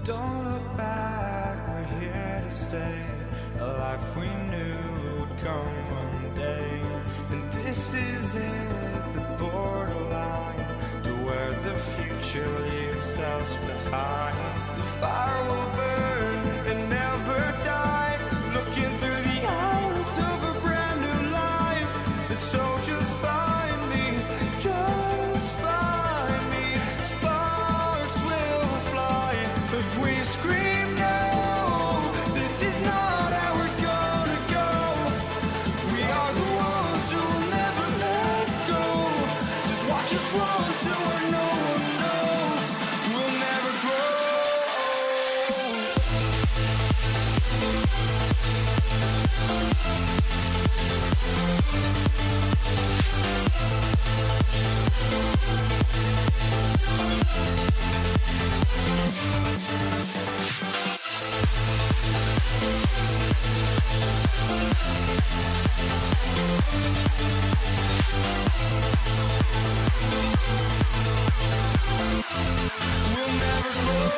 Don't look back, we're here to stay. A life we knew would come one day. And this is it, the borderline to where the future leaves us behind. The fire will burn and never die, looking through the eyes of a brand new life. And so just find me, just find me. Sparks will fly if we scream no. This is not how we're gonna go. We are the ones who will never let go. Just watch us run to where no one knows. We'll never grow. We'll never grow.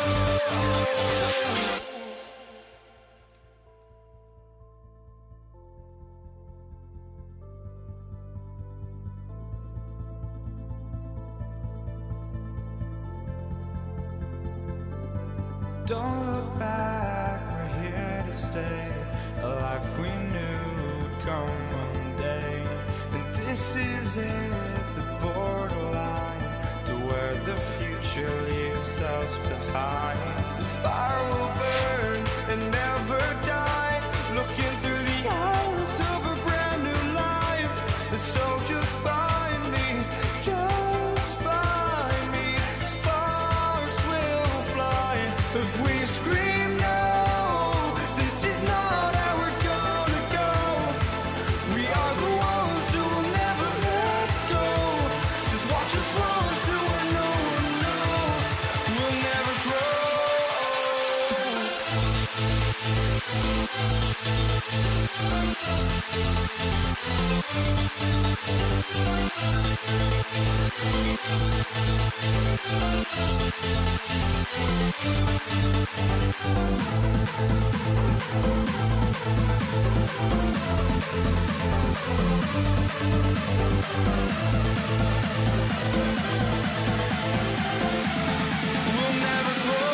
Don't look back, we're here to stay. A life we knew would come one day. And this is it, the borderline to where the future leaves us behind. The fire will burn and never die, looking through the eyes of a brand new life. And so just find me, just find me. Sparks will fly if we scream no. This is not how we're gonna go. We are the ones who will never let go. Just watch us run to where no one knows. We'll never grow. We'll never grow. We'll never grow.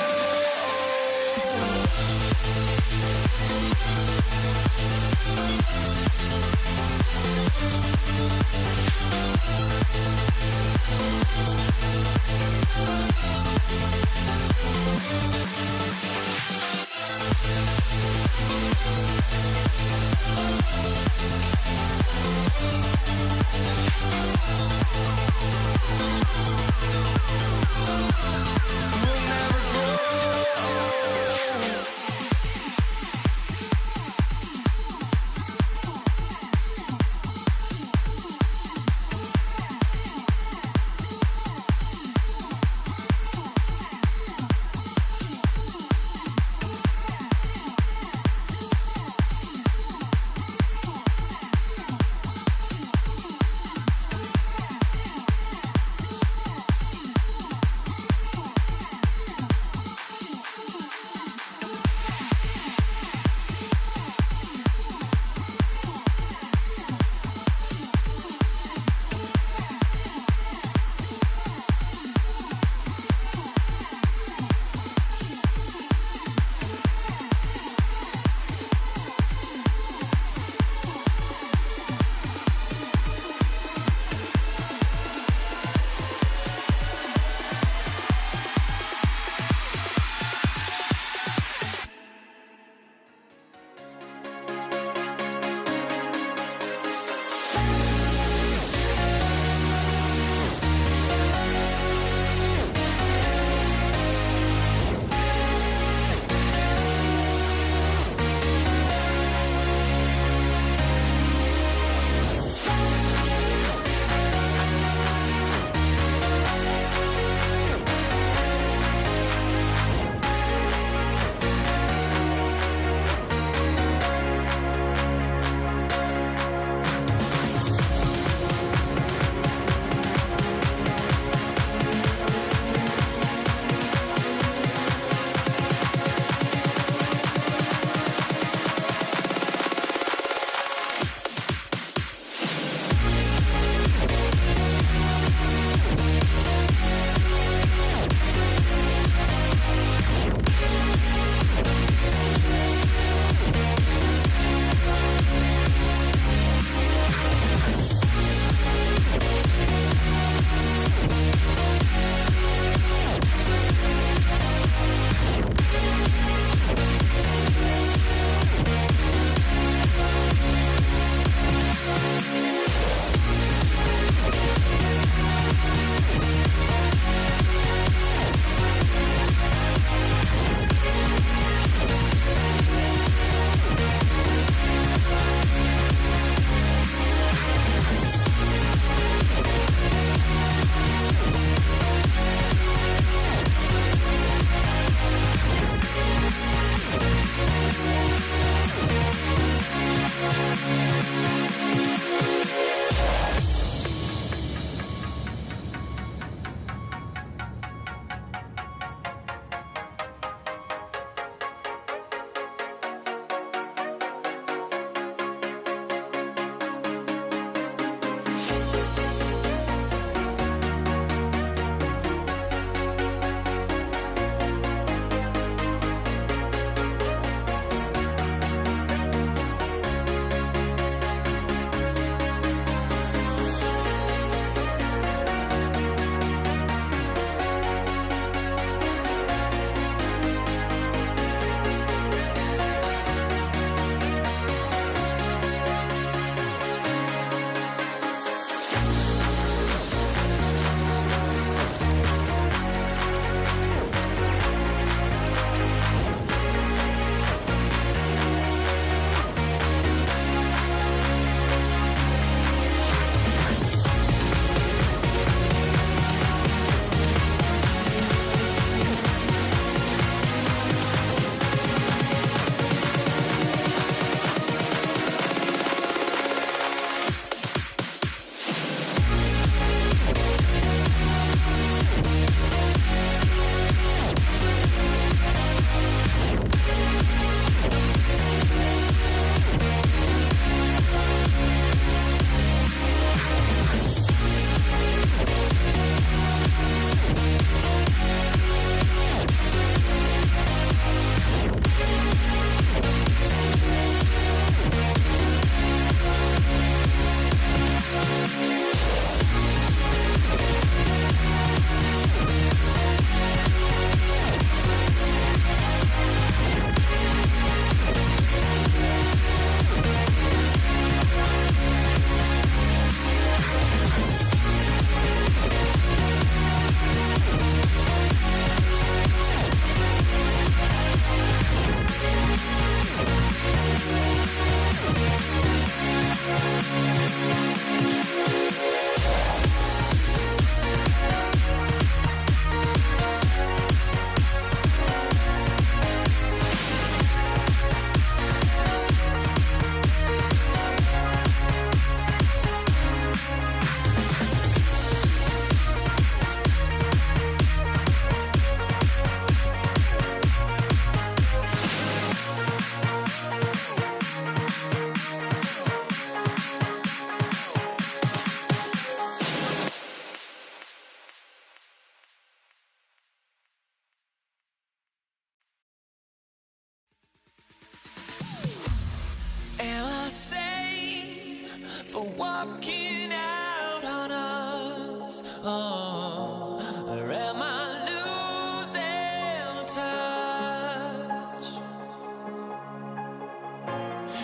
walking out on us? Oh, or am I losing touch?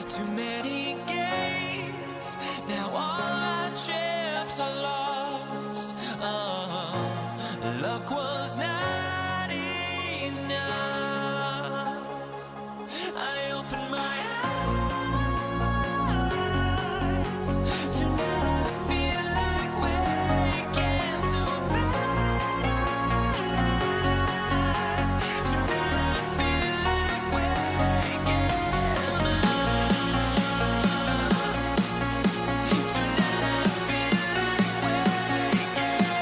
Too many games, now all our chips are lost. Oh, luck was not enough. I opened my eyes. Tonight I feel like waking to life. Tonight I feel like waking up. Tonight I feel like waking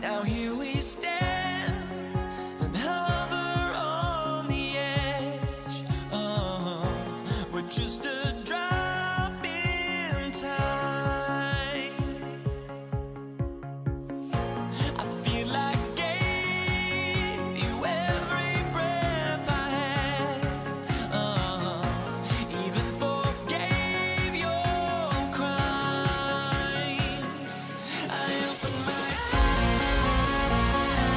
now here we stand and hover on the edge. Oh, we're just a drop in time. I feel like I gave you every breath I had. Even forgave your crimes. I opened my eyes.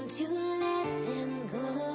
Won't you let them go?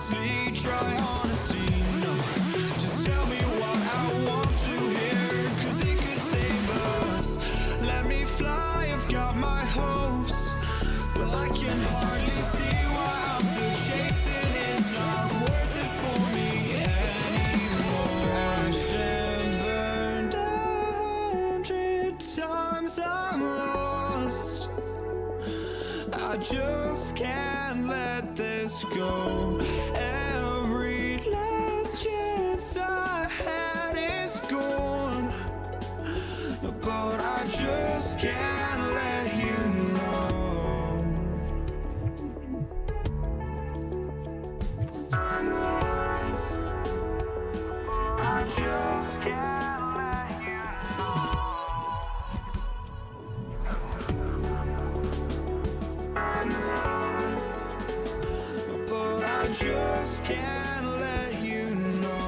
honestly, try honesty. No, just tell me what I want to hear, 'cause it could save us. Let me fly, I've got my hopes, but I can hardly see why I'm still chasing. It's not worth it for me anymore. Crashed and burned 100 times, I'm lost. I just can't let this go. Every last chance I had is gone, but I just can't let you know. I just can't let you know. But I just can't let you know.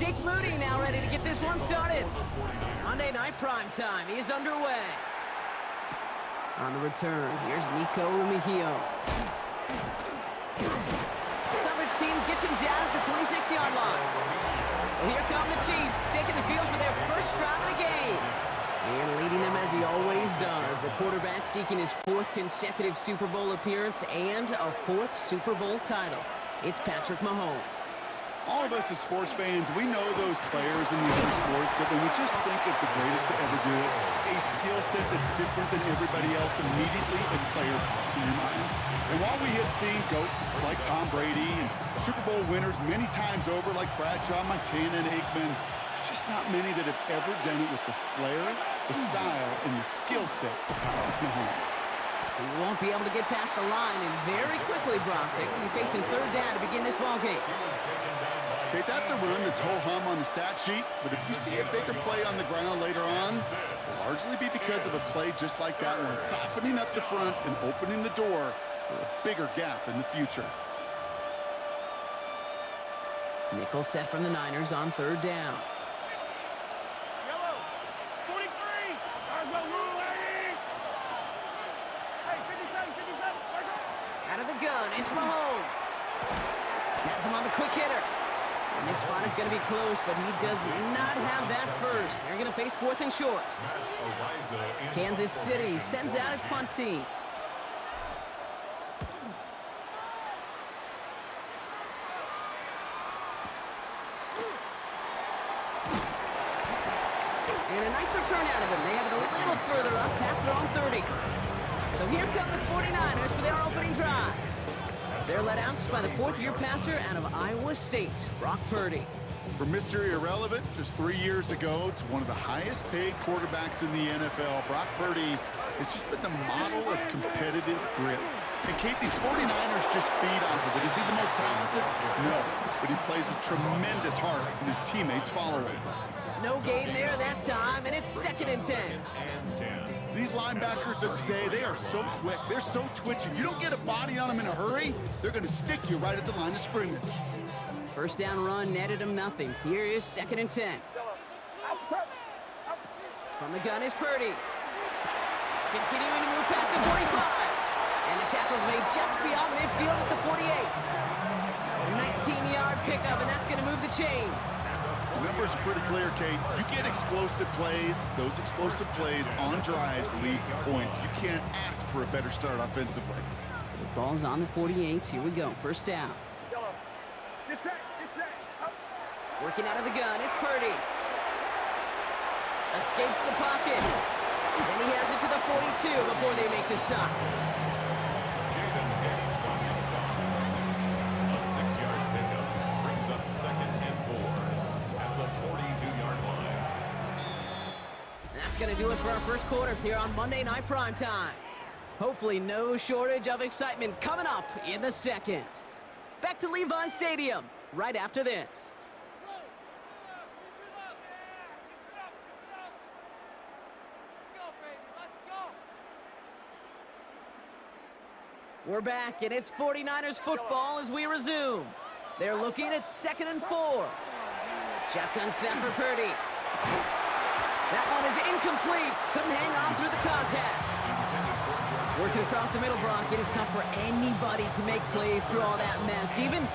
Jake Moody now ready to get this one started. Monday Night Prime Time is underway. On the return, here's Nico Mejio. Coverage team gets him down at the 26-yard line. So here come the Chiefs, taking the field for their first drive of the game. And leading them as he always does, a quarterback seeking his 4th consecutive Super Bowl appearance and a 4th Super Bowl title. It's Patrick Mahomes. All of us as sports fans, we know those players in the other sports that when we just think of the greatest to ever do it, a skill set that's different than everybody else, immediately a player pops in your mind. And while we have seen GOATs like Tom Brady and Super Bowl winners many times over like Bradshaw, Montana, and Aikman, there's just not many that have ever done it with the flair, the style, and the skill set of Patrick Mahomes. He won't be able to get past the line, and very quickly, Brock, they're going to be facing 3rd down to begin this ballgame. Okay, that's a run that's ho-hum on the stat sheet, but if you see a bigger play on the ground later on, it'll largely be because of a play just like that one, softening up the front and opening the door for a bigger gap in the future. Nickel set from the Niners on 3rd down. Yellow, 43, Argo Ruling! Hey, 57, Out of the gun, it's Mahomes. Has him on the quick hitter. And this spot is going to be close, but he does not have that first. They're going to face 4th and short. Kansas City sends out its punt team. And a nice return out of him. They have it a little further up, past their own 30. So here come the 49ers for their opening drive. They're led out by the 4th-year passer out of Iowa State, Brock Purdy. From Mr. Irrelevant just 3 years ago to one of the highest-paid quarterbacks in the NFL, Brock Purdy has just been the model of competitive grit. And Kate, these 49ers just feed off of it. Is he the most talented? No, but he plays with tremendous heart, and his teammates follow him. No gain there that time, and it's 2nd and 10. These linebackers of today, they are so quick. They're so twitchy. You don't get a body on them in a hurry, they're going to stick you right at the line of scrimmage. First down run netted him nothing. Here is 2nd and 10. From the gun is Purdy. Continuing to move past the 45. And the tackle's made just beyond midfield at the 48. A 19-yard pickup, and that's going to move the chains. The numbers are pretty clear, Kate. You get explosive plays. Those explosive plays on drives lead to points. You can't ask for a better start offensively. The ball's on the 48. Here we go. First down. Yellow. Get set. Up. Working out of the gun. It's Purdy. Escapes the pocket. Then he has it to the 42 before they make the stop. Jaden Hicks on the stop. A 6-yard pickup brings up 2nd and 4 at the 42-yard line. That's going to do it for our first quarter here on Monday Night Primetime. Hopefully no shortage of excitement coming up in the second. Back to Levi Stadium right after this. We're back, and it's 49ers football as we resume. They're looking at 2nd and 4. Shotgun snap for Purdy. That one is incomplete. Couldn't hang on through the contact. Working across the middle, Brock, it is tough for anybody to make plays through all that mess, even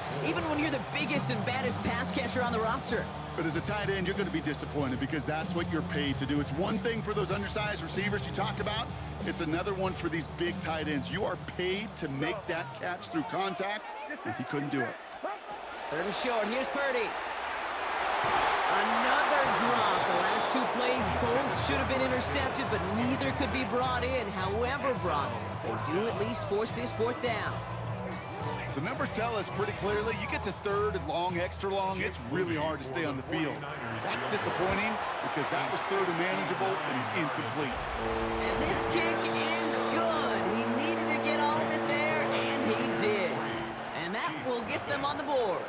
when you're the biggest and baddest pass catcher on the roster. But as a tight end, you're going to be disappointed because that's what you're paid to do. It's one thing for those undersized receivers you talk about. It's another one for these big tight ends. You are paid to make that catch through contact, and he couldn't do it. 3rd and short. Here's Purdy. Another drop. The last two plays both should have been intercepted, but neither could be brought in. However, Brock, they do at least force this 4th down. The numbers tell us pretty clearly, you get to 3rd and long, extra long, it's really hard to stay on the field. That's disappointing because that was 3rd and manageable and incomplete. And this kick is good. He needed to get all of it there, and he did. And that will get them on the board.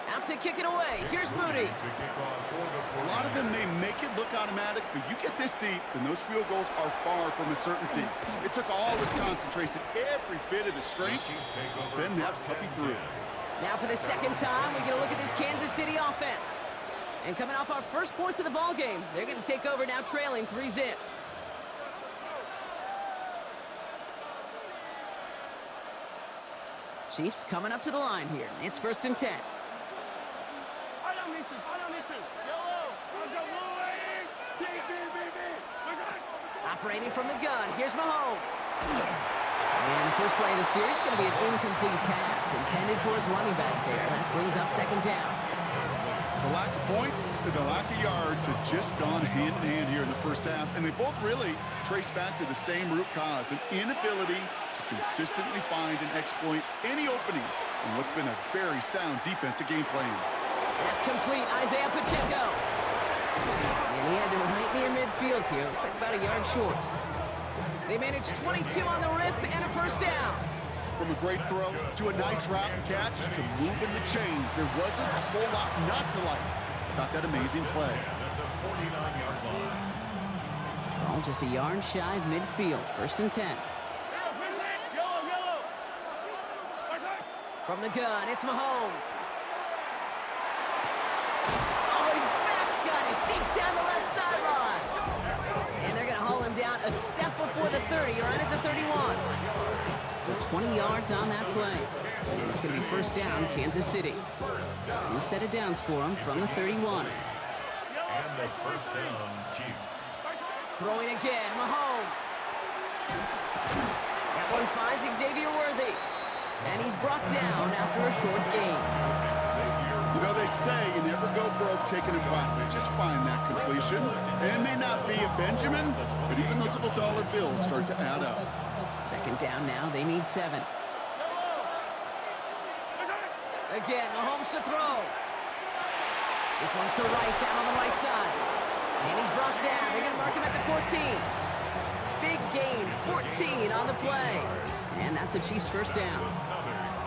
Out to kick it away. Here's Moody. A lot of them may make it look automatic, but you get this deep, and those field goals are far from a certainty. It took all his concentration, every bit of his strength, to send that puppy through. Now for the second time, we get a look at this Kansas City offense. And coming off our first points of the ball game, they're going to take over now trailing 3-zip. Chiefs coming up to the line here. It's 1st and 10. I don't need to. Yellow. Let's go, Blue Lady. B. Operating from the gun, here's Mahomes. And the first play of the series is going to be an incomplete pass intended for his running back there. That brings up 2nd down. The lack of points and the lack of yards have just gone hand in hand here in the first half, and they both really trace back to the same root cause, an inability to consistently find and exploit any opening in what's been a very sound defensive game plan. That's complete, Isaiah Pacheco. And he has it right near midfield here. Looks like about a yard short. They managed 22 on the rip and a first down. From a great throw to a nice route and catch to moving the chains, there wasn't a whole lot not to like about that amazing play. Ball just a yard shy of midfield. 1st and 10. Yellow. From the gun, it's Mahomes. Oh, his back's got it deep down the left sideline. And they're going to haul him down a step before the 30, right at the 31. So 20 yards on that play. And it's going to be first down, Kansas City. New set of downs for him from the 31. And the first down, Chiefs. Throwing again, Mahomes. That one finds Xavier Worthy. And he's brought down after a short gain. You know, they say you never go broke taking a profit. Just find that completion. And it may not be a Benjamin, but even those little dollar bills start to add up. 2nd down now, they need 7. Again, Mahomes to throw. This one's to Rice out on the right side. And he's brought down. They're going to mark him at the 14. Big gain, 14 on the play. And that's a Chiefs first down.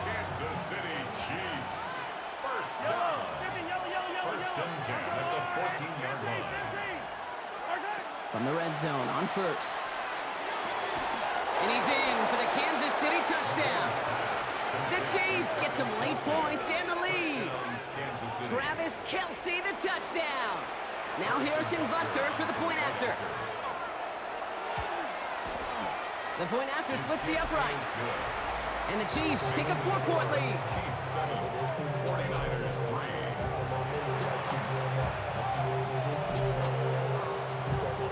Kansas City Chiefs. First down. First and 10 at the 14-yard line. From the red zone on first. And he's in for the Kansas City touchdown. The Chiefs get some late points and the lead. Travis Kelce, the touchdown. Now Harrison Butker for the point after. The point after splits the uprights. And the Chiefs take a 4-point lead. Chiefs 7, 49ers 3.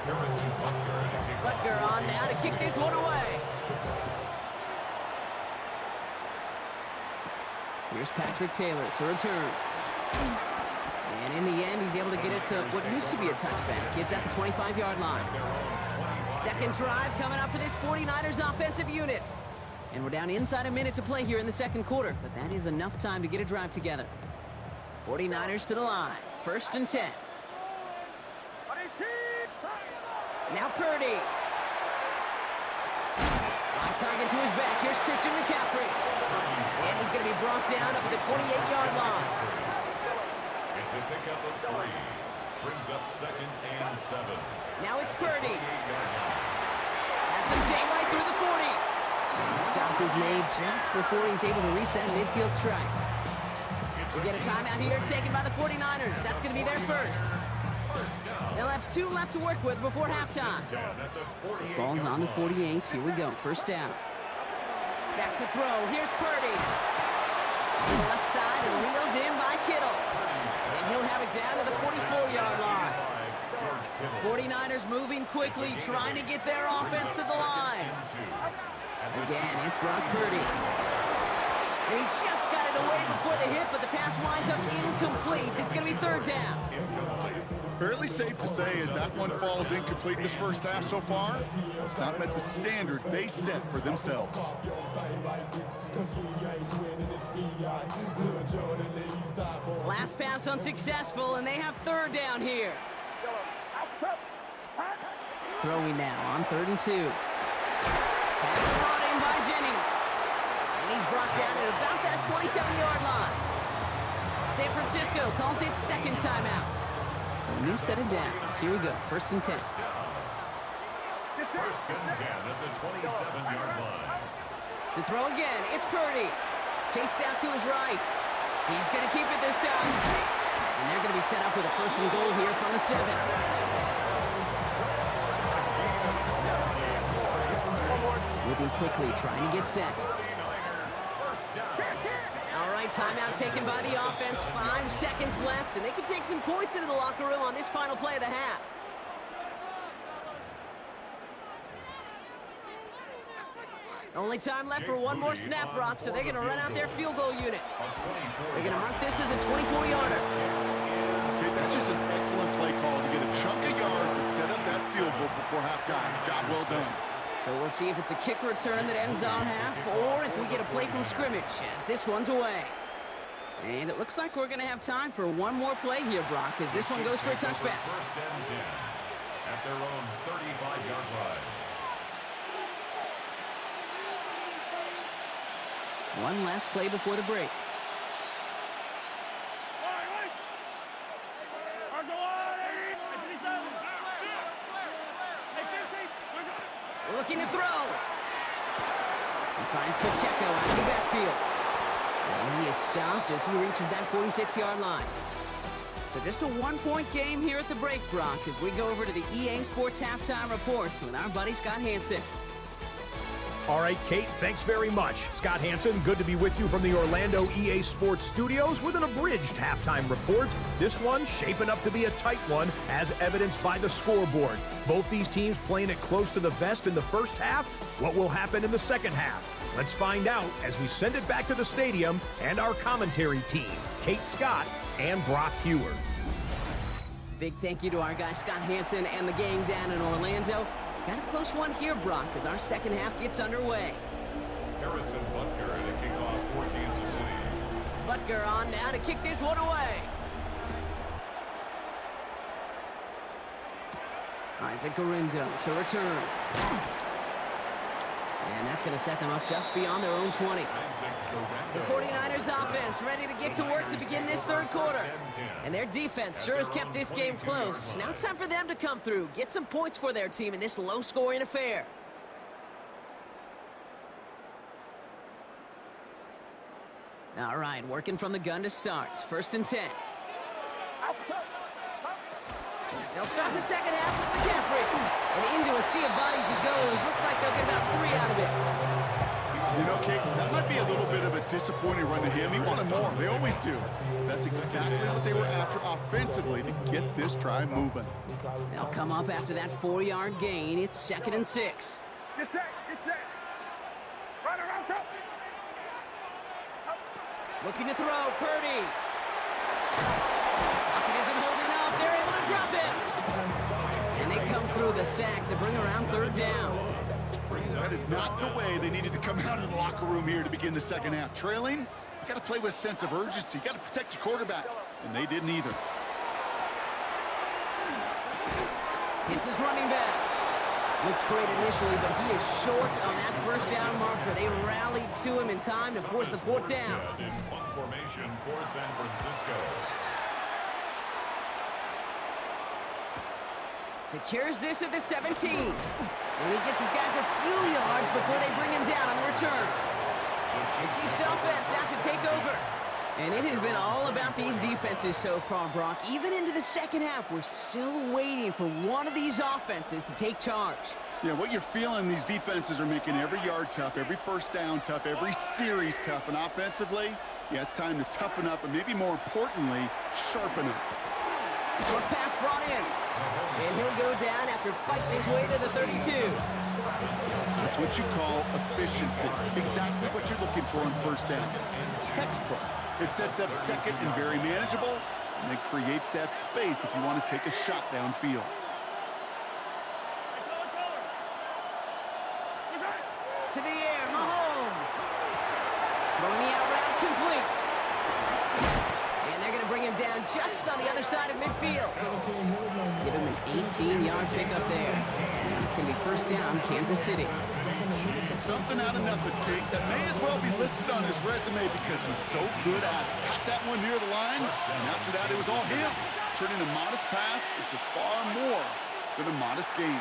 Harrison Butker and a kickoff. Butker on now to kick this one away. Here's Patrick Taylor to return. And in the end, he's able to get it to what used to be a touchback. It's at the 25-yard line. Second drive coming up for this 49ers offensive unit. And we're down inside a minute to play here in the second quarter, but that is enough time to get a drive together. 49ers to the line. 1st and 10. Now Purdy. On target to his back. Here's Christian McCaffrey. And he's going to be brought down up at the 28-yard line. It's a pickup of 3. Brings up 2nd and 7. Now it's Purdy. Has some daylight through the 40. And the stop is made just before he's able to reach that midfield strike. We get a timeout here taken by the 49ers. That's going to be their first. They'll have 2 left to work with before halftime. Ball's on the 48. Here we go. First down. Back to throw. Here's Purdy. On the left side and reeled in by Kittle. And he'll have it down to the 44-yard line. 49ers moving quickly, trying to get their offense to the line. Again, it's Brock Purdy. And he just got it away before the hit, but the pass winds up incomplete. It's going to be 3rd down. Fairly safe to say as that one falls incomplete this first half so far, it's not met the standard they set for themselves. Last pass unsuccessful, and they have 3rd down here. Throwing now on 3rd and 2. Pass brought in by Jennings. And he's brought down at about that 27-yard line. San Francisco calls it 2nd timeout. So a new set of downs. Here we go. 1st and 10. 1st and 10 at the 27-yard line. To throw again, it's Purdy. Chased out to his right. He's going to keep it this time. And they're going to be set up with a 1st and goal here from the 7. Moving quickly, trying to get set. All right, timeout taken by the offense. 5 seconds left, and they can take some points into the locker room on this final play of the half. Only time left for one more snap, Brock, so they're going to run out their field goal unit. They're going to mark this as a 24-yarder. Okay, that's just an excellent play call to get a chunk of yards and set up that field goal before halftime. Job well done. So we'll see if it's a kick return that ends our half, or if we get a play from scrimmage, as this one's away. And it looks like we're going to have time for one more play here, Brock, as this one goes for a touchback. 1st and 10 at their own 35-yard line. One last play before the break. Looking to throw. He finds Pacheco out of the backfield. And he is stopped as he reaches that 46-yard line. So just a 1-point game here at the break, Brock, as we go over to the EA Sports Halftime Reports with our buddy Scott Hanson. All right, Kate, thanks very much. Scott Hanson, good to be with you from the Orlando EA Sports Studios with an abridged halftime report. This one shaping up to be a tight one, as evidenced by the scoreboard. Both these teams playing it close to the vest in the first half. What will happen in the second half? Let's find out as we send it back to the stadium and our commentary team, Kate Scott and Brock Huard. Big thank you to our guy Scott Hanson and the gang down in Orlando. Got a close one here, Brock, as our second half gets underway. Harrison Butker and a kickoff for Kansas City. Butker on now to kick this one away. Isaac Garindo to return. And that's going to set them up just beyond their own 20. The 49ers offense ready to get to work to begin this third quarter. And their defense sure has kept this game close. Now it's time for them to come through, get some points for their team in this low-scoring affair. All right, working from the gun to start. 1st and 10. They'll start the second half with McCaffrey. And into a sea of bodies he goes. Looks like they'll get about 3 out of it. You know, Kate, that might be a little bit of a disappointing run to him. He wanted more. They always do. That's exactly what they were after offensively to get this drive moving. They'll come up after that 4-yard gain. It's 2nd and 6. Get set, get set. Run around, stop. Looking to throw, Purdy. Pocket isn't holding up. They're able to drop him. And they come through the sack to bring around 3rd down. That is not the way they needed to come out of the locker room here to begin the second half. Trailing, you got to play with a sense of urgency. You got to protect your quarterback, and they didn't either. It's his running back. Looks great initially, but he is short on that 1st down marker. They rallied to him in time to force the 4th down. In punt formation for San Francisco. Secures this at the 17. And he gets his guys a few yards before they bring him down on the return. The Chiefs offense now to take over. And it has been all about these defenses so far, Brock. Even into the second half, we're still waiting for one of these offenses to take charge. Yeah, what you're feeling, these defenses are making every yard tough, every 1st down tough, every series tough. And offensively, yeah, it's time to toughen up and maybe more importantly, sharpen up. Short pass brought in. And he'll go down after fighting his way to the 32. That's what you call efficiency. Exactly what you're looking for in 1st down. Textbook. It sets up 2nd and very manageable, and it creates that space if you want to take a shot downfield. To the air, Mahomes. Throwing the out route complete. And they're going to bring him down just on the other side of midfield. Give him an 18-yard pickup there. And it's going to be 1st down, Kansas City. Something out of nothing, Kate, that may as well be listed on his resume because he's so good at it. Caught that one near the line, and after that, it was all him. Turning a modest pass into far more than a modest gain.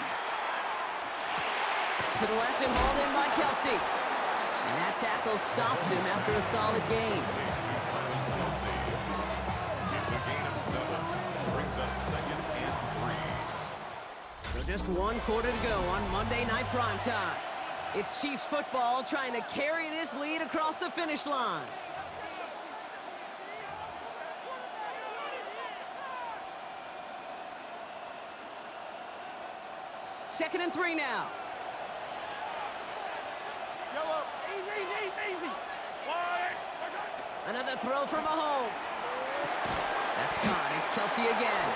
To the left and hauled in by Kelsey. And that tackle stops him after a solid gain. It's a gain of 7. Brings up 2nd and 3. So just 1 quarter to go on Monday Night Primetime. It's Chiefs football trying to carry this lead across the finish line. Second and 3 now. Yellow. Easy. Another throw for Mahomes. That's caught. It's Kelsey again.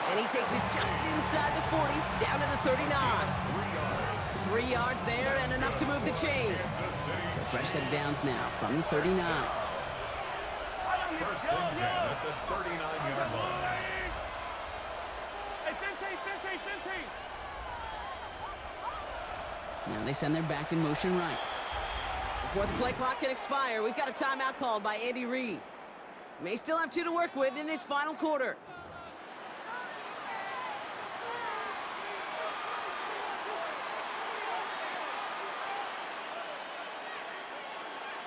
And he takes it just inside the 40, down to the 39. 3 yards there and enough to move the chains. So fresh set of downs now from the 39. 1st and 10 at the 39-yard line. Hey, 15. Now they send their back in motion right. Before the play clock can expire, we've got a timeout called by Andy Reid. May still have 2 to work with in this final quarter.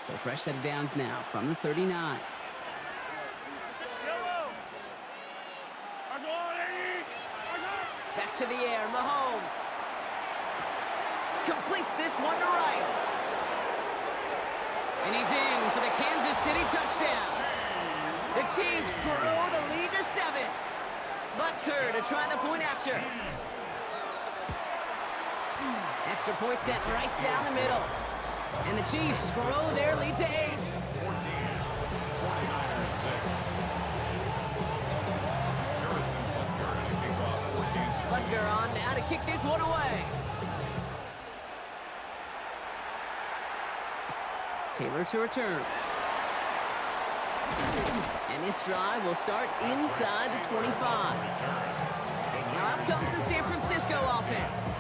So fresh set of downs now from the 39. Yellow. Back to the air, Mahomes. Completes this one to Rice. And he's in for the Kansas City touchdown. The Chiefs grow the lead to 7. Butker to try the point after. Extra point sent right down the middle. And the Chiefs grow their lead to 8. 49ers 6. Harrison Butker to kick off for Kansas. Butker on now to kick this one away. Taylor to return. And this drive will start inside the 25. Now up comes the San Francisco offense.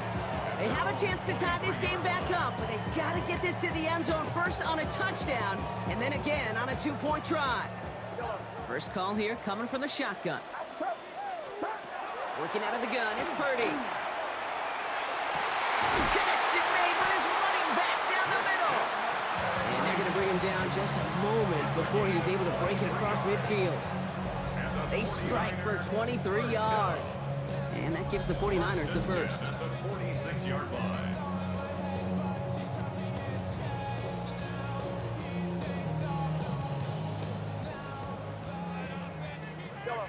They have a chance to tie this game back up, but they got to get this to the end zone first on a touchdown, and then again on a 2-point try. First call here coming from the shotgun. Working out of the gun, it's Purdy. Connection made with his running back down the middle. And they're going to bring him down just a moment before he's able to break it across midfield. They strike for 23 yards. And that gives the 49ers the first. At the 46-yard line. Yellow.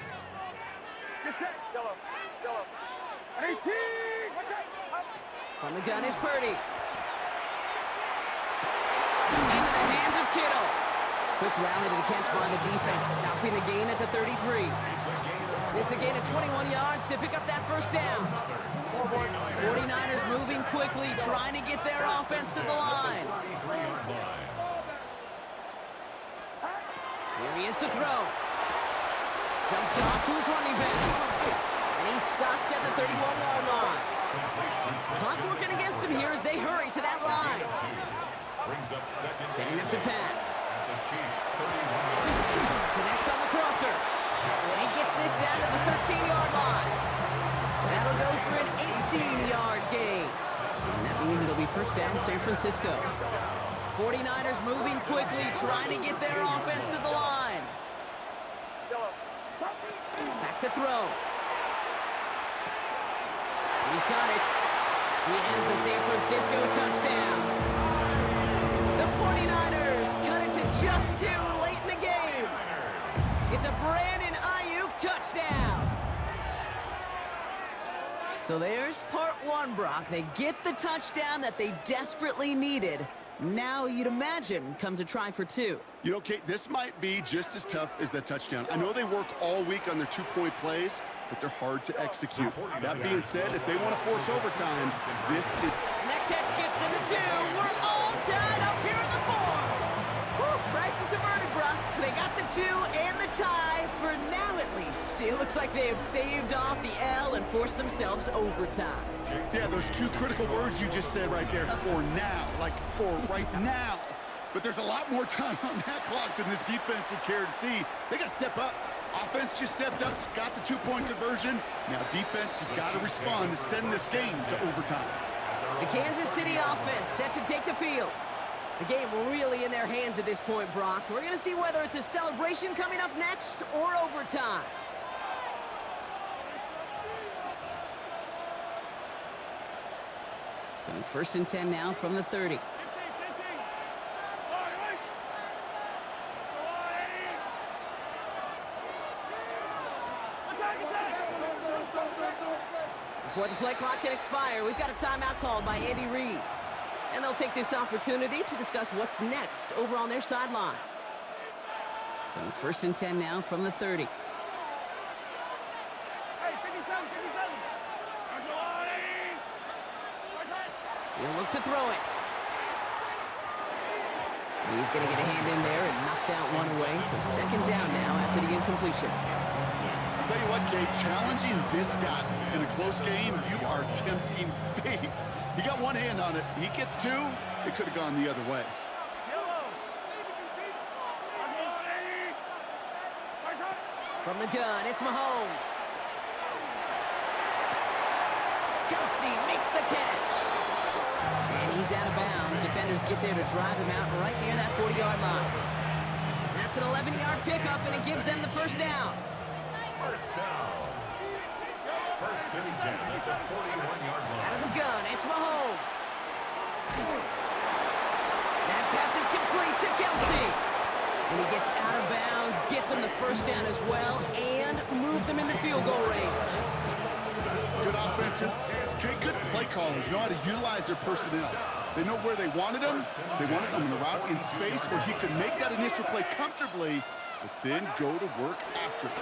Get set. Yellow. Yellow. 18. Watch out. Up. From the gun is Purdy. Into the hands of Kittle. Quick rally to the catch by the defense, stopping the gain at the 33. It's a gain of 21 yards to pick up that first down. 49ers moving quickly, trying to get their offense to the line. Here he is to throw. Dumped off to his running back. And he's stopped at the 31-yard line. Clock working against him here as they hurry to that line. Setting up to pass. Connects on the crosser. And he gets this down to the 13-yard line. That'll go for an 18-yard gain. And that means it'll be first down San Francisco. 49ers moving quickly, trying to get their offense to the line. Back to throw. He's got it. He has the San Francisco touchdown. The 49ers cut it to just 2 late in the game. It's a Brandon Ayuk touchdown. So there's part one, Brock. They get the touchdown that they desperately needed. Now you'd imagine comes a try for 2. You know, Kate, this might be just as tough as that touchdown. I know they work all week on their 2-point plays, but they're hard to execute. That being said, if they want to force overtime, this is... And that catch gets them to 2. We're all tied up here in the 4. Whew, crisis averted, Brock. They got the 2 and the tie for now, at least. It looks like they have staved off the L and forced themselves overtime. Yeah, those 2 critical words you just said right there, for now, like for right now. But there's a lot more time on that clock than this defense would care to see. They got to step up. Offense just stepped up, got the 2-point conversion. Now defense, you got to respond to send this game to overtime. The Kansas City offense set to take the field. The game really in their hands at this point, Brock. We're going to see whether it's a celebration coming up next or overtime. So first and 10 now from the 30. Before the play clock can expire, we've got a timeout called by Andy Reid. And they'll take this opportunity to discuss what's next over on their sideline. So first and 10 now from the 30. Hey, 57. He'll look to throw it. He's going to get a hand in there and knock that one away. So second down now after the incompletion. I'll tell you what, Kate, challenging this guy in a close game, you are tempting fate. He got one hand on it. He gets 2. It could have gone the other way. From the gun, it's Mahomes. Kelsey makes the catch. And he's out of bounds. Defenders get there to drive him out right near that 40-yard line. That's an 11-yard pickup, and it gives them the first down. First down. First and 10 at the 41-yard line. Out of the gun, it's Mahomes. That pass is complete to Kelsey. And he gets out of bounds, gets him the first down as well, and moved them into field goal range. Good offenses. Okay, good play callers know how to utilize their personnel. They know where they wanted him. They wanted him in the route in space where he could make that initial play comfortably, but then go to work after it.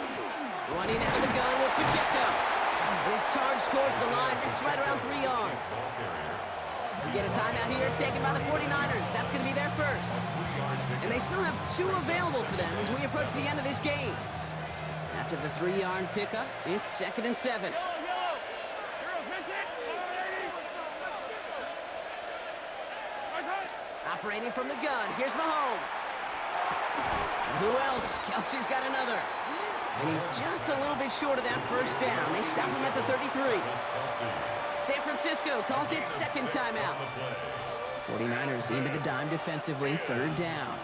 Running out of the gun with Pacheco. His charge towards the line. It's right around 3 yards. We get a timeout here taken by the 49ers. That's going to be their first. And they still have 2 available for them as we approach the end of this game. After the 3-yard pickup, it's second and 7. Operating from the gun, here's Mahomes. Who else? Kelsey's got another. And he's just a little bit short of that first down. They stop him at the 33. San Francisco calls it second timeout. 49ers into the dime defensively, third down.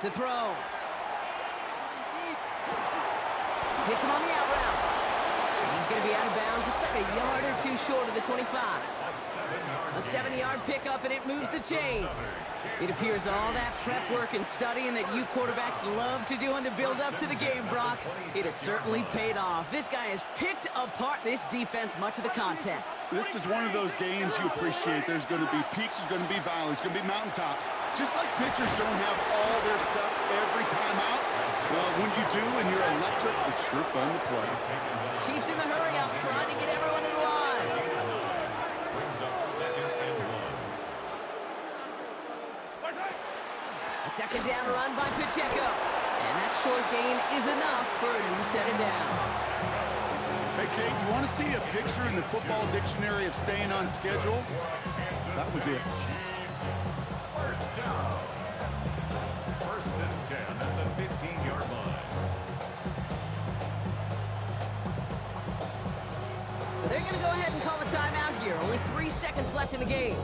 To throw. Hits him on the out route. And he's going to be out of bounds. Looks like a yard or two short of the 25. A 7-yard pickup, and it moves the chains. It appears all that prep work and studying that you quarterbacks love to do in the build-up to the game, Brock, it has certainly paid off. This guy has picked apart this defense much of the contest. This is one of those games you appreciate. There's going to be peaks, there's going to be valleys, there's going to be mountaintops. Just like pitchers don't have all their stuff every time out, well, when you do and you're electric, it's sure fun to play. Chiefs in the hurry-up, trying to get everyone in line. Brings up 2nd and 1. A second down run by Pacheco. And that short gain is enough for a new set of downs. Hey, Kate, you want to see a picture in the football dictionary of staying on schedule? That was it. First down. 1st and 10 at the 15-yard line. So they're going to go ahead and call a timeout here. Only 3 seconds left in the game.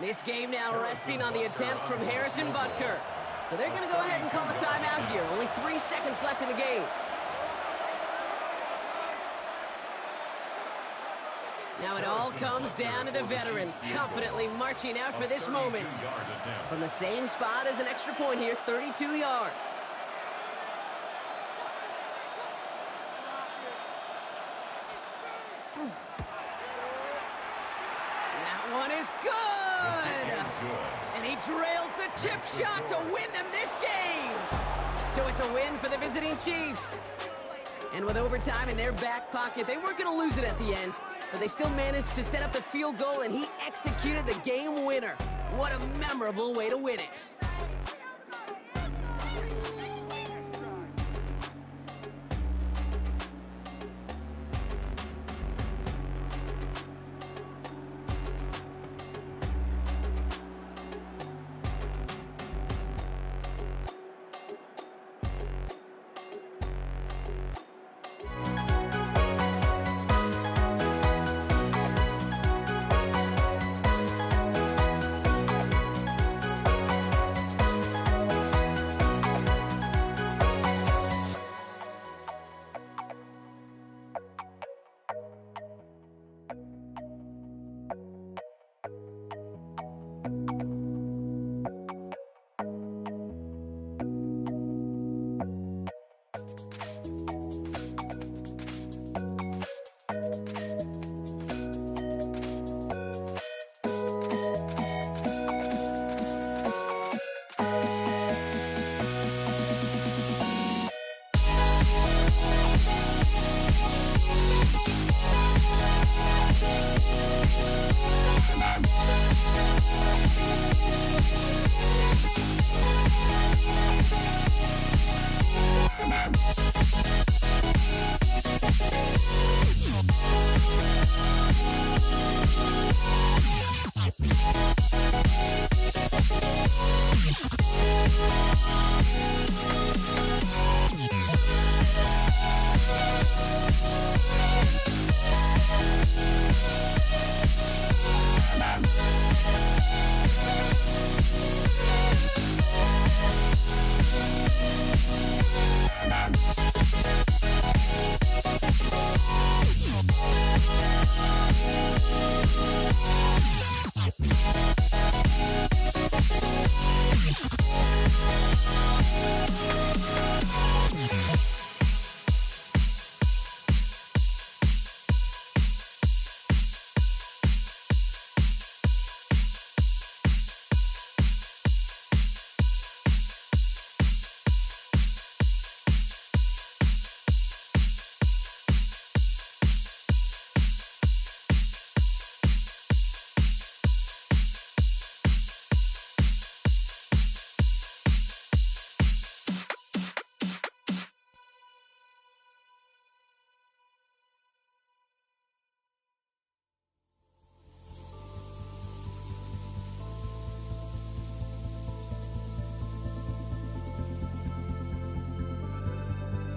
This game now resting on the attempt from Harrison Butker. So they're going to go ahead and call a timeout here. Only 3 seconds left in the game. Now it all comes down to the veteran, confidently marching out for this moment. From the same spot as an extra point here, 32 yards. That one is good! And he drills the chip shot to win them this game! So it's a win for the visiting Chiefs. And with overtime in their back pocket, they weren't going to lose it at the end, but they still managed to set up the field goal, and he executed the game winner. What a memorable way to win it.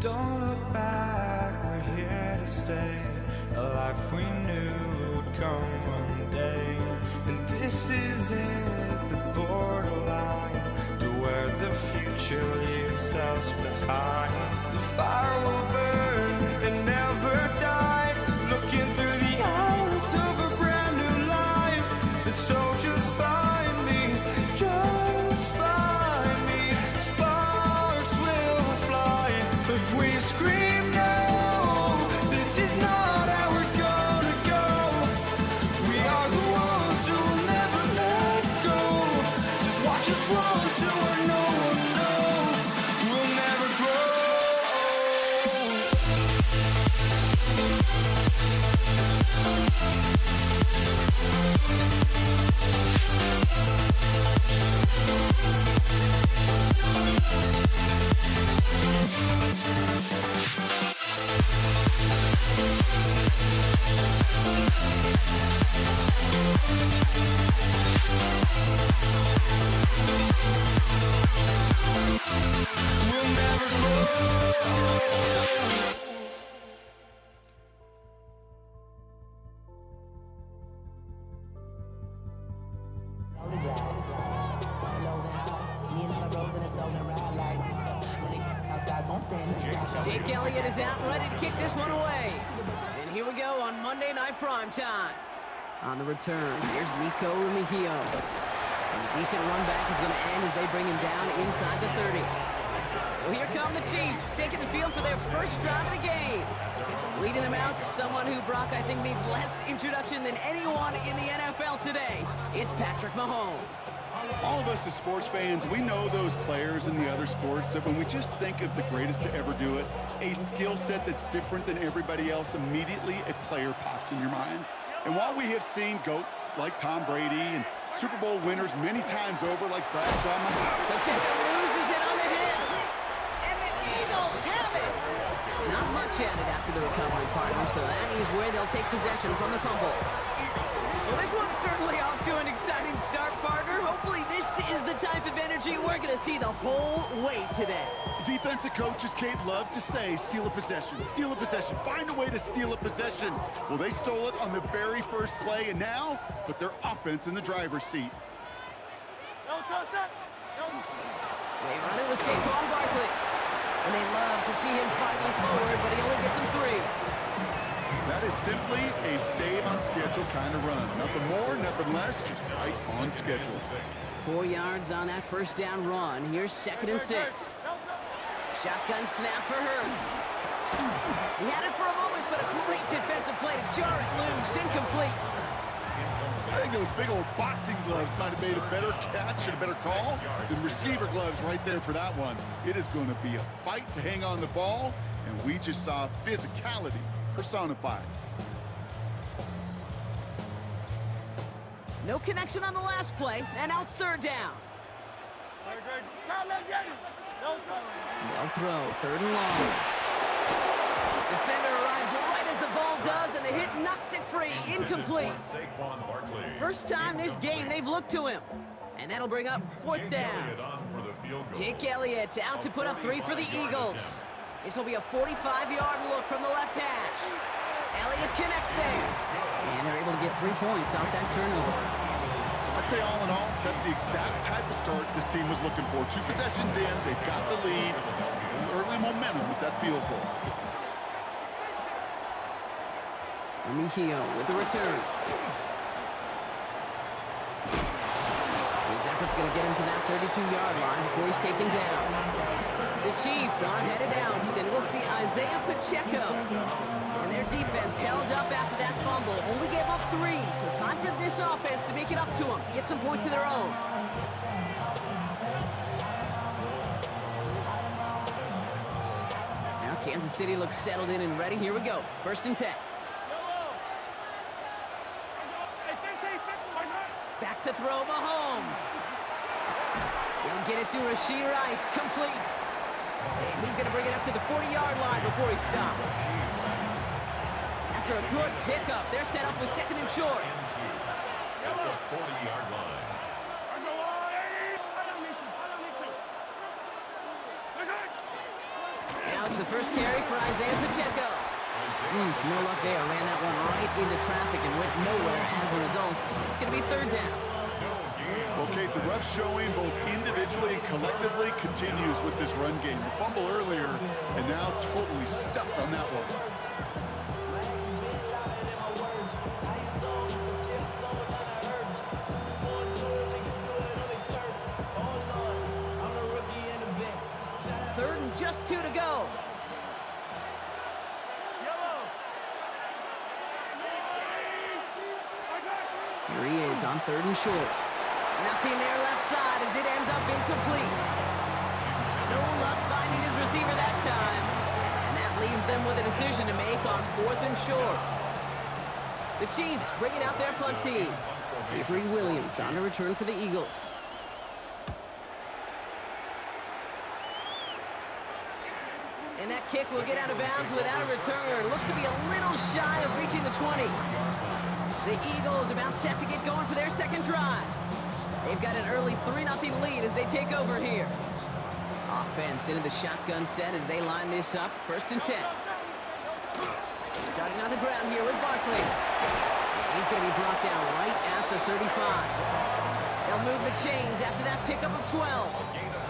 Don't look back, we're here to stay. A life we knew would come one day. And this is it, the borderline to where the future leaves us behind. The fire will burn and never die, looking through the eyes of a brand new life. And so just find me, just find me. Sparks will fly if we scream no. This is not how we're gonna go. We are the ones who will never let go. Just watch us run to where no one knows. We'll never grow. We'll never grow. Jake Elliott is out and ready to kick this one away. And here we go on Monday Night Primetime. On the return, here's Nico Mejio. And a decent run back is going to end as they bring him down inside the 30. So here come the Chiefs, taking the field for their first drive of the game. Leading them out, someone who, Brock, I think needs less introduction than anyone in the NFL today. It's Patrick Mahomes. All of us as sports fans, we know those players in the other sports that when we just think of the greatest to ever do it, a skill set that's different than everybody else, immediately a player pops in your mind. And while we have seen GOATs like Tom Brady and Super Bowl winners many times over like Bradshaw Mahone. Pacheco loses it on the hit. And the Eagles have it. Not much added after the recovery, partner, so that is where they'll take possession from the fumble. Well, this one's certainly off to an exciting start, partner. Hopefully this is the type of energy we're going to see the whole way today. Defensive coaches, Kate, love to say, steal a possession, find a way to steal a possession. Well, they stole it on the very first play, and now put their offense in the driver's seat. They run it with Saquon Barkley. And they love to see him fighting forward, but he only gets him 3. That is simply a stay on schedule kind of run. Nothing more, nothing less, just right on schedule. 4 yards on that first down run. Here's 2nd and 6. Shotgun snap for Hurts. He had it for a moment, but a great defensive play to jar it loose. Incomplete. I think those big old boxing gloves might have made a better catch and a better call than receiver gloves right there for that one. It is going to be a fight to hang on the ball, and we just saw physicality personified. No connection on the last play, and now it's 3rd down. They'll throw, 3rd and long. Defender arrives right as the ball does, and the hit knocks it free. Incomplete. First time this game they've looked to him. And that'll bring up 4th down. Jake Elliott out to put up 3 for the Eagles. This will be a 45-yard look from the left hash. Elliott connects there. And they're able to get 3 points off that turnover. I'd say all in all, that's the exact type of start this team was looking for. 2 possessions in, they've got the lead. Early momentum with that field goal. Mejio with the return. His effort's going to get him to that 32-yard line before he's taken down. The Chiefs are headed out, and we'll see Isaiah Pacheco. And their defense held up after that fumble. Only gave up 3, so time for this offense to make it up to them. Get some points of their own. Now Kansas City looks settled in and ready. Here we go. 1st and 10. Back to throw Mahomes. He'll get it to Rashee Rice. Complete. And he's going to bring it up to the 40-yard line before he stops. After a good pickup, they're set up with 2nd and short. At the 40-yard line. Now the first carry for Isaiah Pacheco. No luck there. Ran that one right into traffic and went nowhere as a result. It's going to be third down. Okay, the rough showing both individually and collectively continues with this run game. The fumble earlier and now totally stuffed on that one. Third and just 2 to go. Here he is on third and short. Nothing there left side as it ends up incomplete. No luck finding his receiver that time. And that leaves them with a decision to make on fourth and short. The Chiefs bringing out their punt team. Avery Williams on to return for the Eagles. And that kick will get out of bounds without a return. Looks to be a little shy of reaching the 20. The Eagles about set to get going for their second drive. They've got an early 3-0 lead as they take over here. Offense into the shotgun set as they line this up. First and 10. Starting on the ground here with Barkley. He's going to be brought down right at the 35. They'll move the chains after that pickup of 12.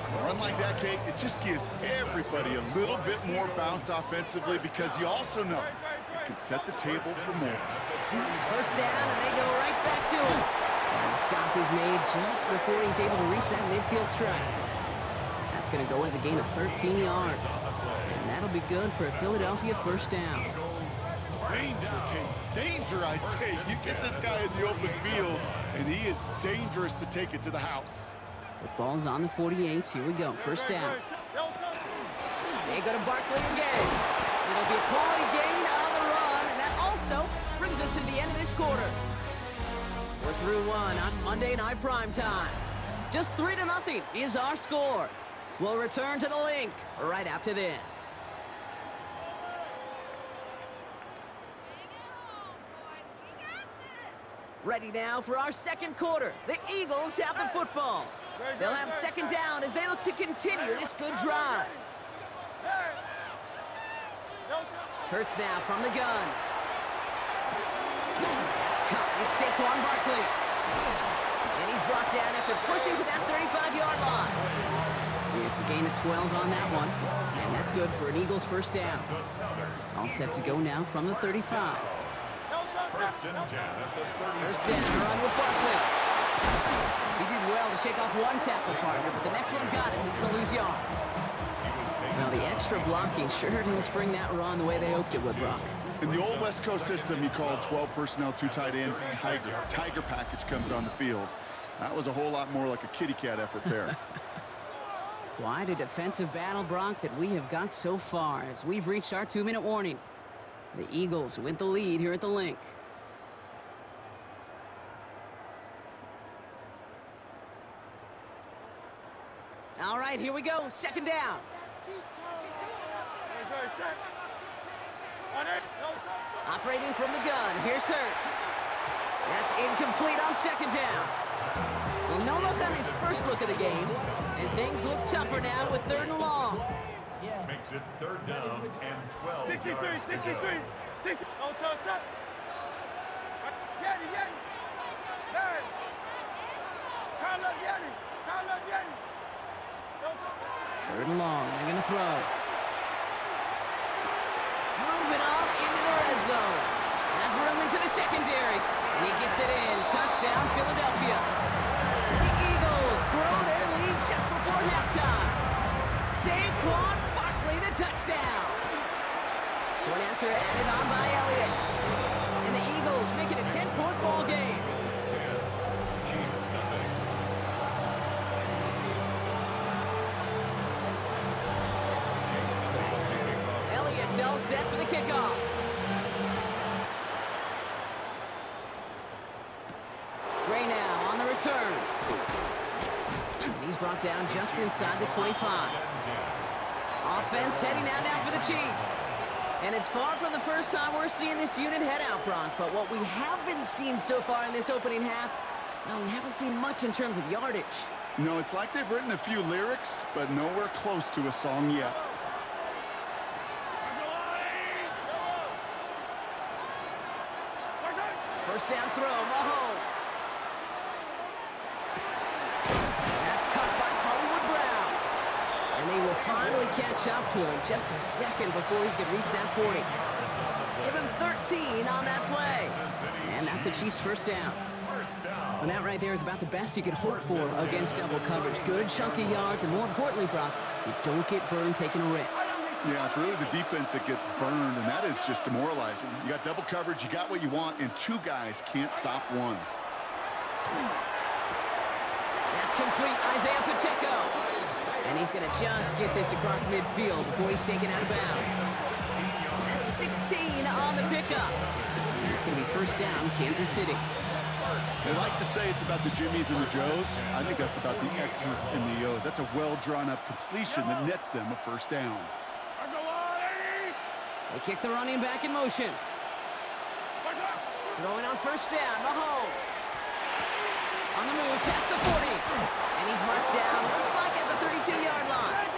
A run like that, Kate, it just gives everybody a little bit more bounce offensively because you also know it can set the table for more. First down, and they go right back to him. And the stop is made just before he's able to reach that midfield strike. That's going to go as a gain of 13 yards. And that'll be good for a Philadelphia first down. Danger, Kate. Danger, I say. You get this guy in the open field, and he is dangerous to take it to the house. Football's on the 48. Here we go. First down. They go to Barkley again. It'll be a quality gain on the run, and that also brings us to the end of this quarter. We're through one on Monday Night Primetime. Just 3-0 is our score. We'll return to the link right after this. Ready now for our second quarter. The Eagles have the football. They'll have second down as they look to continue this good drive. Hurts now from the gun. That's caught. It's Saquon Barkley. And he's brought down after pushing to that 35-yard line. It's a gain of 12 on that one. And that's good for an Eagles first down. All set to go now from the 35. First and 10 at the 30. First down, run with Barkley. He did well to shake off one tackle partner, but the next one got him. He's going to lose yards. Now, the extra blocking sure didn't spring that run the way they hoped it would, Brock. In the old West Coast system, you called 12 personnel, 2 tight ends, Tiger. Tiger package comes on the field. That was a whole lot more like a kitty cat effort there. Quite a defensive battle, Brock, that we have got so far as we've reached our 2-minute warning. The Eagles with the lead here at the link. All right, here we go. Second down. Operating from the gun. Here's Hurts. That's incomplete on second down. Well, no look on his first look of the game. And things look tougher now with third and long. Makes it third down and 12 63, yards to go. 63, 60. On touch up. Yanni, Yanni. Larry. Call up Yanni. Call up Yanni. Third and long. They're going to throw. Moving on into the red zone. Has room into the secondary. And he gets it in. Touchdown, Philadelphia. The Eagles grow their lead just before halftime. Saquon Barkley, the touchdown. One after added on by Elliott. And the Eagles make it a 10-point ball game. Eagles 10, Chiefs nothing. Elliott's all set for the kickoff. Gray now on the return. And he's brought down just inside the 25. Offense heading out now for the Chiefs. And it's far from the first time we're seeing this unit head out, Brock. But what we haven't seen so far in this opening half, well, we haven't seen much in terms of yardage. No, it's like they've written a few lyrics, but nowhere close to a song yet. First down throw, Mahomes. That's caught by Hollywood Brown. And they will finally catch up to him just a second before he could reach that 40. Give him 13 on that play. And that's a Chiefs first down. Well, that right there is about the best you could hope for against double coverage. Good chunky yards, and more importantly, Brock, you don't get burned taking a risk. Yeah, it's really the defense that gets burned, and that is just demoralizing. You got double coverage, you got what you want, and two guys can't stop one. That's complete, Isaiah Pacheco. And he's going to just get this across midfield before he's taken out of bounds. That's 16 on the pickup. And it's going to be first down, Kansas City. They like to say it's about the Jimmies and the Joes. I think that's about the X's and the O's. That's a well-drawn-up completion that nets them a first down. They kick the running back in motion. Throwing on first down, Mahomes. On the move, past the 40. And he's marked down, looks like at the 32-yard line.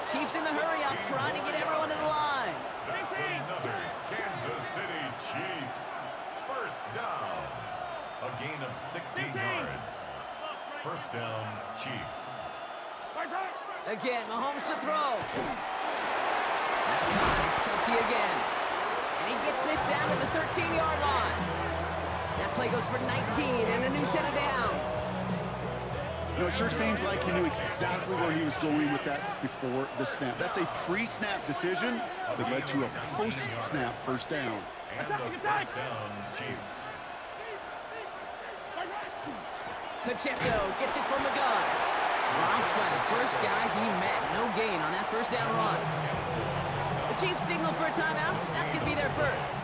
Chiefs in the hurry-up, trying to get everyone to the line. That's another Kansas City Chiefs. First down. A gain of 16 yards. First down, Chiefs. Again, Mahomes to throw. That's caught. It's Kelsey again. And he gets this down to the 13-yard line. That play goes for 19 and a new set of downs. You know, it sure seems like he knew exactly where he was going with that before the snap. That's a pre-snap decision that led to a post-snap first down. And the first down, Chiefs. Pacheco gets it from the gun. Dropped by the first guy he met. No gain on that first down run. The Chiefs signal for a timeout. That's going to be their first.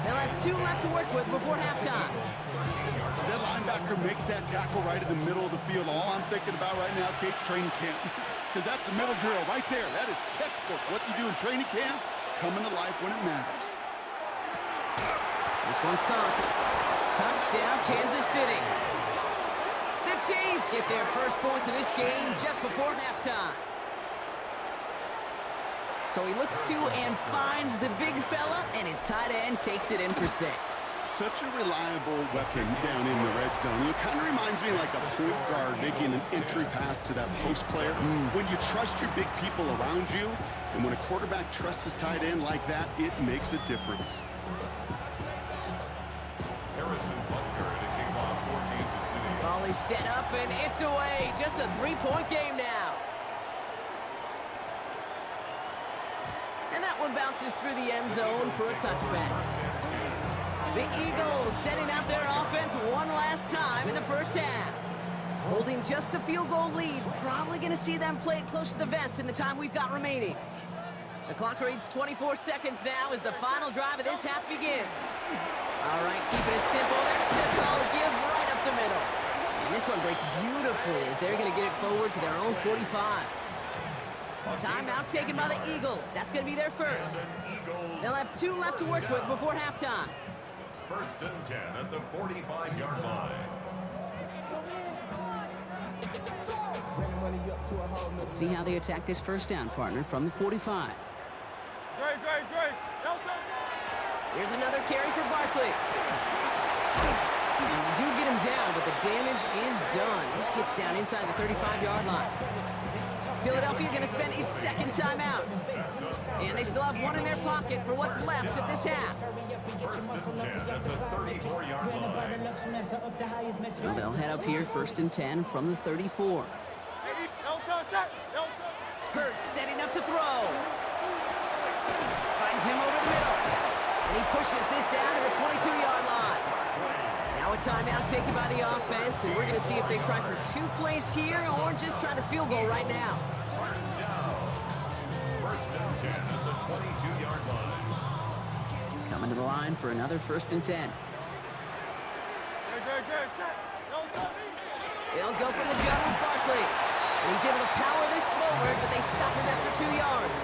They'll have 2 left to work with before halftime. As that linebacker makes that tackle right in the middle of the field, all I'm thinking about right now, Kate's training camp. Because that's the middle drill right there. That is textbook. What you do in training camp, coming to life when it matters. This one's caught. Touchdown, Kansas City. The Chiefs get their first points of this game just before halftime. So he looks to and finds the big fella, and his tight end takes it in for 6. Such a reliable weapon down in the red zone. It kind of reminds me like a point guard making an entry pass to that post player. When you trust your big people around you, and when a quarterback trusts his tight end like that, it makes a difference. Harrison Butker to kick off for Kansas City. Ball is set up, and it's away. Just a 3-point game now. And that one bounces through the end zone for a touchback. The Eagles setting out their offense one last time in the first half. Holding just a field goal lead. Probably going to see them play it close to the vest in the time we've got remaining. The clock reads 24 seconds now as the final drive of this half begins. All right, keeping it simple. They're just going to call a give right up the middle. And this one breaks beautifully as they're going to get it forward to their own 45. Timeout taken by the Eagles. That's going to be their first. They'll have 2 left to work with before halftime. First and 10 at the 45-yard line. Let's see how they attack this first down, partner, from the 45. Here's another carry for Barkley. And they do get him down, but the damage is done. This gets down inside the 35-yard line. Philadelphia going to spend its second timeout. And they still have 1 in their pocket for what's left of this half. First and 10 at the 34-yard line. So they'll head up here, first and 10 from the 34. Hurts setting up to throw. Finds him over the middle. And he pushes this down to the 22-yard line. Now a timeout taken by the offense, and we're going to see if they try for 2 plays here or just try to field goal right now. First down. First and 10 at the 22-yard line. Coming to the line for another first and 10. They'll go from the gun with Barkley. And he's able to power this forward, but they stop him after 2 yards.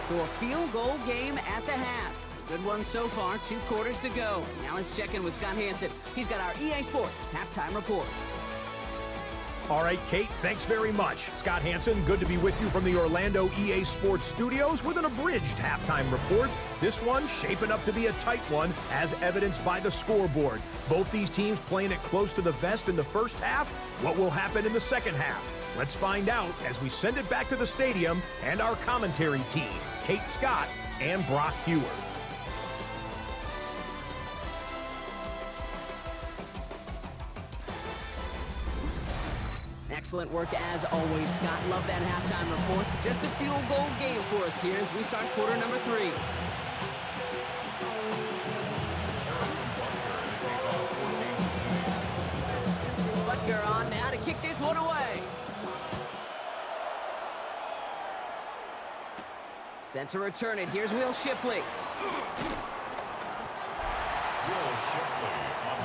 So a field goal game at the half. Good one so far, 2 quarters to go. Now let's check in with Scott Hanson. He's got our EA Sports halftime report. All right, Kate, thanks very much. Scott Hanson, good to be with you from the Orlando EA Sports Studios with an abridged halftime report. This one shaping up to be a tight one, as evidenced by the scoreboard. Both these teams playing it close to the vest in the first half. What will happen in the second half? Let's find out as we send it back to the stadium and our commentary team, Kate Scott and Brock Hewer. Excellent work as always, Scott. Love that halftime reports. Just a field goal game for us here as we start quarter number 3. Butker on now to kick this one away. Sent to return it. Here's Will Shipley.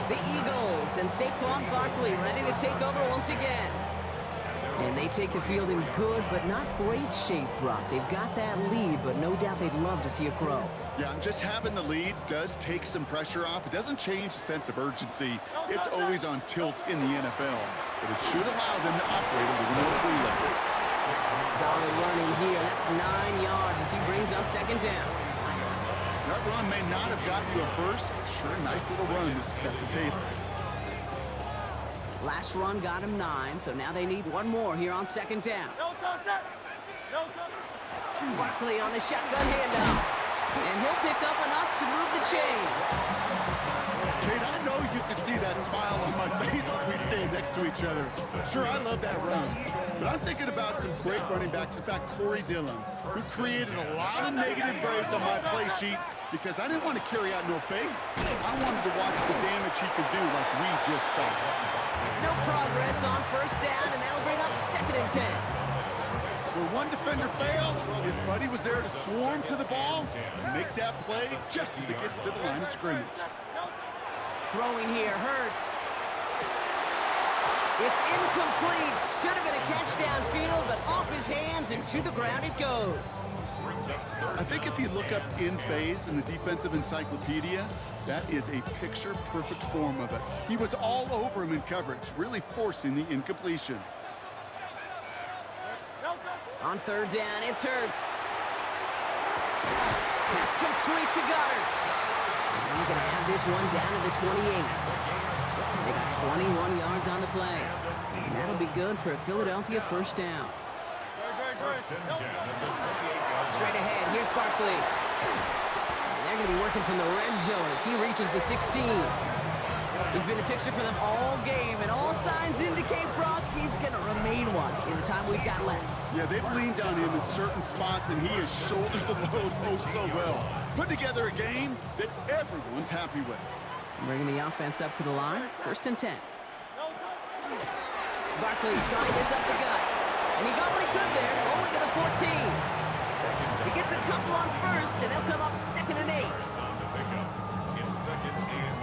The Eagles and Saquon Barkley ready to take over once again. And they take the field in good but not great shape, Brock. They've got that lead, but no doubt they'd love to see it grow. Yeah, just having the lead does take some pressure off. It doesn't change the sense of urgency. It's always on tilt in the NFL, but it should allow them to operate a little more freely. Solid running here. That's 9 yards as he brings up second down. That run may not have gotten you a first, but sure, a nice little run to set the table. Last run got him 9, so now they need one more here on second down. Barkley on the shotgun handoff, and he'll pick up enough to move the chains. Kate, I know you can see that smile on my face as we stand next to each other. Sure, I love that run, but I'm thinking about some great running backs. In fact, Corey Dillon, who created a lot of negative grades on my play sheet because I didn't want to carry out no fake. I wanted to watch the damage he could do like we just saw. No progress on first down, and that'll bring up second and 10. Where one defender failed, his buddy was there to swarm to the ball and make that play just as it gets to the line of scrimmage. Throwing here, Hurts. It's incomplete. Should have been a catch downfield, but off his hands and to the ground it goes. I think if you look up in phase in the defensive encyclopedia, that is a picture-perfect form of it. He was all over him in coverage, really forcing the incompletion. On third down, it's Hurts. Pass complete to Goddard. And he's going to have this one down to the 28. They got 21 yards on the play. And that'll be good for a Philadelphia first down. Straight ahead, here's Barkley. And they're going to be working from the red zone as he reaches the 16. He's been a fixture for them all game, and all signs indicate, Brock, he's going to remain one in the time we've got left. Yeah, they've leaned on him in certain spots, and he has shouldered the load oh so well. Put together a game that everyone's happy with. Bringing the offense up to the line, first and 10. Barkley trying this up the gut, and he got what he could there, only to the 14. He gets a couple on first, and they'll come up second and 8. In second and 8.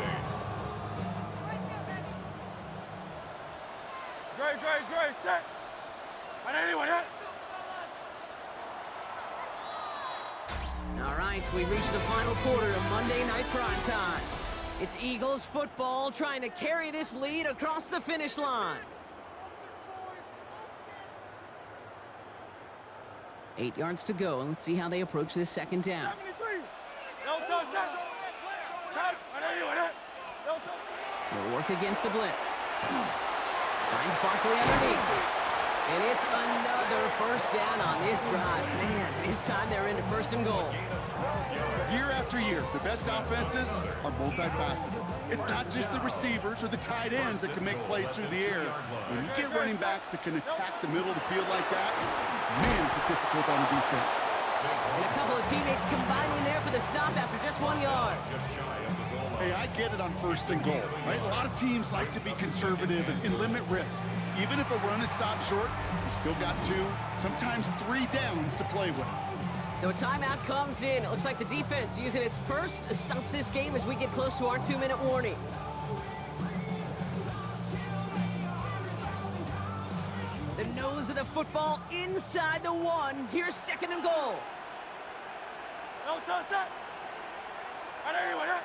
Great, set. On anyone hit? All right, we reached the final quarter of Monday Night Prime Time. It's Eagles football trying to carry this lead across the finish line. 8 yards to go, and let's see how they approach this second down. They'll work against the blitz. Finds Barkley underneath. And it's another first down on this drive. Man, this time they're into first and goal. Year after year, the best offenses are multifaceted. It's not just the receivers or the tight ends that can make plays through the air. When you get running backs that can attack the middle of the field like that, man, is it difficult on the defense. And a couple of teammates combining there for the stop after just 1 yard. Hey, I get it on first and goal, right? A lot of teams like to be conservative and limit risk. Even if a run is stopped short, you still got 2, sometimes 3 downs to play with. So a timeout comes in. It looks like the defense using its first stops this game as we get close to our 2-minute warning. The nose of the football inside the 1. Here's second and goal. No touch that. On anyone hit?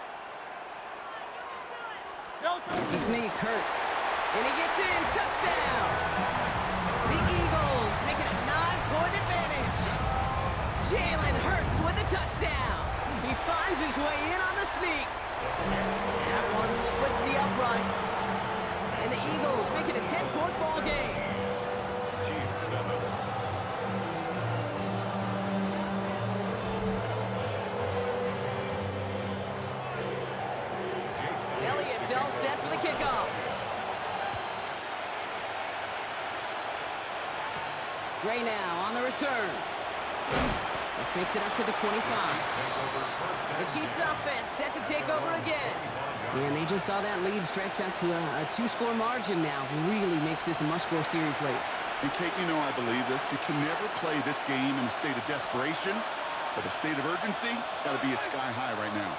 No touch. It's a sneak, Hurts. And he gets in. Touchdown. The Eagles make it a 9-point advantage. Jalen Hurts with the touchdown. He finds his way in on the sneak. That one splits the uprights. And the Eagles make it a 10-point ball game. Chiefs 7. Elliott's all set for the kickoff. Gray now on the return. This makes it up to the 25. The Chiefs offense set to take over again. And they just saw that lead stretch out to a 2-score margin now. Really makes this a must-score series late. And Kate, you know I believe this. You can never play this game in a state of desperation, but a state of urgency got to be a sky high right now.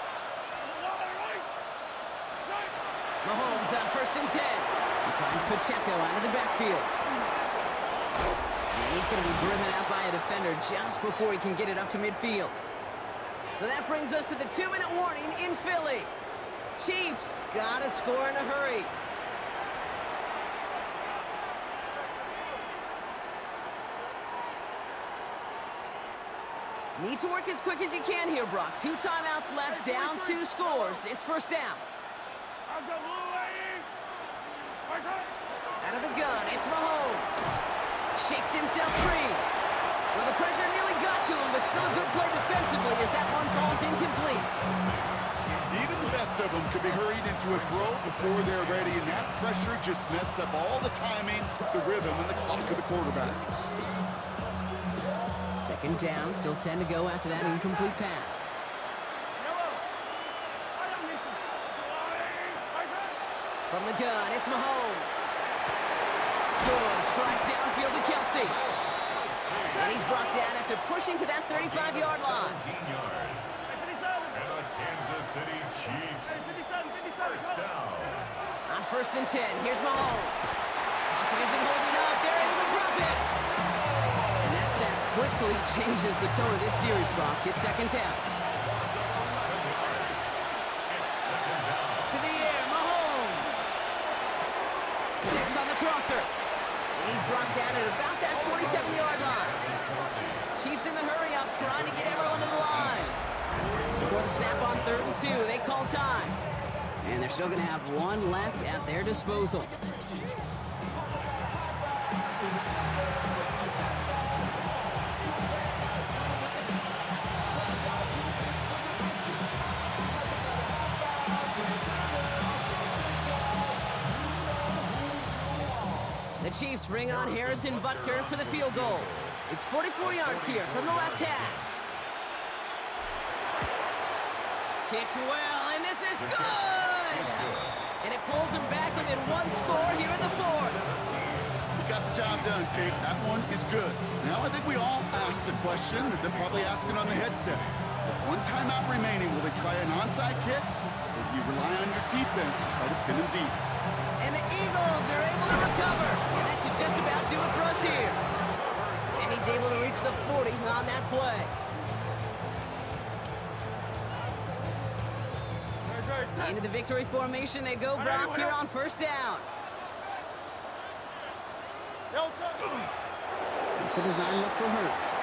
Mahomes on 1st and 10. He finds Pacheco out of the backfield. And he's going to be driven out by a defender just before he can get it up to midfield. So that brings us to the 2-minute warning in Philly. Chiefs got to score in a hurry. Need to work as quick as you can here, Brock. 2 timeouts left, down 2 scores. It's 1st down. Out of the gun, it's Mahomes. Shakes himself free. Well, the pressure nearly got to him, but still a good play defensively as that one falls incomplete. Even the best of them could be hurried into a throw before they're ready, and that pressure just messed up all the timing, the rhythm, and the clock of the quarterback. 2nd down, still 10 to go after that incomplete pass. From the gun, it's Mahomes. Good strike downfield to Kelsey. And he's brought down after pushing to that 35-yard line. 17 yards. And the Kansas City Chiefs. 1st down. On 1st and 10, here's Mahomes. Pocket isn't holding up. They're able to drop it. And that sack quickly changes the tone of this series, Brock. It's 2nd down. To the air, Mahomes. Next on the crosser. And he's brought down at about that 27-yard line. Chiefs in the hurry up, trying to get everyone to the line. Before the snap on 3rd and 2, they call time. And they're still going to have 1 left at their disposal. The Chiefs bring on Harrison Butker for the field goal. It's 44 yards here from the left half. Kicked well, and this is good! And it pulls him back within 1 score here in the 4th. You got the job done, Kate. That one is good. Now I think we all ask the question that they're probably asking on the headsets. With 1 timeout remaining, will they try an onside kick? Or do you rely on your defense and try to pin him deep? And the Eagles are able to recover. And that should just about do it for us here. And he's able to reach the 40 on that play. Into the victory formation they go, Brock, here on 1st down. It's a design look for Hurts.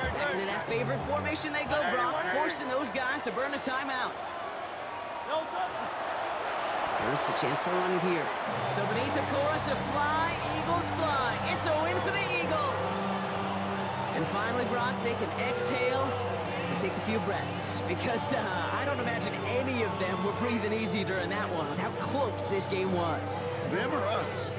Back into that favorite formation they go, Brock, forcing those guys to burn a timeout. Hurts a chance for a run here. So beneath the chorus of fly, Eagles fly. It's a win for the Eagles. And finally, Brock, they can exhale and take a few breaths. Because I don't imagine any of them were breathing easy during that one with how close this game was. Them or us?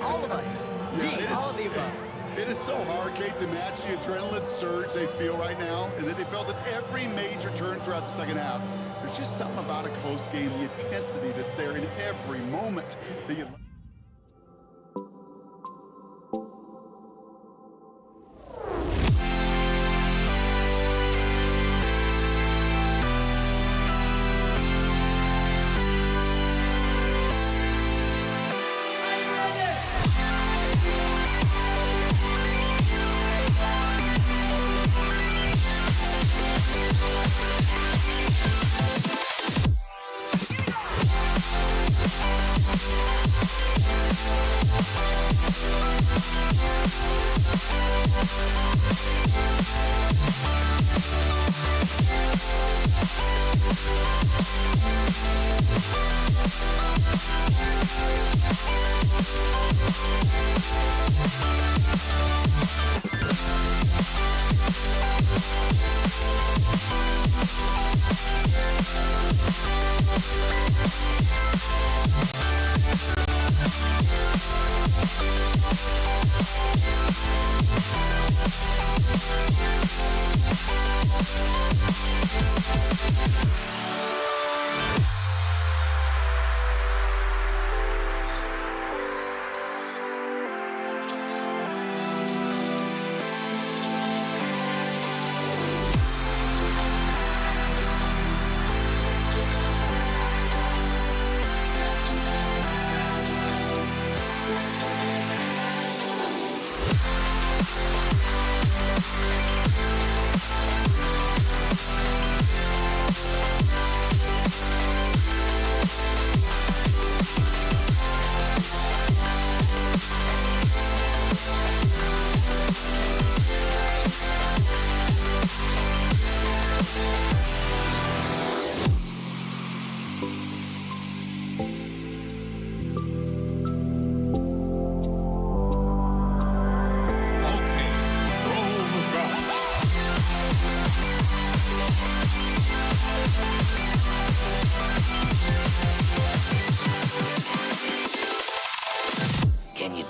All of us. D, all of the above. It is so hard, Kate, to match the adrenaline surge they feel right now, and that they felt at every major turn throughout the 2nd half. There's just something about a close game, the intensity that's there in every moment that you...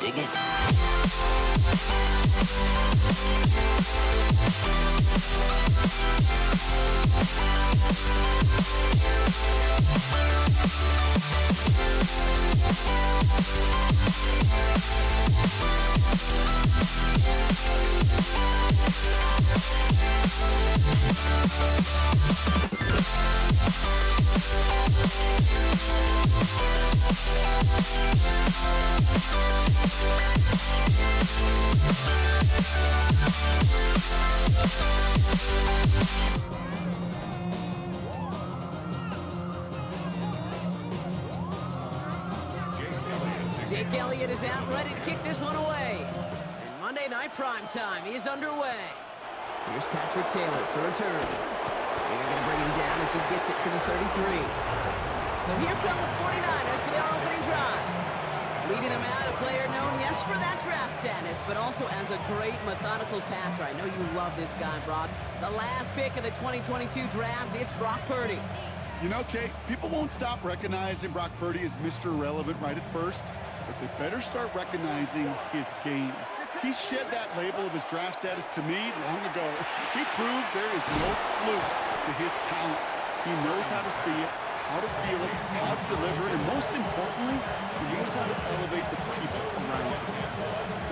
Dig it. Jake Elliott is out, ready to kick this one away. And Monday Night Primetime is underway. Here's Patrick Taylor to return. They're going to bring him down as he gets it to the 33. So here come the 49ers for their opening drive. Leading them out, a player known, yes, for that draft status, but also as a great methodical passer. I know you love this guy, Brock. The last pick of the 2022 draft, it's Brock Purdy. You know, Kate, people won't stop recognizing Brock Purdy as Mr. Irrelevant right at first, but they better start recognizing his game. He shed that label of his draft status to me long ago. He proved there is no fluke to his talent. He knows how to see it, how to feel it, how to deliver it, and most importantly, he knows how to elevate the people around him.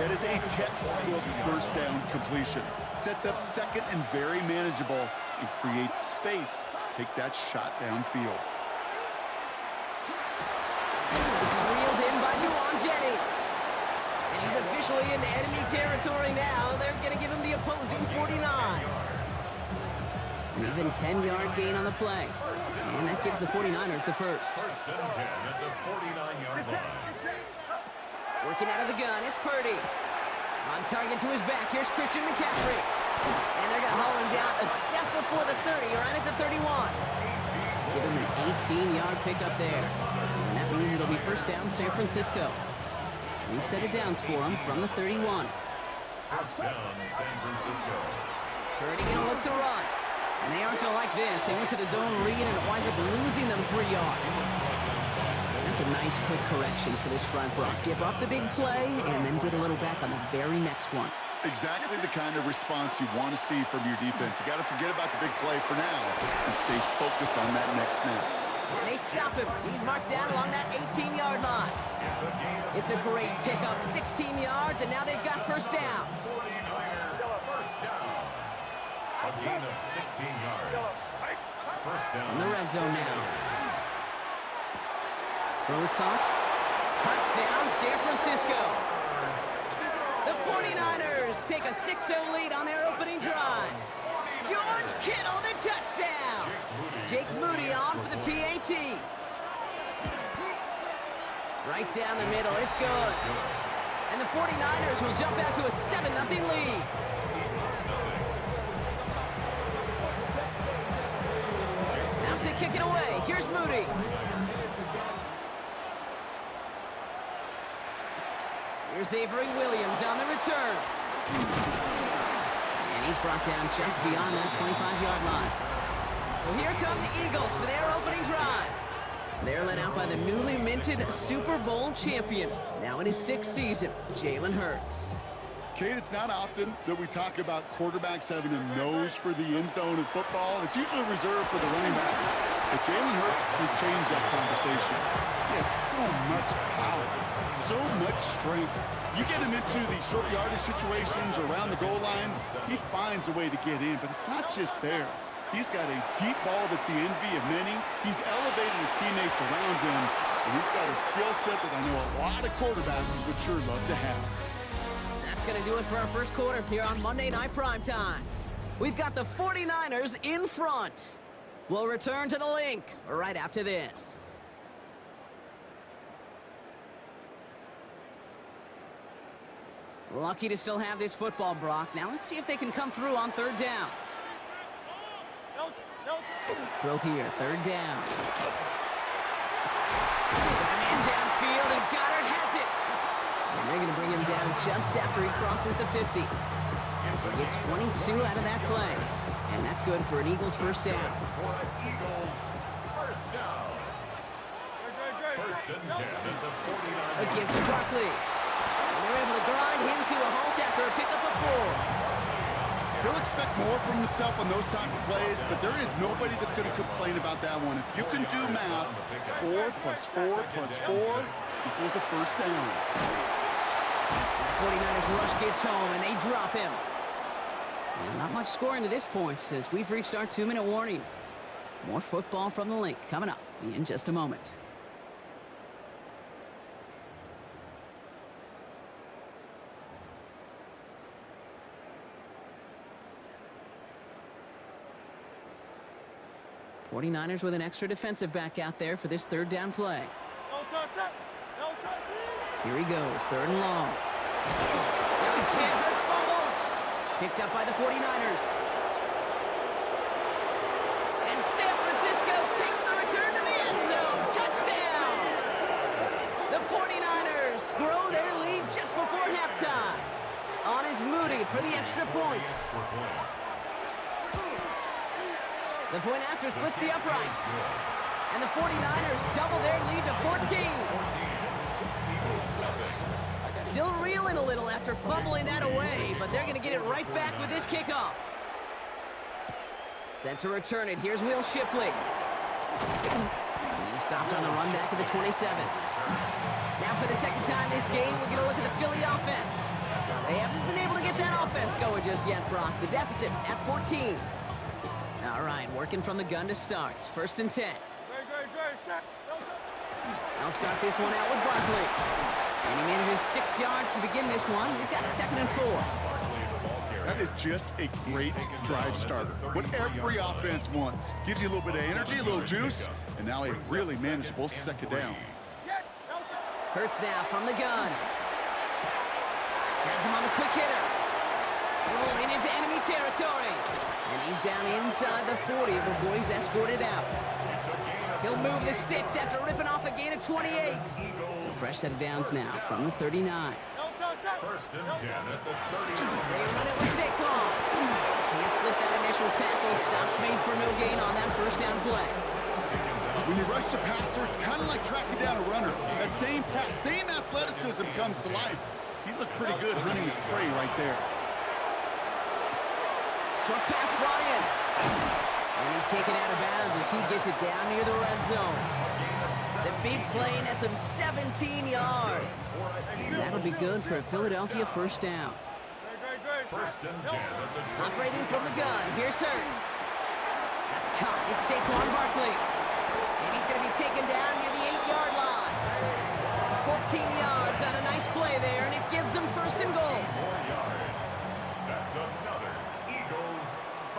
That is a textbook first down completion. Sets up second and very manageable, and creates space to take that shot downfield. This is reeled in by Juwan Jennings. And he's officially in enemy territory now. They're going to give him the opposing 49. An even 10-yard gain on the play. And that gives the 49ers the first. First and 10 at the 49-yard line. Working out of the gun, it's Purdy. On target to his back, here's Christian McCaffrey. And they're going to haul him down a step before the 30, right at the 31. Give him an 18-yard pickup there. And that means it'll be first down San Francisco. We've set it downs for him from the 31. First down, San Francisco. Purdy going to look to run. And they aren't going to like this. They went to the zone read, and it winds up losing them 3 yards. That's a nice quick correction for this front, Brock. Give up the big play, and then get a little back on the very next one. Exactly the kind of response you want to see from your defense. You got to forget about the big play for now and stay focused on that next snap. And they stop him. He's marked down along that 18-yard line. It's a great pickup, 16 yards, and now they've got first down. 49er first down. A gain of 16 yards. First down. In the red zone now. Throw is caught. Touchdown, San Francisco. The 49ers take a 6-0 lead on their opening drive. George Kittle, the touchdown. Jake Moody on for the PAT. Right down the middle, it's good. And the 49ers will jump out to a 7-0 lead. Out to kick it away, here's Moody. Here's Avery Williams on the return. And he's brought down just beyond that 25-yard line. So here come the Eagles for their opening drive. They're led out by the newly minted Super Bowl champion, now in his 6th season, Jalen Hurts. Kate, it's not often that we talk about quarterbacks having a nose for the end zone in football. It's usually reserved for the running backs. But Jalen Hurts has changed that conversation. He has so much power, so much strength. You get him into the short yardage situations around the goal line, he finds a way to get in, but it's not just there. He's got a deep ball that's the envy of many. He's elevated his teammates around him, and he's got a skill set that I know a lot of quarterbacks would sure love to have. That's going to do it for our first quarter here on Monday Night Primetime. We've got the 49ers in front. We'll return to the link right after this. Lucky to still have this football, Brock. Now let's see if they can come through on third down. Throw here, third down. Got a man downfield, and Goddard has it. And they're going to bring him down just after he crosses the 50. So get 22 out of that play. And that's good for an Eagles first down. For an Eagles first down. First and 10 at the 49. A give to Barkley. And grind him to a halt after a pickup of 4. He'll expect more from himself on those type of plays, but there is nobody that's going to complain about that one. If you can do math, 4 plus 4 plus 4 equals a first down. The 49ers rush gets home, and they drop him. And not much scoring to this point, as we've reached our 2-minute warning. More football from the Link coming up in just a moment. '49ers with an extra defensive back out there for this third down play. Here he goes, 3rd and long. Now he's hit, Hurts fumbles. Picked up by the 49ers. And San Francisco takes the return to the end zone. Touchdown! The 49ers grow their lead just before halftime. On is Moody for the extra point. The point after splits the uprights. And the 49ers double their lead to 14. Still reeling a little after fumbling that away, but they're going to get it right back with this kickoff. Set to return it. Here's Will Shipley. He's stopped on the run back of the 27. Now for the second time this game, we're going to look at the Philly offense. They haven't been able to get that offense going just yet, Brock. The deficit at 14. All right, working from the gun to start. 1st and 10. I'll start this one out with Barkley. And he manages 6 yards to begin this one. We've got 2nd and 4. That is just a great drive starter. What every offense wants. Gives you a little bit of energy, a little juice, and now a really manageable 2nd down. Hurts now from the gun. Has him on the quick hitter. Rolling into enemy territory. And he's down inside the 40 before he's escorted out. He'll move the sticks after ripping off a gain of 28. So fresh set of downs now from the 39. 1st and 10 at the 39. They run it with Saquon. Can't slip that initial tackle. Stops made for no gain on that 1st down play. When you rush the passer, it's kind of like tracking down a runner. That same pass, same athleticism comes to life. He looked pretty good hunting his prey right there. Short pass brought in. And he's taken out of bounds as he gets it down near the red zone. The big play nets him 17 yards. And that'll be good for a Philadelphia 1st down. 1st and 10 at the 20. Operating from the gun. Here's Hurts. That's caught. It's Saquon Barkley. And he's going to be taken down near the 8-yard line. 14 yards on a nice play there, and it gives him 1st and goal. More yards. That's another Eagles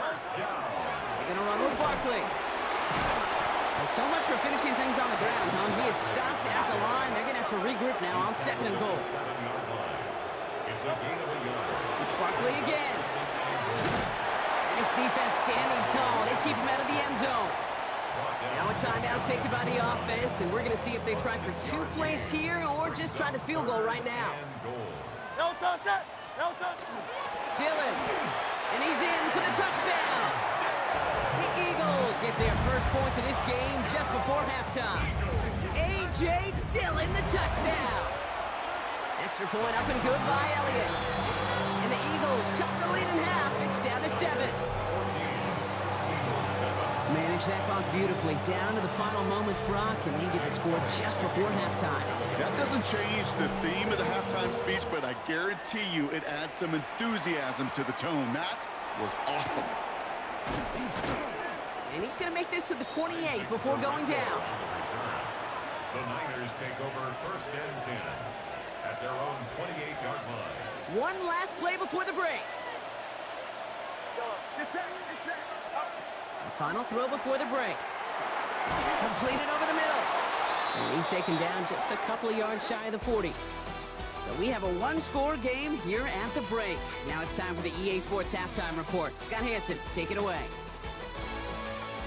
1st down. They're going to run with Barkley. Well, so much for finishing things on the ground, huh? He is stopped at the line. They're going to have to regroup now on 2nd and goal. 7-yard line. It's a gain of a yard. It's Barkley again. And his defense standing tall. They keep him out of the end zone. Now a timeout taken by the offense, and we're going to see if they try for 2 plays here or just try the field goal right now. Dillon, and he's in for the touchdown. The Eagles get their first points of this game just before halftime. A.J. Dillon, the touchdown. Extra point up and good by Elliott. And the Eagles chop the lead in half. It's down to 7. Manage that clock beautifully down to the final moments, Brock, and they get the score just before halftime. That doesn't change the theme of the halftime speech, but I guarantee you it adds some enthusiasm to the tone. That was awesome. And he's going to make this to the 28 before going down. The Niners take over 1st and 10 at their own 28-yard line. One last play before the break. The final throw before the break. Completed over the middle. And he's taken down just a couple of yards shy of the 40. So we have a 1-score game here at the break. Now it's time for the EA Sports Halftime Report. Scott Hanson, take it away.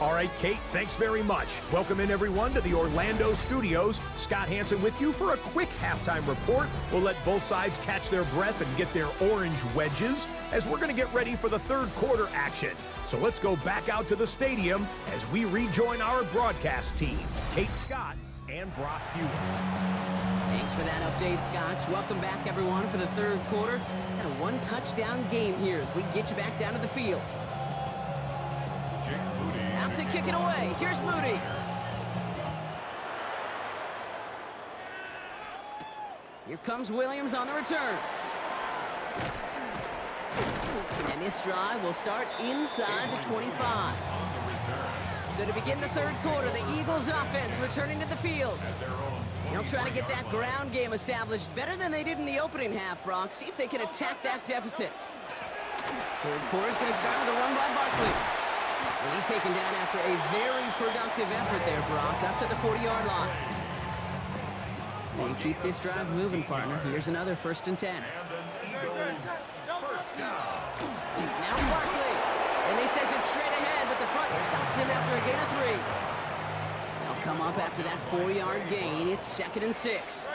All right, Kate, thanks very much. Welcome in, everyone, to the Orlando studios. Scott Hanson with you for a quick halftime report. We'll let both sides catch their breath and get their orange wedges as we're going to get ready for the 3rd quarter action. So let's go back out to the stadium as we rejoin our broadcast team, Kate Scott and Brock Hewitt. Thanks for that update, Scotch. Welcome back, everyone, for the third quarter. Got a one-touchdown game here as we get you back down to the field. Jake Moody. Out to kick it away. Here's Moody. Here comes Williams on the return. And this drive will start inside the 25. So to begin the third quarter, the Eagles offense returning to the field. They'll try to get that ground game established better than they did in the opening half, Brock. See if they can attack that deficit. Third quarter's going to start with a run by Barkley. And he's taken down after a very productive effort there, Brock, up to the 40-yard line. And keep this drive moving, partner. Here's another 1st and 10. Now Barkley. And they sent it straight ahead, but the front stops him after a gain of 3. They'll come up after that 4-yard gain. It's 2nd and 6.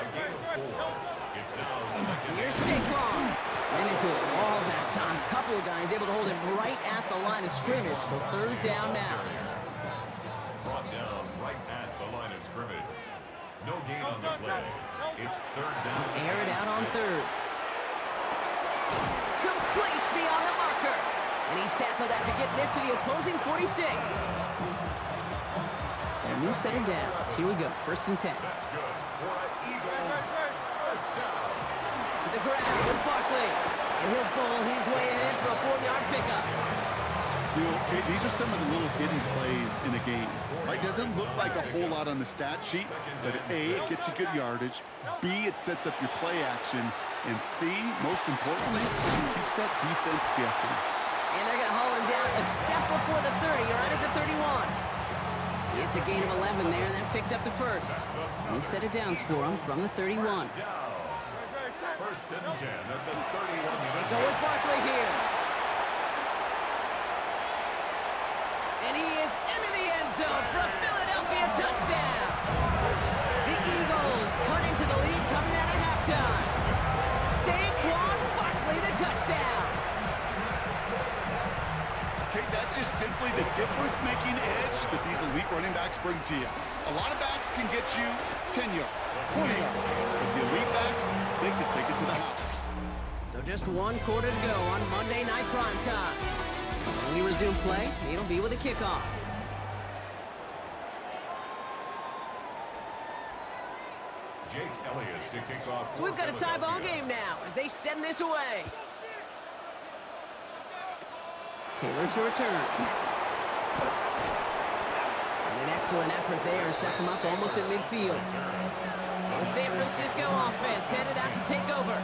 Here's Saquon. Ran into it all that time. A couple of guys able to hold him right at the line of scrimmage. So 3rd down now. Brought down right at the line of scrimmage. No gain on the play. It's 3rd down. Air it out on 3rd. Complete beyond the marker. And he's tackled after getting this to the opposing 46. So a new set of downs. Here we go. 1st and 10. That's good for an Eagles first down. To the ground with Barkley. And he'll bowl his way ahead for a 4-yard pickup. You know, okay, these are some of the little hidden plays in a game. Right? Doesn't look like a whole lot on the stat sheet, but A, it gets you good yardage. B, it sets up your play action. And C, most importantly, it keeps that defense guessing. And they're going to haul him down a step before the 30, right at the 31. It's a gain of 11 there, and that picks up the 1st. New set of downs for him from the 31. 1st and 10 at the 31. They go with Barkley here. And he is into the end zone for a Philadelphia touchdown. The Eagles cut into the lead coming out of halftime. Saquon Barkley, the touchdown. Okay, that's just simply the difference-making edge that these elite running backs bring to you. A lot of backs can get you 10 yards, 20 yards. But the elite backs, they can take it to the house. So just 1 quarter to go on Monday Night Primetime. When we resume play, it'll be with a kickoff. Jake Elliott to kick off. So we've got a tie ball game now as they send this away. Taylor to return. And an excellent effort there sets him up almost at midfield. The San Francisco offense headed out to take over.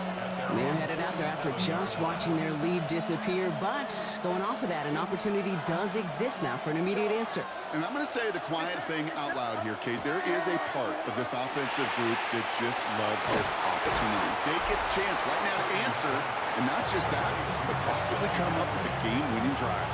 And they're headed out there after just watching their lead disappear, but going off of that, an opportunity does exist now for an immediate answer. And I'm going to say the quiet thing out loud here, Kate. There is a part of this offensive group that just loves this opportunity. They get the chance right now to answer, and not just that, but possibly come up with a game-winning drive.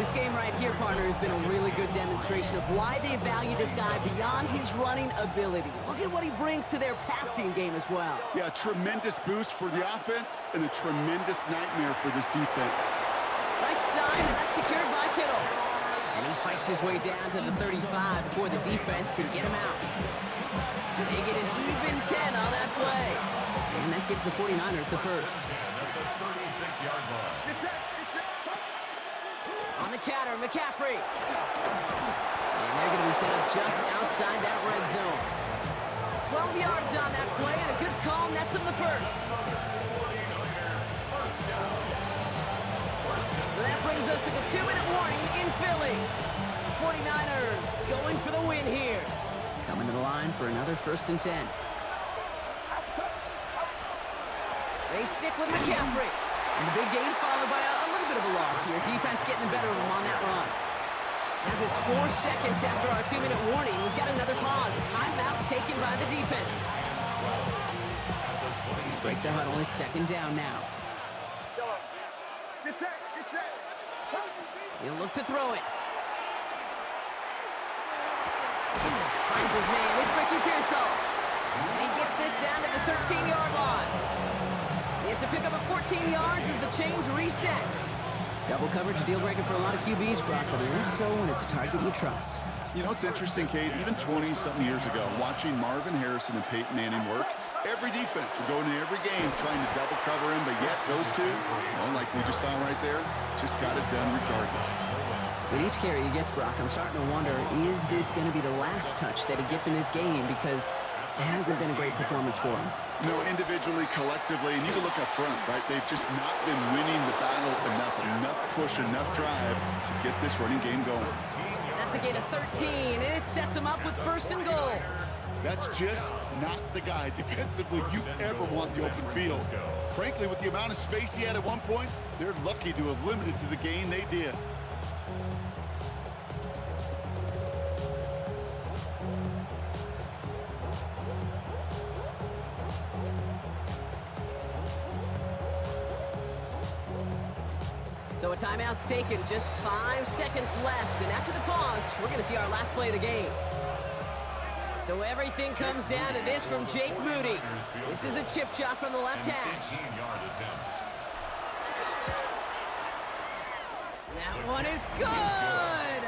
This game right here, partner, has been a really good demonstration of why they value this guy beyond his running ability. Look at what he brings to their passing game as well. Yeah, a tremendous boost for the offense and a tremendous nightmare for this defense. Right side, and that's secured by Kittle. And he fights his way down to the 35 before the defense can get him out. They get an even 10 on that play. And that gives the 49ers the 1st. At the 36-yard line. On the counter, McCaffrey. And they're going to be set up just outside that red zone. 12 yards on that play, and a good call nets him the 1st. So that brings us to the 2-minute warning in Philly. 49ers going for the win here. Coming to the line for another 1st and 10. They stick with McCaffrey. And the big gain followed by a little bit of a loss here. Defense getting the better of them on that run. Now just 4 seconds after our 2-minute warning, we've got another pause. Timeout taken by the defense. Break the huddle. It's 2nd down now. Get set, get set. He'll look to throw it. Finds his man. It's Ricky Pearsall. And he gets this down to the 13-yard line. It's a pickup of 14 yards as the chains reset. Double coverage, deal breaker for a lot of QBs, Brock, but less so when it's a target you trust. You know, it's interesting, Kate, even 20-something years ago, watching Marvin Harrison and Peyton Manning work, every defense would go into every game trying to double cover him, but yet those two, like we just saw right there, just got it done regardless. With each carry he gets, Brock, I'm starting to wonder, is this going to be the last touch that he gets in this game? Because it hasn't been a great performance for him. No, individually, collectively, and you can look up front, right? They've just not been winning the battle enough push, enough drive to get this running game going. That's a gain of 13, and it sets him up with 1st and goal. That's just not the guy defensively you ever want the open field. Frankly, with the amount of space he had at one point, they're lucky to have limited to the gain they did. So a timeout's taken, just 5 seconds left, and after the pause, we're going to see our last play of the game. So everything comes down to this from Jake Moody. This is a chip shot from the left hash. That one is good!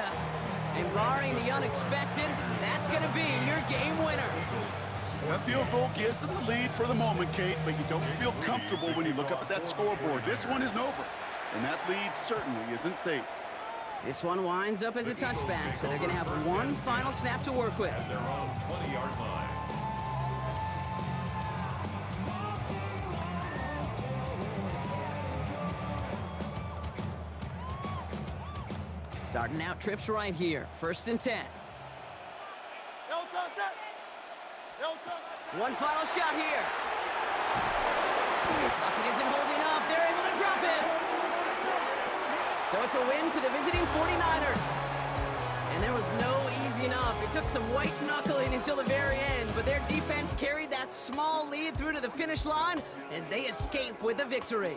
And barring the unexpected, that's going to be your game winner. That field goal gives them the lead for the moment, Kate, but you don't feel comfortable when you look up at that scoreboard. This one isn't over, and that lead certainly isn't safe. This one winds up as a touchback, so they're going to have one final snap to work with. At their own 20-yard line. Starting out trips right here, 1st and 10. One final shot here. Pocket isn't holding up. They're able to drop it. So it's a win for the visiting 49ers. And there was no easing up. It took some white knuckling until the very end, but their defense carried that small lead through to the finish line as they escape with a victory.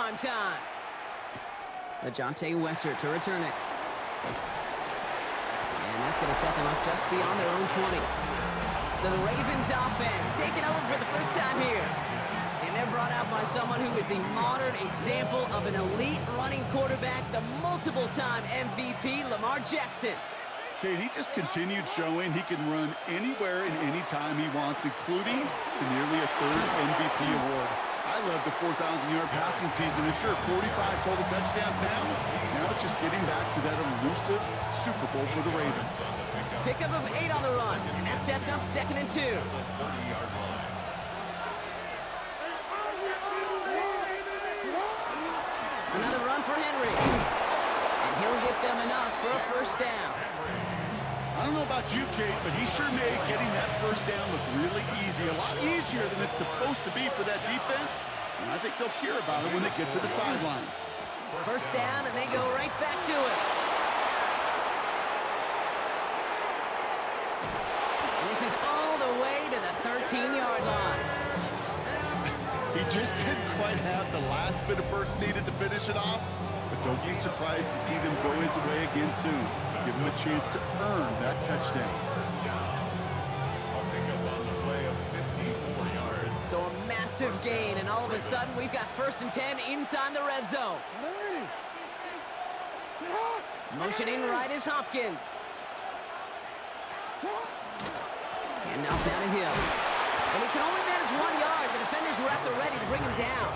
prime time. LaJohntay Wester to return it. And that's going to set them up just beyond their own 20. So the Ravens offense taking over for the first time here. And they're brought out by someone who is the modern example of an elite running quarterback, the multiple-time MVP, Lamar Jackson. Kate, he just continued showing he can run anywhere and anytime he wants, including to nearly a third MVP award. I love the 4,000-yard passing season. And sure, 45 total touchdowns now. Now it's just getting back to that elusive Super Bowl for the Ravens. Pickup of 8 on the run, and that sets up 2nd and 2. Another run for Henry. And he'll get them enough for a first down. I don't know about you, Kate, but he sure made getting that first down look really easy. A lot easier than it's supposed to be for that defense. And I think they'll hear about it when they get to the sidelines. First down, and they go right back to it. And this is all the way to the 13-yard line. He just didn't quite have the last bit of burst needed to finish it off. But don't be surprised to see them go his way again soon. Give him a chance to earn that touchdown. So a massive gain, and all of a sudden we've got 1st and 10 inside the red zone. Motioning right is Hopkins. And now down a hill. And he can only manage 1 yard. The defenders were at the ready to bring him down.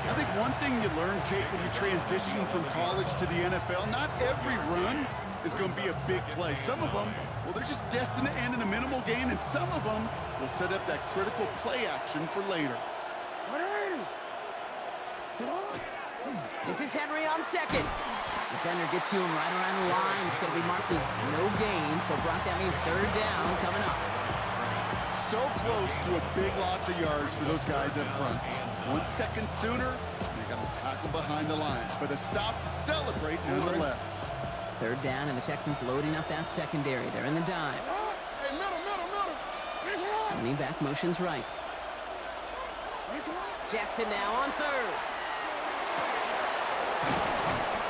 I think one thing you learn, Kate, when you transition from college to the NFL, not every run is going to be a big play. Some of them, well, they're just destined to end in a minimal gain, and some of them will set up that critical play action for later. This is Henry on 2nd. Defender gets to him right around the line. It's going to be marked as no gain, so Brock, that means 3rd down coming up. So close to a big loss of yards for those guys up front. 1 second sooner, they got to tackle behind the line. But a stop to celebrate nonetheless. 3rd down, and the Texans loading up that secondary. They're in the dime. Running back motions right. Jackson now on 3rd.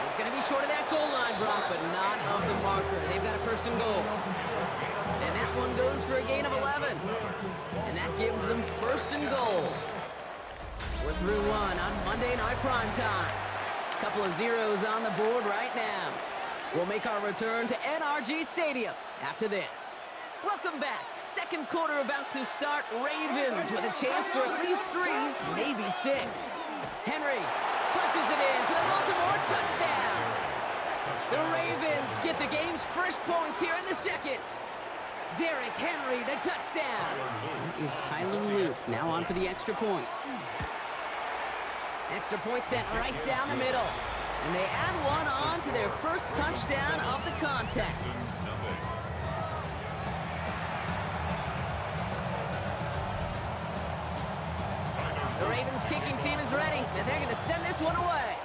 It's going to be short of that goal line, Brock, but not of the marker. They've got a 1st and goal. And that one goes for a gain of 11. And that gives them 1st and goal. We're through one on Monday Night Primetime. Couple of zeros on the board right now. We'll make our return to NRG Stadium after this. Welcome back. 2nd quarter about to start. Ravens with a chance for at least 3, maybe 6. Henry punches it in for the Baltimore touchdown. The Ravens get the game's first points here in the 2nd. Derrick Henry, the touchdown. That is Tyler Luke now on for the extra point. Extra point sent right down the middle. And they add one on to their first touchdown of the contest. The Ravens kicking team is ready, and they're going to send this one away.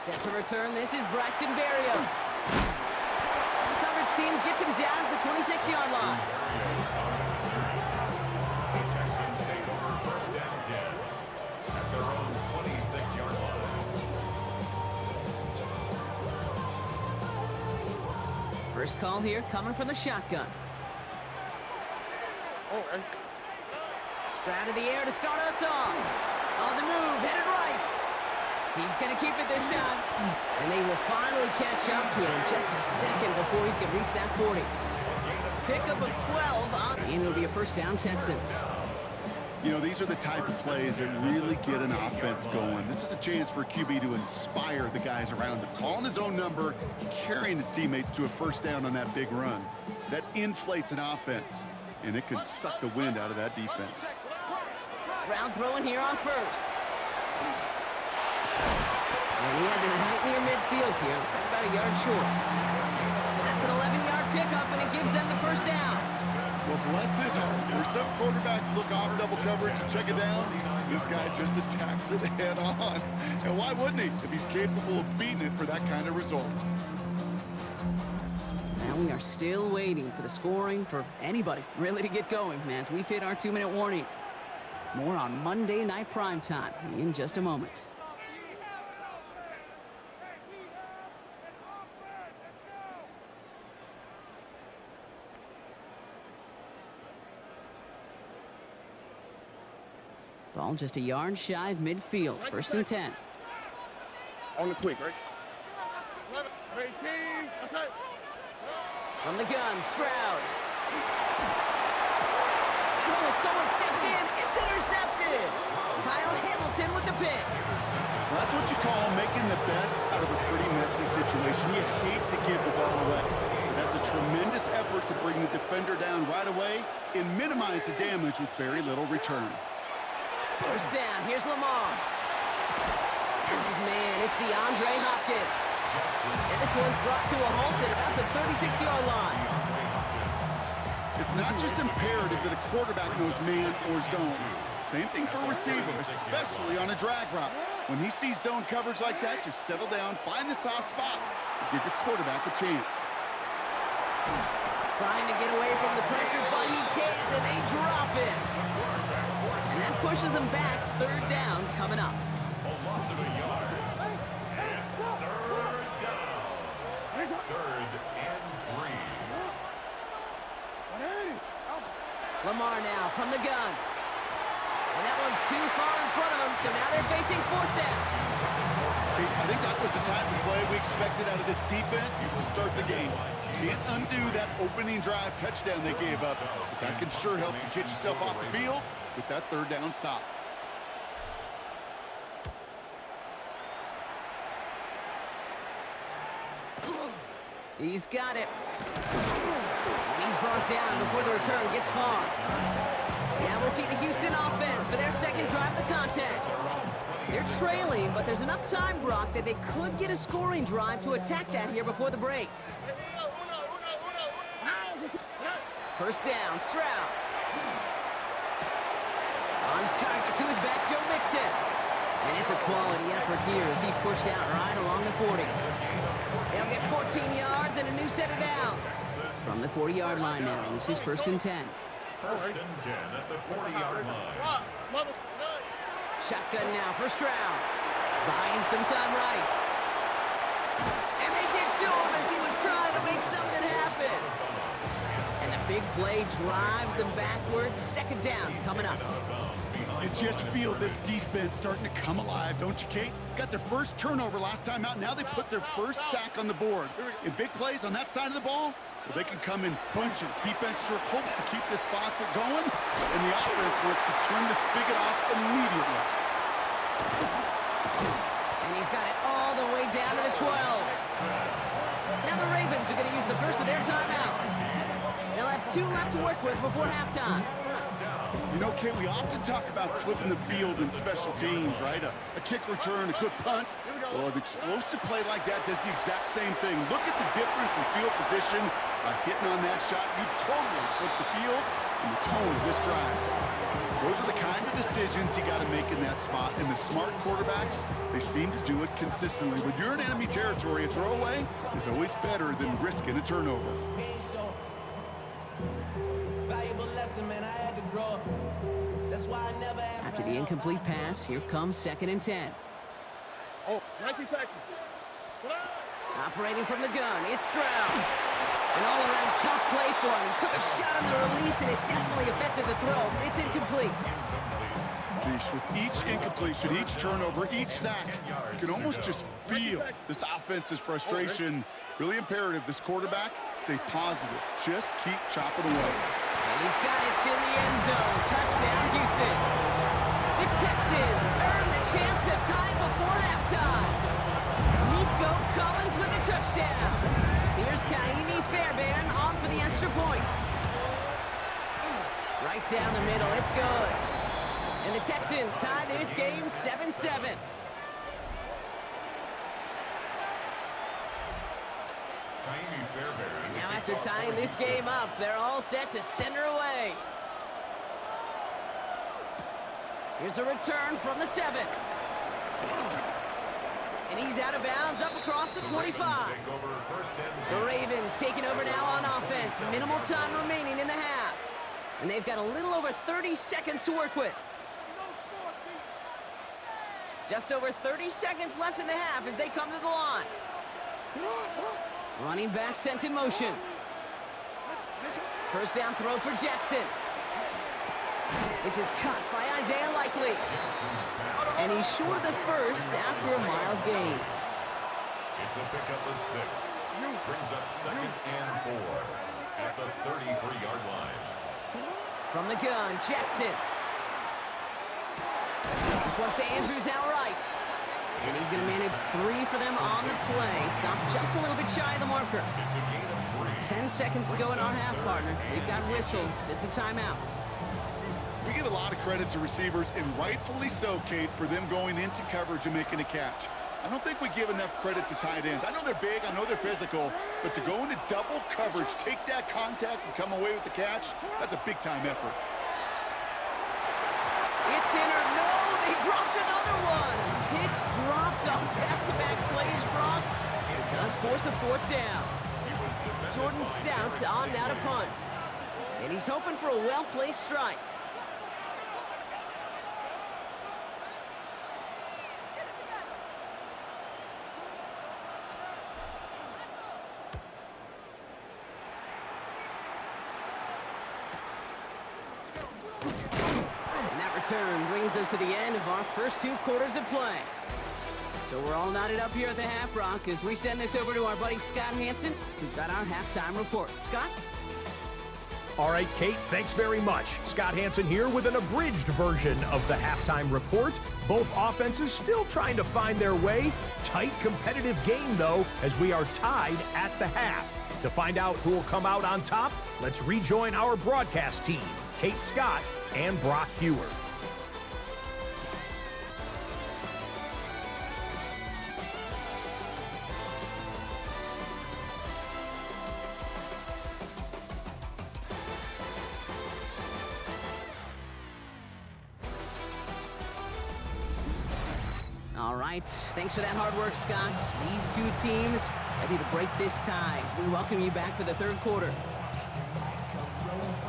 Set to return, this is Braxton Berrios. The coverage team gets him down at the 26-yard line. First call here coming from the shotgun. Stroud in the air to start us off. On the move, headed right. He's going to keep it this time. And they will finally catch up to him just a second before he can reach that 40. Pickup of 12 on, and it'll be a 1st down Texans. You know, these are the type of plays that really get an offense going. This is a chance for QB to inspire the guys around him. Calling his own number, carrying his teammates to a 1st down on that big run. That inflates an offense, and it can suck the wind out of that defense. Stroud throwing here on 1st. And he has it right near midfield here. It's about a yard short. That's an 11-yard pickup, and it gives them the 1st down. Well, bless his heart. Where some quarterbacks look off double coverage and check it down, this guy just attacks it head on. And why wouldn't he if he's capable of beating it for that kind of result? Now we are still waiting for the scoring for anybody really to get going as we've hit our 2-minute warning. More on Monday Night Primetime in just a moment. Ball just a yard shy of midfield. 1st and 10. On the quick, right? 18. That's it. From the gun, Stroud. Oh, someone stepped in. It's intercepted. Kyle Hamilton with the pick. Well, that's what you call making the best out of a pretty messy situation. You hate to give the ball away. But that's a tremendous effort to bring the defender down right away and minimize the damage with very little return. First down, here's Lamar. As his man, it's DeAndre Hopkins. And this one's brought to a halt at about the 36-yard line. It's not just imperative that a quarterback knows man or zone. Same thing for a receiver, especially on a drag route. When he sees zone coverage like that, just settle down, find the soft spot, and give your quarterback a chance. Trying to get away from the pressure, but he can't, and they drop it. And that pushes them back. 3rd down coming up. A loss of a yard. It's 3rd down. 3rd and 3. Lamar now from the gun. And that one's too far in front of him, so now they're facing 4th down. I think that was the type of play we expected out of this defense to start the game. Can't undo that opening drive touchdown they gave up. But that can sure help to get yourself off the field with that 3rd down stop. He's got it. And he's brought down before the return gets far. Now we'll see the Houston offense for their 2nd drive of the contest. They're trailing, but there's enough time, Brock, that they could get a scoring drive to attack that here before the break. First down, Stroud. On target to his back, Joe Mixon. And it's a quality effort here as he's pushed out right along the 40. They'll get 14 yards and a new set of downs. From the 40-yard line now, this is 1st and 10. 1st and 10 at the 40-yard line. Shotgun now for Stroud. Buying some time right. And they get to him as he was trying to make something happen. And the big play drives them backwards. 2nd down coming up. You just feel this defense starting to come alive, don't you, Kate? Got their first turnover last time out. Now they put their first sack on the board. In big plays on that side of the ball, well, they can come in bunches. Defense sure hopes to keep this faucet going, and the offense wants to turn the spigot off immediately. And he's got it all the way down to the 12. Now the Ravens are going to use the first of their timeouts. They'll have 2 left to work with before halftime. You know, Kate, we often talk about flipping the field in special teams, right? A kick return, a good punt. Well, an explosive play like that does the exact same thing. Look at the difference in field position. By hitting on that shot, you've totally flipped the field and the tone of this drive. Those are the kind of decisions you got to make in that spot. And the smart quarterbacks, they seem to do it consistently. When you're in enemy territory, a throwaway is always better than risking a turnover. After the incomplete pass, here comes 2nd and 10. Oh, 19 Texas. Operating from the gun, it's Stroud. An all-around tough play for him. He took a shot on the release, and it definitely affected the throw. It's incomplete. With each incompletion, each turnover, each sack, you can almost just feel this offense's frustration. Really imperative this quarterback stay positive. Just keep chopping away. He's got it in the end zone. Touchdown, Houston. The Texans earn the chance to tie before halftime. Nico Collins with the touchdown. Here's Kaimi Fairbairn on for the extra point. Right down the middle, it's good. And the Texans tie this game 7-7. Now after tying this game up, they're all set to send her away. Here's a return from the 7. And he's out of bounds up across the 25. The Ravens taking over now on offense. Minimal time remaining in the half. And they've got a little over 30 seconds to work with. Just over 30 seconds left in the half as they come to the line. Running back sent in motion. First down throw for Jackson. This is cut by Isaiah Likely. And he's short of the first after a mild gain. It's a pickup of 6. Brings up 2nd and 4 at the 33-yard line. From the gun, Jackson. This one's to Andrews outright. And he's going to manage 3 for them on the play. Stopped just a little bit shy of the marker. It's a gain of 3. 10 seconds to go in our half, partner. We've got whistles. It's a timeout. We give a lot of credit to receivers, and rightfully so, Kate, for them going into coverage and making a catch. I don't think we give enough credit to tight ends. I know they're big, I know they're physical, but to go into double coverage, take that contact, and come away with the catch, that's a big-time effort. It's in or no, they dropped another one. Picks dropped on back-to-back plays, Brock. It does force a 4th down. Jordan Stout on now to punt. And he's hoping for a well-placed strike. Turn brings us to the end of our first 2 quarters of play. So we're all knotted up here at the half, Brock, as we send this over to our buddy Scott Hanson, who's got our halftime report. Scott? All right, Kate, thanks very much. Scott Hanson here with an abridged version of the halftime report. Both offenses still trying to find their way. Tight, competitive game, though, as we are tied at the half. To find out who will come out on top, let's rejoin our broadcast team, Kate Scott and Brock Hewer. All right, thanks for that hard work, Scott. These 2 teams ready to break this tie as we welcome you back for the 3rd quarter.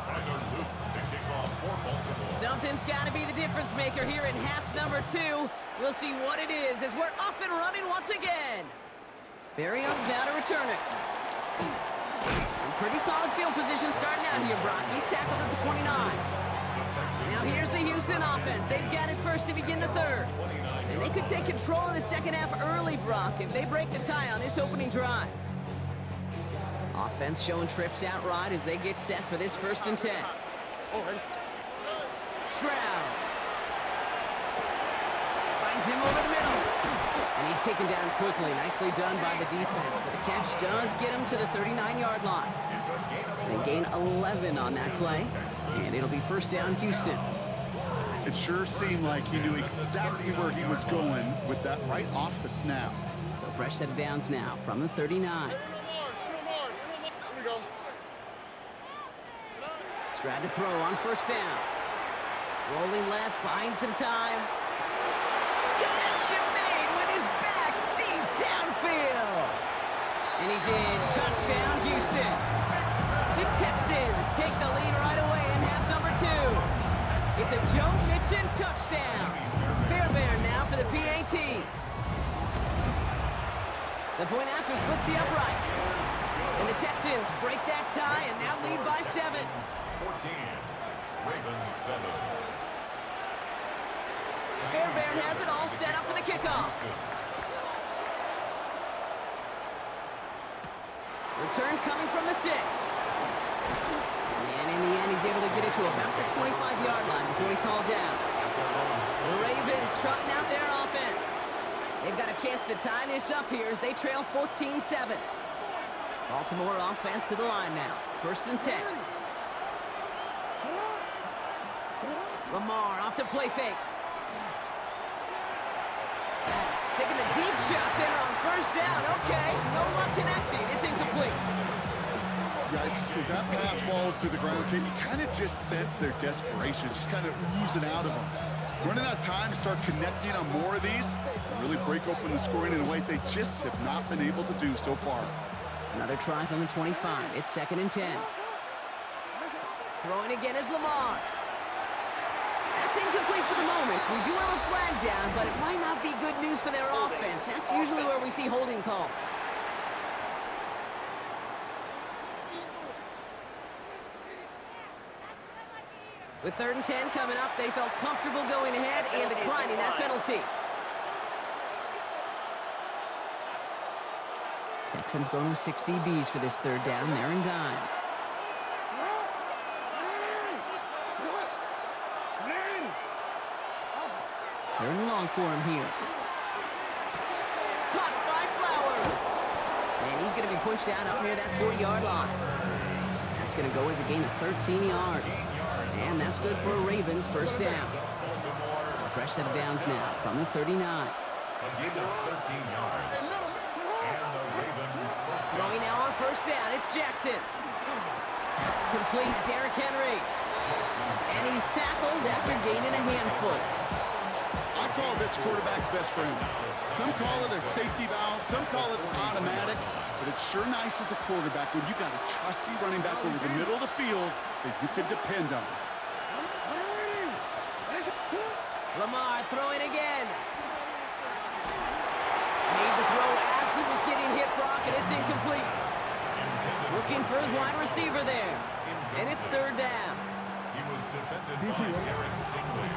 Tyler Luke to kick off for Baltimore. Something's got to be the difference maker here in half number 2. We'll see what it is as we're up and running once again. Barrios now to return it. In pretty solid field position starting out here, Brock. He's tackled at the 29. Now here's the Houston offense. They've got it first to begin the 3rd. And they could take control in the second half early, Brock, if they break the tie on this opening drive. Offense showing trips out right as they get set for this 1st and 10. Stroud finds him over the middle. And he's taken down quickly. Nicely done by the defense. But the catch does get him to the 39-yard line. They gain 11 on that play. And it'll be 1st down, Houston. It sure seemed like he knew exactly where he was going with that right off the snap. So fresh set of downs now from the 39. Stroud to throw on 1st down. Rolling left, buying some time. Connection made with his back deep downfield. And he's in. Touchdown, Houston. The Texans take the lead right away in half number 2. It's a Joe Mixon touchdown. Fairbairn now for the PAT. The point after splits the upright. And the Texans break that tie and now lead by 7. 14. Ravens 7. Fairbairn has it all set up for the kickoff. Return coming from the 6. And in the end, he's able to get it to about the 25-yard line before he's hauled down. The Ravens trotting out their offense. They've got a chance to tie this up here as they trail 14-7. Baltimore offense to the line now. 1st and 10. Lamar off the play fake. Taking a deep shot there on 1st down. Okay, no luck connecting. It's incomplete. Yikes, as that pass falls to the ground, can you kind of just sense their desperation, just kind of oozing out of them. Running out of time to start connecting on more of these and really break open the scoring in a way they just have not been able to do so far. Another try from the 25. It's 2nd and 10. Throwing again is Lamar. That's incomplete for the moment. We do have a flag down, but it might not be good news for their offense. That's usually where we see holding calls. With 3rd and 10 coming up, they felt comfortable going ahead and declining that penalty. Texans going with 6 DBs for this 3rd down. They're in dime. 3rd and long for him here. Caught by Flowers. And he's going to be pushed down up near that 40-yard line. That's going to go as a gain of 13 yards. And that's good for a Ravens 1st down. So a fresh set of downs now from the 39. Throwing now on 1st down, it's Jackson. Complete, Derrick Henry. And he's tackled after gaining a handful. I call this quarterback's best friend. Some call it a safety valve, some call it automatic, but it's sure nice as a quarterback when you got a trusty running back over the middle of the field that you can depend on. Lamar throwing again. Made the throw as he was getting hit, Brock, and it's incomplete. Looking for his wide receiver there. And it's 3rd down. He was defended by Garrett Stingley.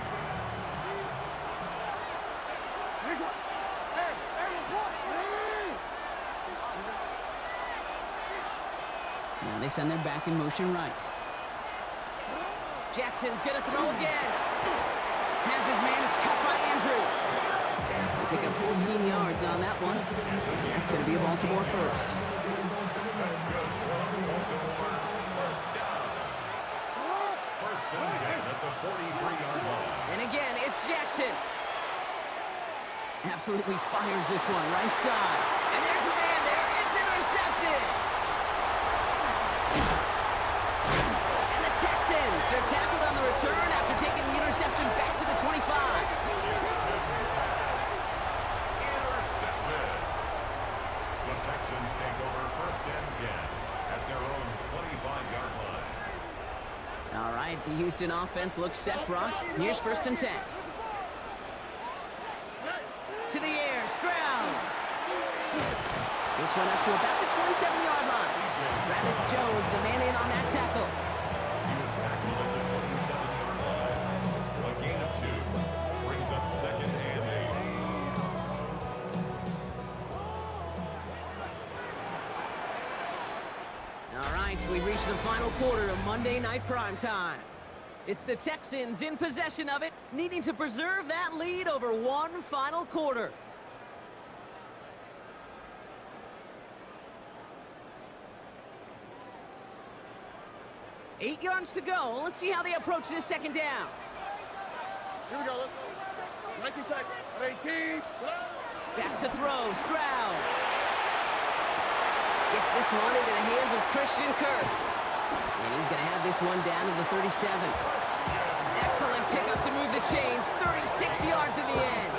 Now they send their back in motion right. Jackson's gonna throw again. Has his man, it's cut by Andrews. They pick up 14 yards on that one. That's gonna be a Baltimore 1st. First and 10 at the 43-yard line. And again, it's Jackson. Absolutely fires this one right side. And there's a man there. It's intercepted. And the Texans are tackled on the return after taking the interception back to the 25. Intercepted. The Texans take over 1st and 10 at their own 25-yard line. All right, the Houston offense looks set, Brock. Here's 1st and 10. To the air, Stroud. This one up to about the 27-yard line. Travis Jones, the man in on that tackle. He was tackled at the 27-yard line. A gain of 2 brings up 2nd and 8. All right, we reach the final quarter of Monday Night Primetime. It's the Texans in possession of it, needing to preserve that lead over one final quarter. Eight yards to go. Let's see how they approach this 2nd down. Here we go. Let's go. 19 Texans. 18. Back to throw, Stroud. Gets this one into the hands of Christian Kirk. And he's going to have this one down to the 37. Excellent pickup to move the chains. 36 yards in the end.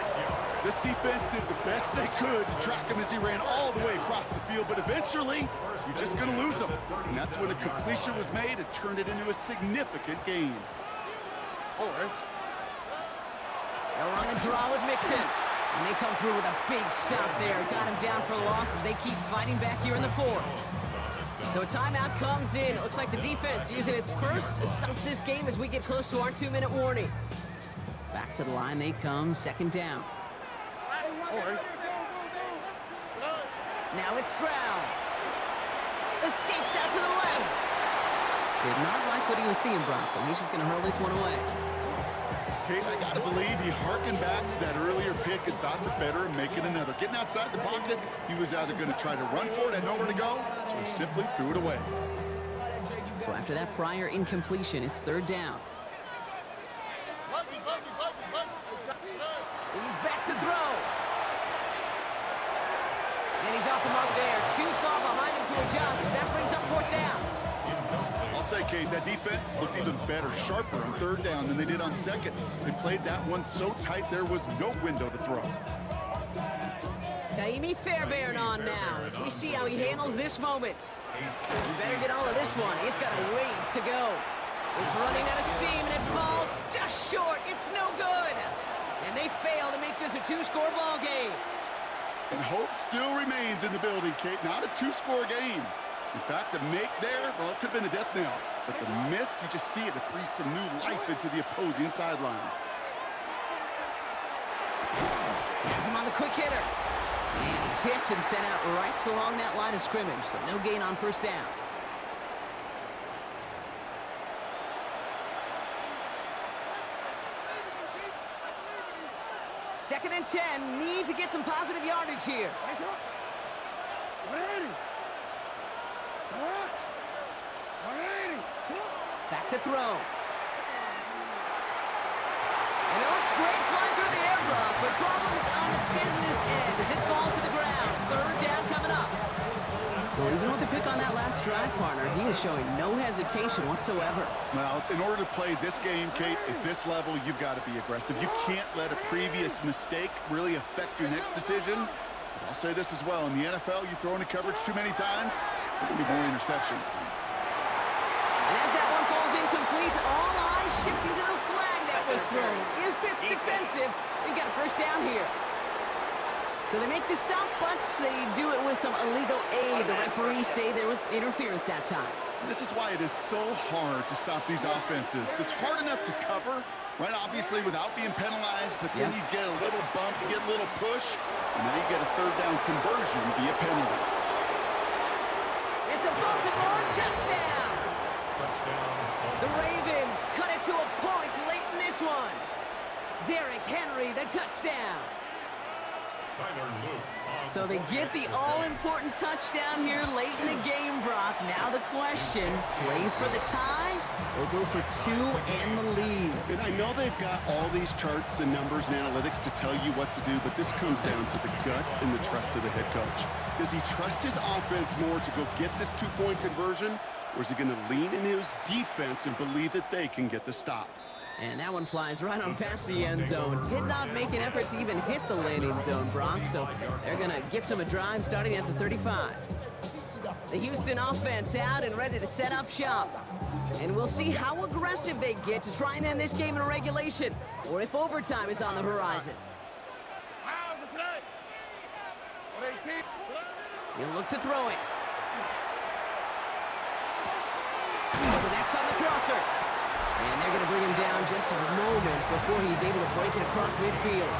This defense did the best they could to track him as he ran all the way across the field, but eventually, you're just going to lose him. And that's when a completion was made and turned it into a significant gain. All right. They'll run the draw with Mixon. And they come through with a big stop there. Got him down for losses. They keep fighting back here in the 4th. So a timeout comes in. Looks like the defense using its first stops this game as we get close to our 2-minute warning. Back to the line they come, 2nd down. All right. Now it's Stroud. Escapes out to the left. Did not like what he was seeing, Bronson. He's just going to hurl this one away. Kate, I got to believe he harkened back to that earlier pick and thought the better of making another. Getting outside the pocket, he was either going to try to run for it and nowhere to go, so he simply threw it away. So after that prior incompletion, it's 3rd down. He's back to throw. And he's off the mark there. Too far behind him to adjust. That brings up 4th down. I'll say, Kate, that defense looked even better, sharper on 3rd down than they did on 2nd. They played that one so tight there was no window to throw. Kaimi Fairbairn on now as we see how he handles this moment. You better get all of this one. It's got a ways to go. It's running out of steam and it falls just short. It's no good. And they fail to make this a two-score ball game. And hope still remains in the building, Kate. Not a two-score game. In fact, a make there, well, it could have been a death knell. But the miss, you just see it breathe some new life into the opposing sideline. Has him on the quick hitter. And he's hit and sent out right along that line of scrimmage, so no gain on first down. Second and 10, need to get some positive yardage here. Back to throw. And it looks great flying through the air, Brock, but problems on the business end as it falls to the ground. Third down coming up. Well, even with the pick on that last drive, partner, he was showing no hesitation whatsoever. Well, in order to play this game, Kate, at this level, you've got to be aggressive. You can't let a previous mistake really affect your next decision. But I'll say this as well. In the NFL, you throw into coverage too many times, there will be more interceptions. And as that one falls incomplete, all eyes shifting to the flag that was thrown. If it's defensive, they've got a first down here. So they make the stop, but they do it with some illegal aid. The referees say there was interference that time. This is why it is so hard to stop these offenses. It's hard enough to cover, right, obviously, without being penalized, but then you get a little bump, you get a little push, and now you get a third down conversion via penalty. It's a Baltimore touchdown. The Ravens cut it to a point late in this one. Derrick Henry, the touchdown. So they get the all-important touchdown here late in the game, Brock. Now the question, play for the tie or go for two and the lead? And I know they've got all these charts and numbers and analytics to tell you what to do, but this comes down to the gut and the trust of the head coach. Does he trust his offense more to go get this two-point conversion, or is he going to lean in his defense and believe that they can get the stop? And that one flies right on past the end zone. Did not make an effort to even hit the landing zone, Brock, so they're going to gift him a drive starting at the 35. The Houston offense out and ready to set up shop. And we'll see how aggressive they get to try and end this game in regulation, or if overtime is on the horizon. He'll look to throw it. The next on the crosser. And they're going to bring him down just a moment before he's able to break it across midfield.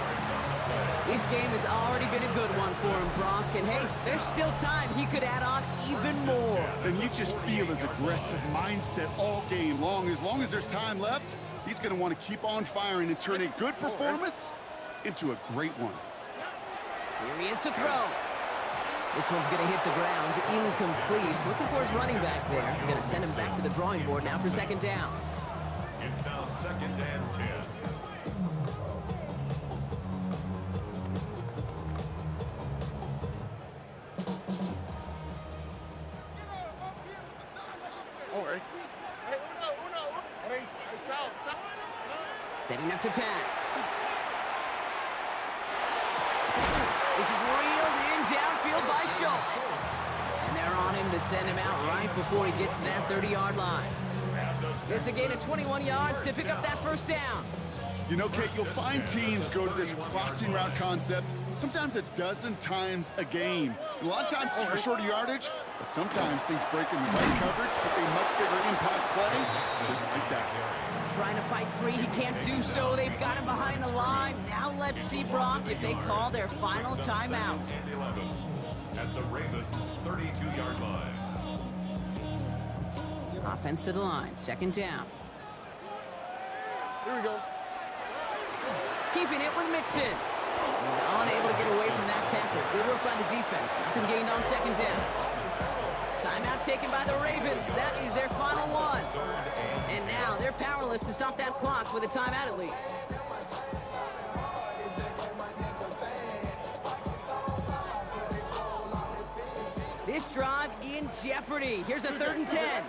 This game has already been a good one for him, Brock. And hey, there's still time. He could add on even more. And you just feel his aggressive mindset all game long. As long as there's time left, he's going to want to keep on firing and turn a good performance into a great one. Here he is to throw. This one's going to hit the ground. Incomplete. He's looking for his running back there. Going to send him back to the drawing board now for second down. It's now second and 10. Setting up to pass. This is reeled in downfield by Schultz. And they're on him to send him out right before he gets to that 30-yard line. It's a gain of 21 yards to pick up that first down. You know, Kate, you'll find teams go to this crossing route concept sometimes a dozen times a game. And a lot of times it's for shorter yardage, but sometimes things break in the right coverage for a much bigger impact play, just like that. Trying to fight free, he can't do so. They've got him behind the line. Now let's see, Brock, if they call their final timeout. At the Ravens' 32-yard line. Offense to the line, second down. Here we go. Keeping it with Mixon. He's unable to get away from that tackle. Good work by the defense. Nothing gained on second down. Timeout taken by the Ravens. That is their final one. And now they're powerless to stop that clock with a timeout at least. This drive in jeopardy. Here's a 3rd and 10.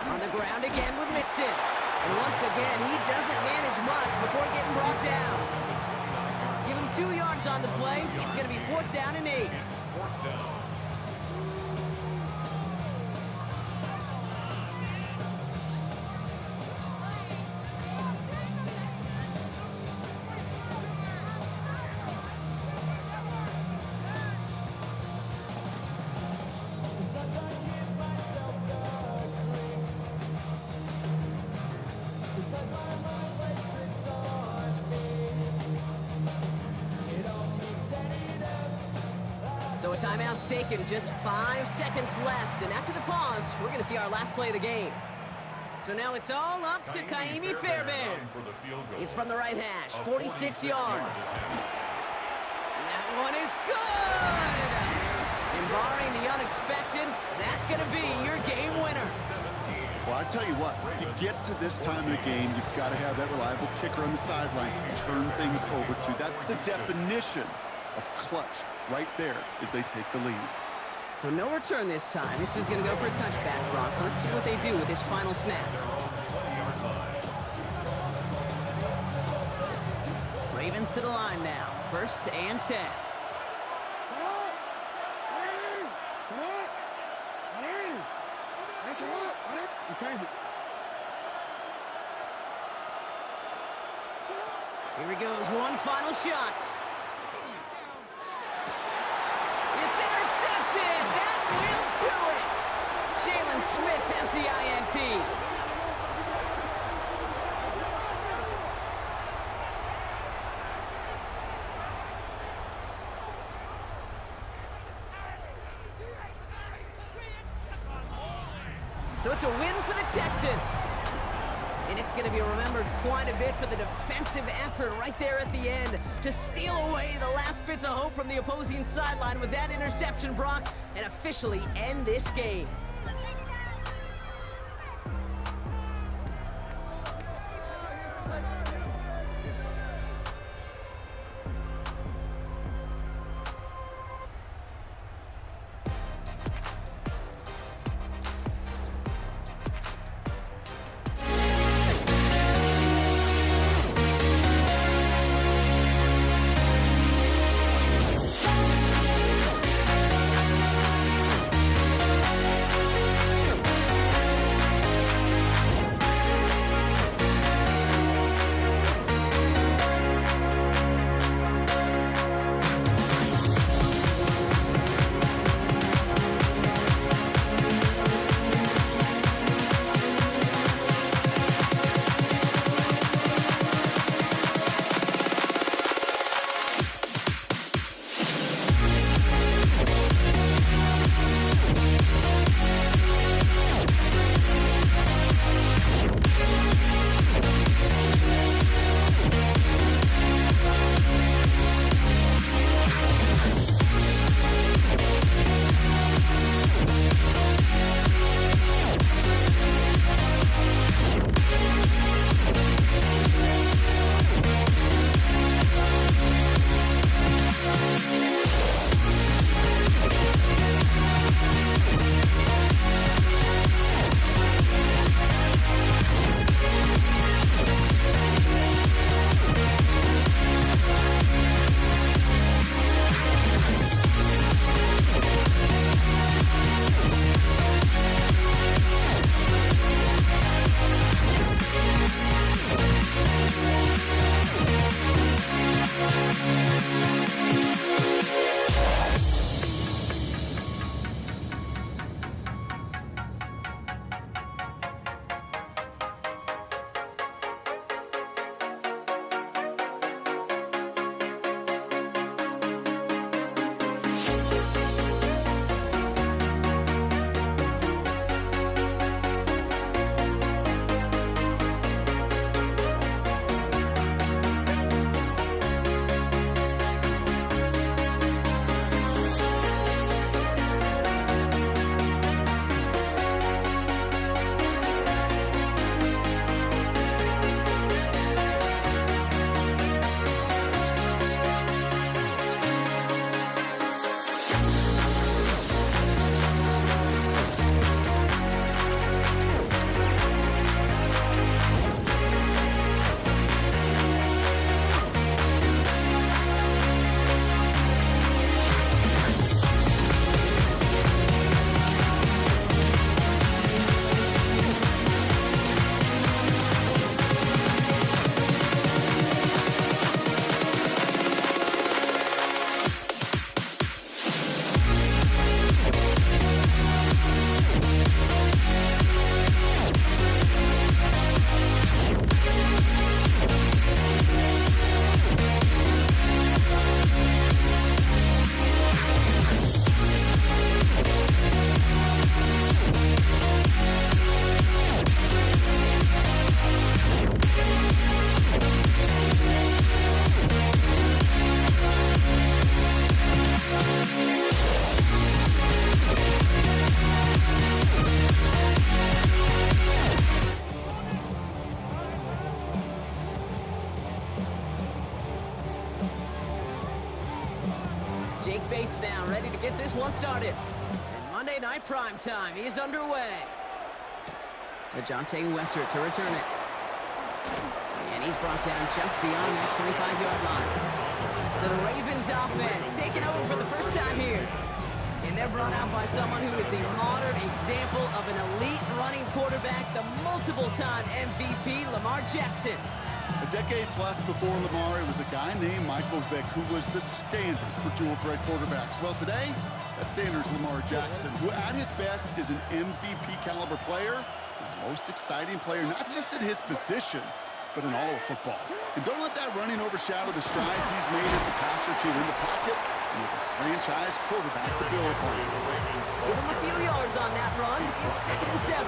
On the ground again with Mixon. And once again, he doesn't manage much before getting brought down. Give him 2 yards on the play. It's going to be 4th down and 8. So a timeout's taken, just 5 seconds left, and after the pause, we're going to see our last play of the game. So now it's all up to Kaimi Fairbairn. It's from the right hash, 46 yards. That one is good! And barring the unexpected, that's going to be your game winner. Well, I tell you what, you get to this time of the game, you've got to have that reliable kicker on the sideline to turn things over to. That's the definition of clutch right there as they take the lead. So no return this time. This is going to go for a touchback, Brock. Let's see what they do with this final snap. Ravens to the line now. 1st and 10. Here he goes, one final shot. It's intercepted! That will do it! Jalen Smith has the INT. So it's a win for the Texans. And it's going to be remembered quite a bit for the defensive effort right there at the end to steal away the last bits of hope from the opposing sideline with that interception, Brock, and officially end this game. Bates now, ready to get this one started. And Monday Night Prime Time is underway. LeJohntay Wester to return it. And he's brought down just beyond that 25-yard line. So the Ravens offense taking over for the first time here. And they're brought out by someone who is the modern example of an elite running quarterback, the multiple-time MVP, Lamar Jackson. A decade plus before Lamar, it was a guy named Michael Vick who was the standard for dual-threat quarterbacks. Well, today, that standard is Lamar Jackson, who at his best is an MVP-caliber player, the most exciting player, not just in his position, but in all of football. And don't let that running overshadow the strides he's made as a passer to in the pocket. He is a franchise quarterback to build upon. Give him a few yards on that run. It's 2nd and 7.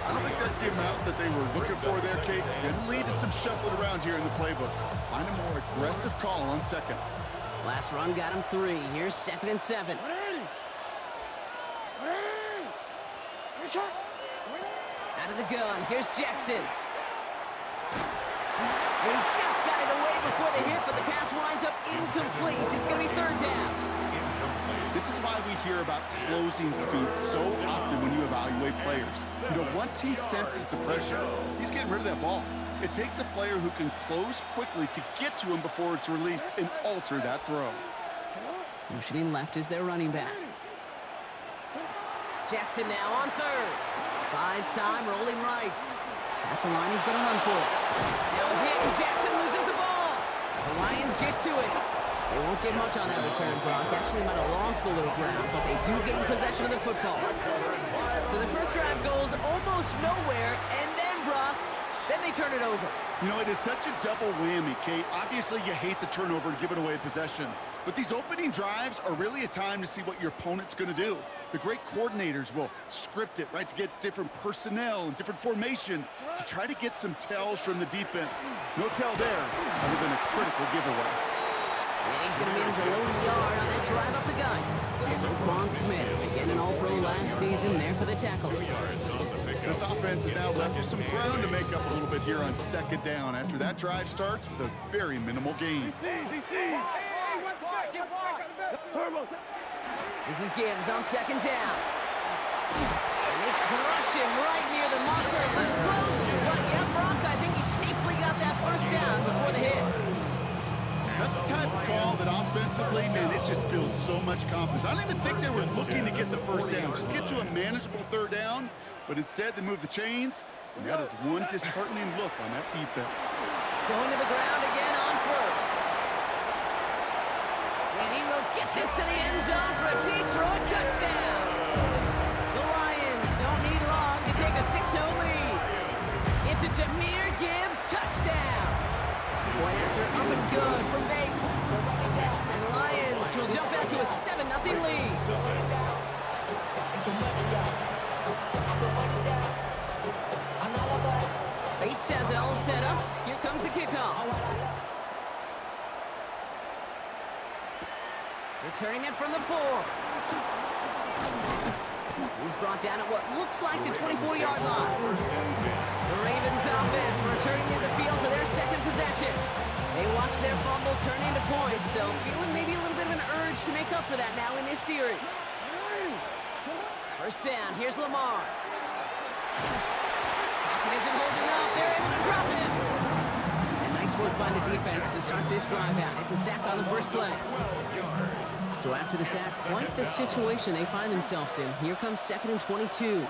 I don't think that's the amount that they were looking for there, Kate. Can lead to some shuffling around here in the playbook. Find a more aggressive call on second. Last run got him 3. Here's 2nd and 7. Out of the gun. Here's Jackson. He just got it away before the hit, but the pass winds up incomplete. It's going to be 3rd down. This is why we hear about closing speed so often when you evaluate players. You know, once he senses the pressure, he's getting rid of that ball. It takes a player who can close quickly to get to him before it's released and alter that throw. Motioning left is their running back. Jackson now on 3rd. Buys time, rolling right. Past the line, he's going to run for it. Now a hit, and Jackson loses the ball. The Lions get to it. They won't get much on that return, Brock. Actually might have lost a little ground, but they do gain possession of the football. So the first drive goes almost nowhere, and then, Brock, then they turn it over. You know, it is such a double whammy, Kate. Obviously, you hate the turnover and giving away possession. But these opening drives are really a time to see what your opponent's going to do. The great coordinators will script it, right, to get different personnel and different formations to try to get some tells from the defense. No tell there, other than a critical giveaway. And he's going to manage a low yard on that drive up the gut. Roquan Smith, again an All-Pro last season, there for the tackle. This offense is now left with some ground to make up a little bit here on 2nd down after that drive starts with a very minimal gain. This is Gibbs on 2nd down. And they crush him right near the marker. It looks close, but yeah, Brock, I think he safely got that 1st down before the hit. That's the type of call that offensively, man, it just builds so much confidence. I don't even think they were looking to get the 1st down, just get to a manageable 3rd down, but instead they move the chains, and that is one disheartening look on that defense. Going to the ground again on 1st. And he will get this to the end zone for a Detroit touchdown. The Lions don't need long to take a 6-0 lead. It's a Jahmyr Gibbs touchdown. Point after up and good from Bates. And the Lions will jump out to a 7-0 lead. Bates has it all set up. Here comes the kickoff. Returning it from the 4. He's brought down at what looks like the 24-yard line. The Ravens offense returning to the field for their 2nd possession. They watch their fumble turn into points, so feeling maybe a little bit of an urge to make up for that now in this series. 1st down, here's Lamar. Pocket isn't holding up, they're able to drop him. And nice work by the defense to start this drive out. It's a sack on the first play. So after the sack, quite the situation they find themselves in. Here comes 2nd and 22.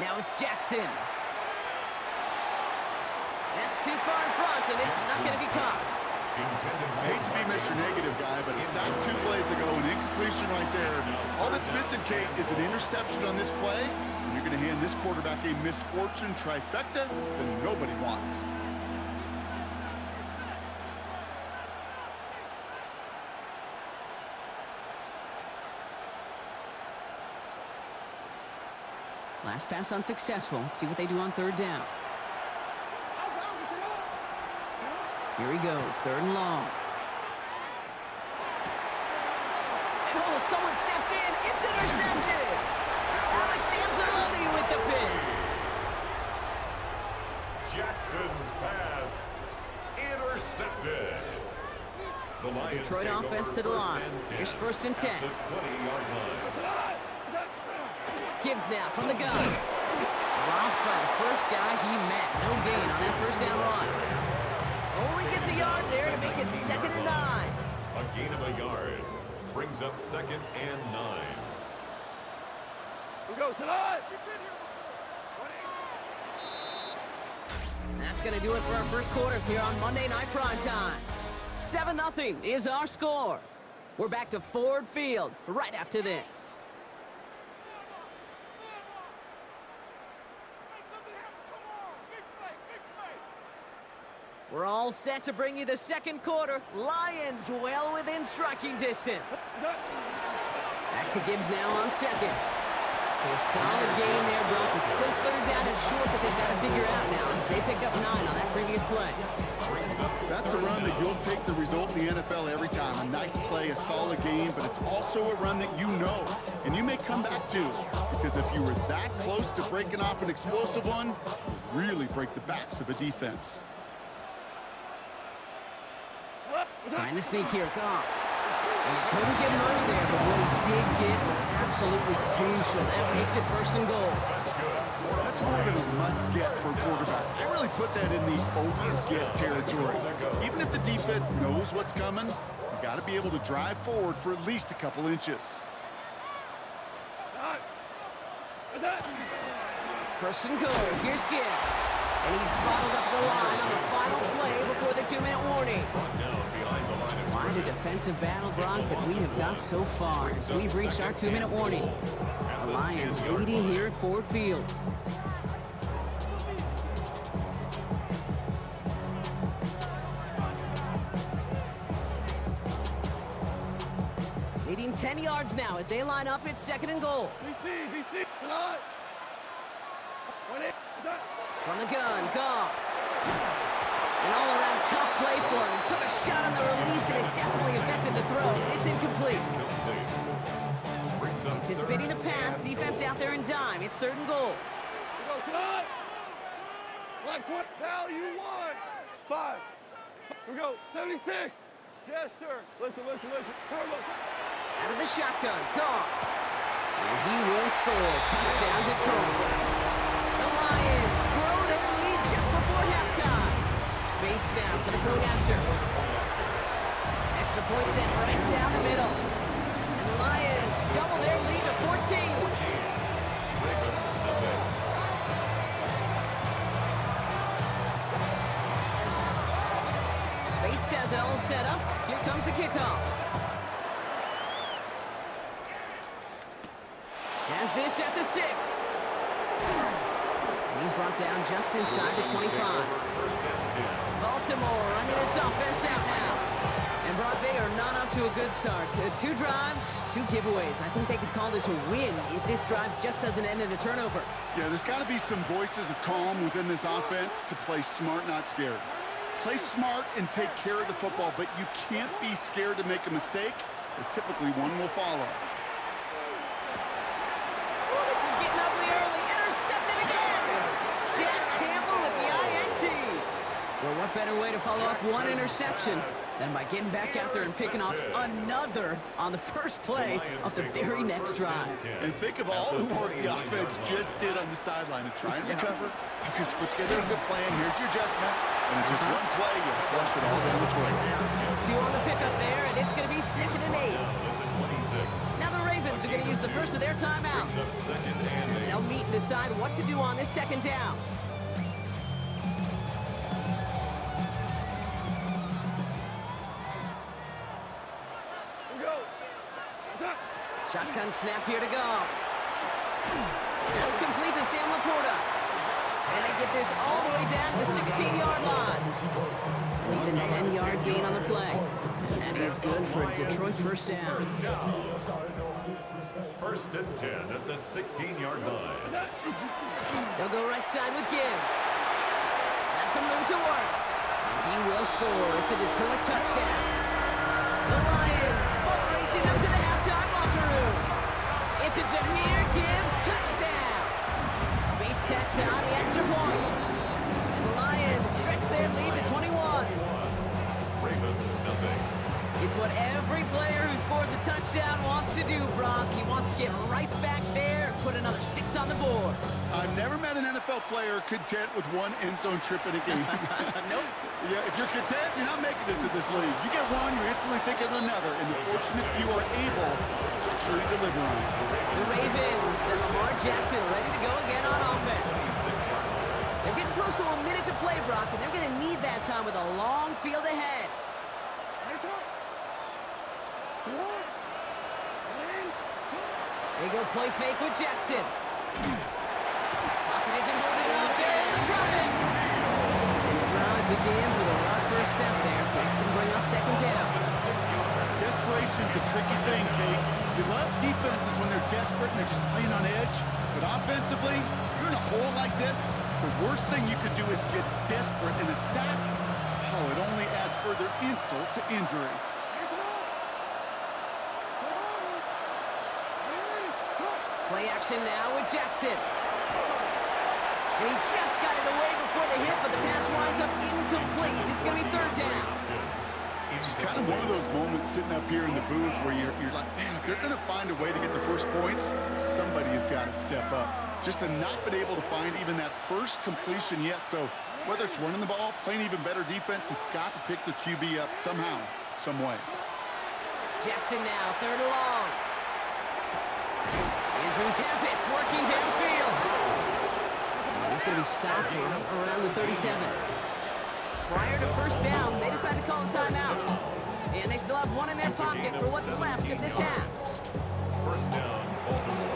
Now it's Jackson. That's too far in front, and it's not going to be caught. I hate to be Mr. Negative guy, but a sack 2 plays ago, an incompletion right there. All that's missing, Kate, is an interception on this play, and you're going to hand this quarterback a misfortune trifecta that nobody wants. Last pass unsuccessful. Let's see what they do on 3rd down. Here he goes, 3rd and long. And oh, someone stepped in. It's intercepted. Alex Anzalone with the pin. Jackson's pass intercepted. The Lions Detroit take offense over to the first line. and 10 Here's first and 10. at the 20-yard line. Gibbs now from the gun. Drops by the first guy he met. No gain on that first down run. Only gets a yard there to make it 2nd and 9. A gain of a yard brings up 2nd and 9. We go tonight. That's going to do it for our first quarter here on Monday Night Primetime. 7-0 is our score. We're back to Ford Field right after this. We're all set to bring you the second quarter. Lions well within striking distance. Back to Gibbs now on second. So a solid gain there, Brock. It's still 3rd down and short, but they've got to figure out now as they pick up 9 on that previous play. That's a run that you'll take the result in the NFL every time. A nice play, a solid game, but it's also a run that you know, and you may come back to, because if you were that close to breaking off an explosive one, you really break the backs of a defense. Trying to sneak here, Goff. And he couldn't get much there, but what he did get was absolutely crucial. That makes it 1st and goal. That's more than a must-get for a quarterback. I really put that in the always-get territory. Even if the defense knows what's coming, you got to be able to drive forward for at least a couple inches. 1st and goal. Here's Gibbs. And he's bottled up the line on the final play before the 2-minute warning. Quite a defensive battle, Brock, but we have got so far as we've reached our 2-minute warning. The Lions leading here at Ford Field. Leading 10 yards now as they line up at 2nd and goal. BC, tonight. From the gun, Goff. An all-around tough play for him. Took a shot on the release, and it definitely affected the throw. It's incomplete. Anticipating the pass, defense out there in dime. It's 3rd and goal. We go tonight. Like what? Now you won. 5. We go 76. Yes, sir. Listen. Out of the shotgun, Goff. And he will score. Touchdown, Detroit. The Lions grow their lead just before halftime. Bates now for the point after. Extra point sent right down the middle. And the Lions double their lead to 14. Bates has it all set up. Here comes the kickoff. Has this at the 6. And he's brought down just inside the 25. Baltimore running its offense out now. And Brock, they are not up to a good start. 2 drives, 2 giveaways. I think they could call this a win if this drive just doesn't end in a turnover. Yeah, there's got to be some voices of calm within this offense to play smart, not scared. Play smart and take care of the football, but you can't be scared to make a mistake, or typically one will follow. Oh, this is getting ugly early. Intercepted again. Jack Campbell with the INT. Well, what better way to follow up one interception than by getting back out there and picking off another on the first play of the very next drive. And think of all the work the offense just did on the sideline to try and recover. You can put together a good plan. Here's your adjustment. And in just one play, you flush it all down the trail. 2 on the pickup there, and it's going to be 2nd and 8. Now the Ravens are going to use the first of their timeouts. As they'll meet and decide what to do on this 2nd down. Shotgun snap here to Goff. That's complete to Sam Laporta. And they get this all the way down to the 16-yard line. Even 10-yard gain on the play. And that is good for a Detroit first down. 1st and 10 at the 16-yard line. They'll go right side with Gibbs. Has some room to work. And he will score. It's a Detroit touchdown. The Lions boat racing them to the halftime locker room. It's a Jahmyr Gibbs touchdown. Bates tacks out the extra point. And the Lions stretch their lead to 21. Ravens nothing. to do, Brock. He wants to get right back there and put another 6 on the board. I've never met an NFL player content with one end zone trip in a game. Nope. Yeah, if you're content, you're not making it to this league. You get one, you're instantly thinking of another, and the fortunate few are able to actually deliver on it. The Ravens and Lamar Jackson ready to go again on offense. They're getting close to a minute to play, Brock, and they're going to need that time with a long field ahead. They go play fake with Jackson. Pocket isn't holding up. They're able to drop it. And the drive begins with a rough first step there. That's going to bring up second down. Desperation's a tricky thing, Kate. We love defenses when they're desperate and they're just playing on edge. But offensively, you're in a hole like this, the worst thing you could do is get desperate in a sack. Oh, it only adds further insult to injury. Play action now with Jackson. And he just got it away before the hit, but the pass winds up incomplete. It's going to be third down. Just kind of one of those moments sitting up here in the booth where you're like, man, if they're going to find a way to get the first points, somebody has got to step up. Just to not been able to find even that first completion yet. So whether it's running the ball, playing even better defense, they've got to pick their QB up somehow, some way. Jackson now, third and long. Andrews has it, working downfield. He's going to be stopped right around the 37. Prior to first down, they decided to call a timeout. And they still have one in their pocket for what's left of this half. First down, Baltimore.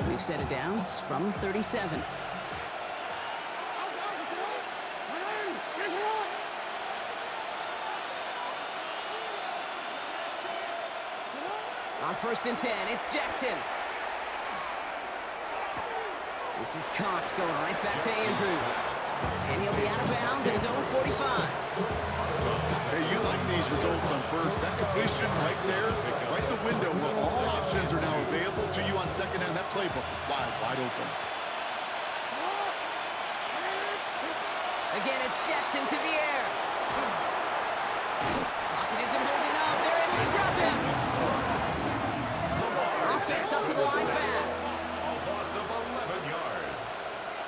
We've set it downs from 37. On 1st and 10, it's Jackson. This is Cox going right back to Andrews. And he'll be out of bounds at his own 45. Hey, you like these results on first. That completion right there, right in the window where all options are now available to you on second down. That playbook wide open. Again, it's Jackson to the air. Pocket isn't holding up. They're able to drop him. Offense up to the line fast. A loss of 11 yards.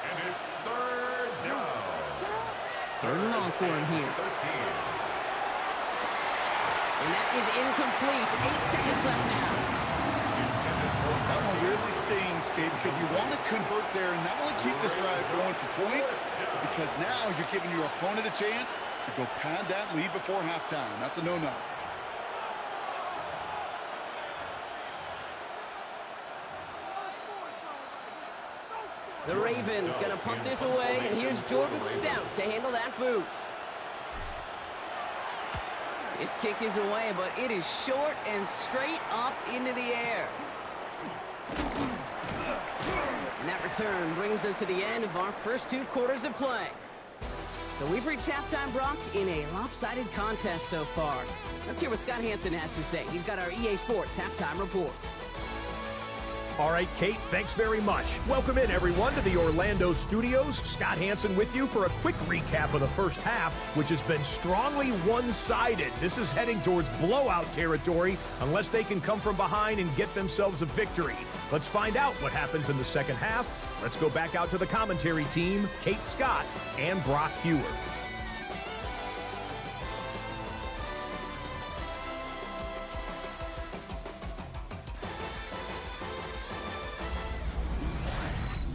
And it's third down. Third and long for him here. 13. And that is incomplete. 8 seconds left now. That one really stings, Kate, because you want to convert there and not only keep this drive going for points, because now you're giving your opponent a chance to go pad that lead before halftime. That's a no-no. The Ravens going to punt this away, and here's Jordan Stout to handle that boot. This kick is away, but it is short and straight up into the air. And that return brings us to the end of our first 2 quarters of play. So we've reached halftime, Brock, in a lopsided contest so far. Let's hear what Scott Hanson has to say. He's got our EA Sports halftime report. All right, Kate, thanks very much. Welcome in, everyone, to the Orlando studios. Scott Hanson with you for a quick recap of the first half, which has been strongly one-sided. This is heading towards blowout territory unless they can come from behind and get themselves a victory. Let's find out what happens in the second half. Let's go back out to the commentary team, Kate Scott and Brock Hewer.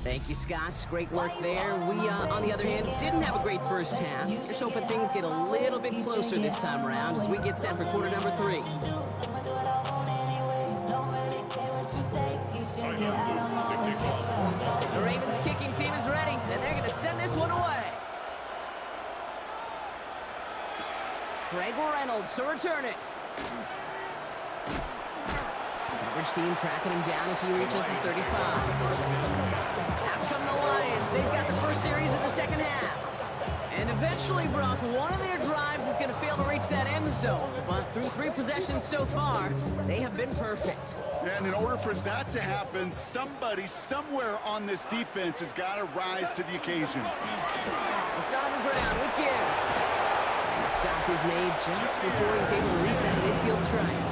Thank you, Scott. Great work there. We, on the other hand, didn't have a great first half. Just hoping things get a little bit closer this time around as we get set for quarter number 3. The Ravens kicking team is ready, and they're going to send this one away. Craig Reynolds to return it. Coverage team tracking him down as he reaches the 35. Out come the Lions. They've got the first series of the second half. And eventually, Brock, one of their drives is going going to fail to reach that end zone. But through 3 possessions so far, they have been perfect. And in order for that to happen, somebody somewhere on this defense has got to rise to the occasion. We'll start on the ground with Gibbs. And the stop is made just before he's able to reach that midfield strike.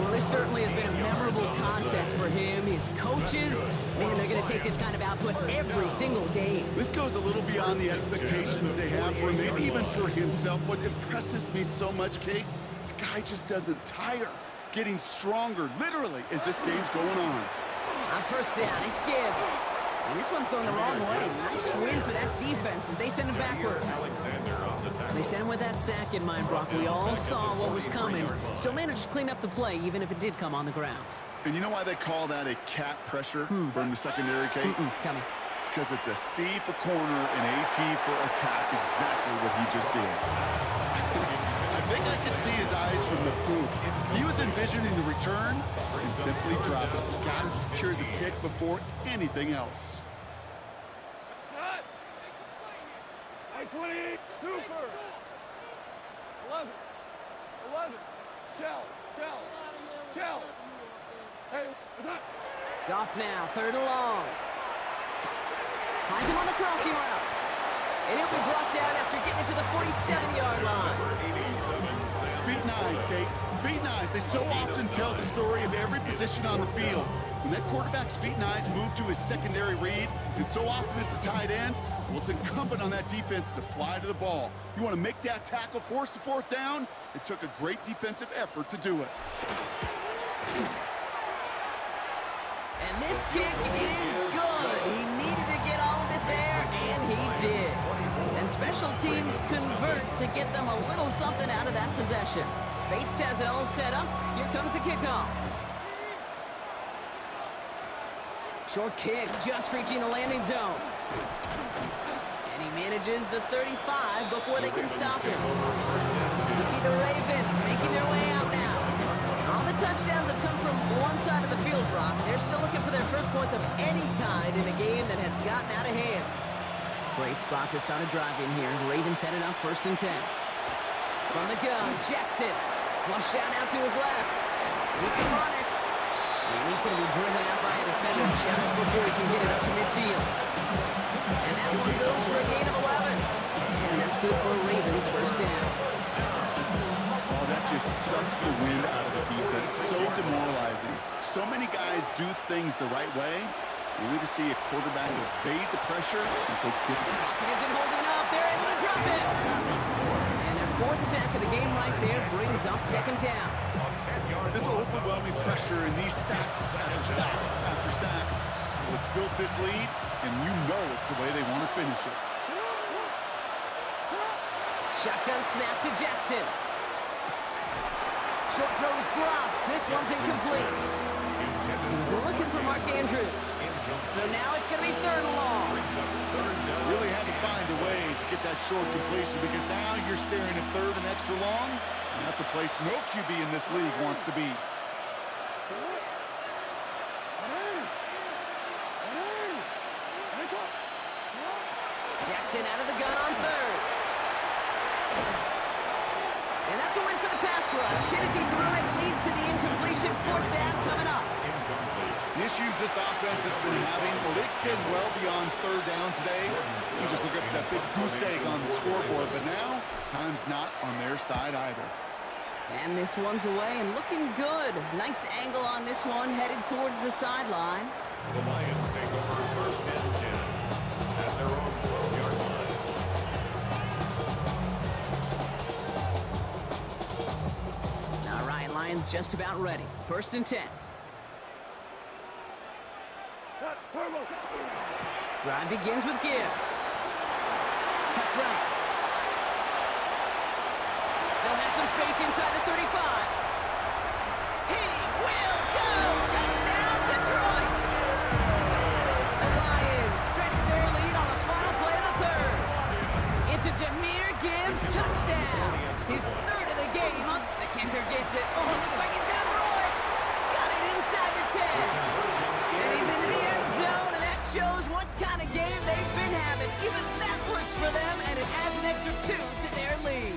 Well, this certainly has been a memorable contest for him. His coaches, man, they're going to take this kind of output every single game. This goes a little beyond the expectations they have for him, maybe even for himself. What impresses me so much, Kate, the guy just doesn't tire. Getting stronger, literally, as this game's going on. On first down, it's Gibbs. And this one's going the wrong way. Nice win for that defense as they send him backwards. They sent him with that sack in mind, Brock. We all saw what was coming. Still managed to clean up the play, even if it did come on the ground. And you know why they call that a cat pressure from the secondary, Kate? Tell me. Because it's a C for corner and AT for attack, exactly what he just did. I think I could see his eyes from the booth. He was envisioning the return and simply dropped it. Got to secure the pick before anything else. Cut. 28, super. 11. Shell. Hey, attack. Goff now, 3rd and long. Finds him on the crossing route. And he'll be brought down after getting it to the 47-yard line. Feet nice, Kate. Feet nice. They so often tell the story of every position on the field. When that quarterback's feet nice move to his secondary read, and so often it's a tight end, well, it's incumbent on that defense to fly to the ball. You want to make that tackle, force the 4th down? It took a great defensive effort to do it. And this kick is good. He needed to get all of it there, and he did. And special teams convert to get them a little something out of that possession. Bates has it all set up. Here comes the kickoff. Short kick, just reaching the landing zone. And he manages the 35 before they can stop him. You see the Ravens making their way out now. All the touchdowns have come from one side of the field, Brock. They're still looking for their first points of any kind in a game that has gotten out of hand. Great spot to start a drive in here. Ravens headed up 1st and 10. From the gun, Jackson. Flush out now to his left. He can run it. And he's going to be driven out by a defender just before he can get it up to midfield. And that one goes for a gain of 11. And that's good for Ravens' 1st down. Oh, that just sucks the wind out of the defense. So demoralizing. So many guys do things the right way. We need to see a quarterback evade the pressure and go get it. He isn't holding up. They're able to drop it. And their 4th sack of the game right there brings up 2nd down. This overwhelming pressure and these sacks after sacks after sacks. It's built this lead, and you know it's the way they want to finish it. Shotgun snap to Jackson. Short throw is dropped. This one's incomplete. He was looking for Mark Andrews. So now it's going to be 3rd and long. Really had to find a way to get that short completion because now you're staring at 3rd and extra long. And that's a place no QB in this league wants to be. Jackson out of the gun on 3rd. And that's a win for the pass rush. Hit as he threw it, leads to the incompletion. 4th down coming up. The issues this offense has been having, well, they extend well beyond 3rd down today. You just look up that big goose egg on the scoreboard, but now time's not on their side either. And this one's away and looking good. Nice angle on this one, headed towards the sideline. The Lions take over 1st and 10 at their own 12-yard line. All right, Lions just about ready. 1st and 10. Drive begins with Gibbs. Cuts right. Still has some space inside the 35. He will go! Touchdown, Detroit! The Lions stretch their lead on the final play of the 3rd. It's a Jahmyr Gibbs touchdown. His 3rd of the game. The kicker gets it. Oh, looks like he's gonna throw it! Got it inside the 10. And he's into the end zone, and that shows what kind of game they've been having. Even that works for them, and it adds an extra 2 to their lead.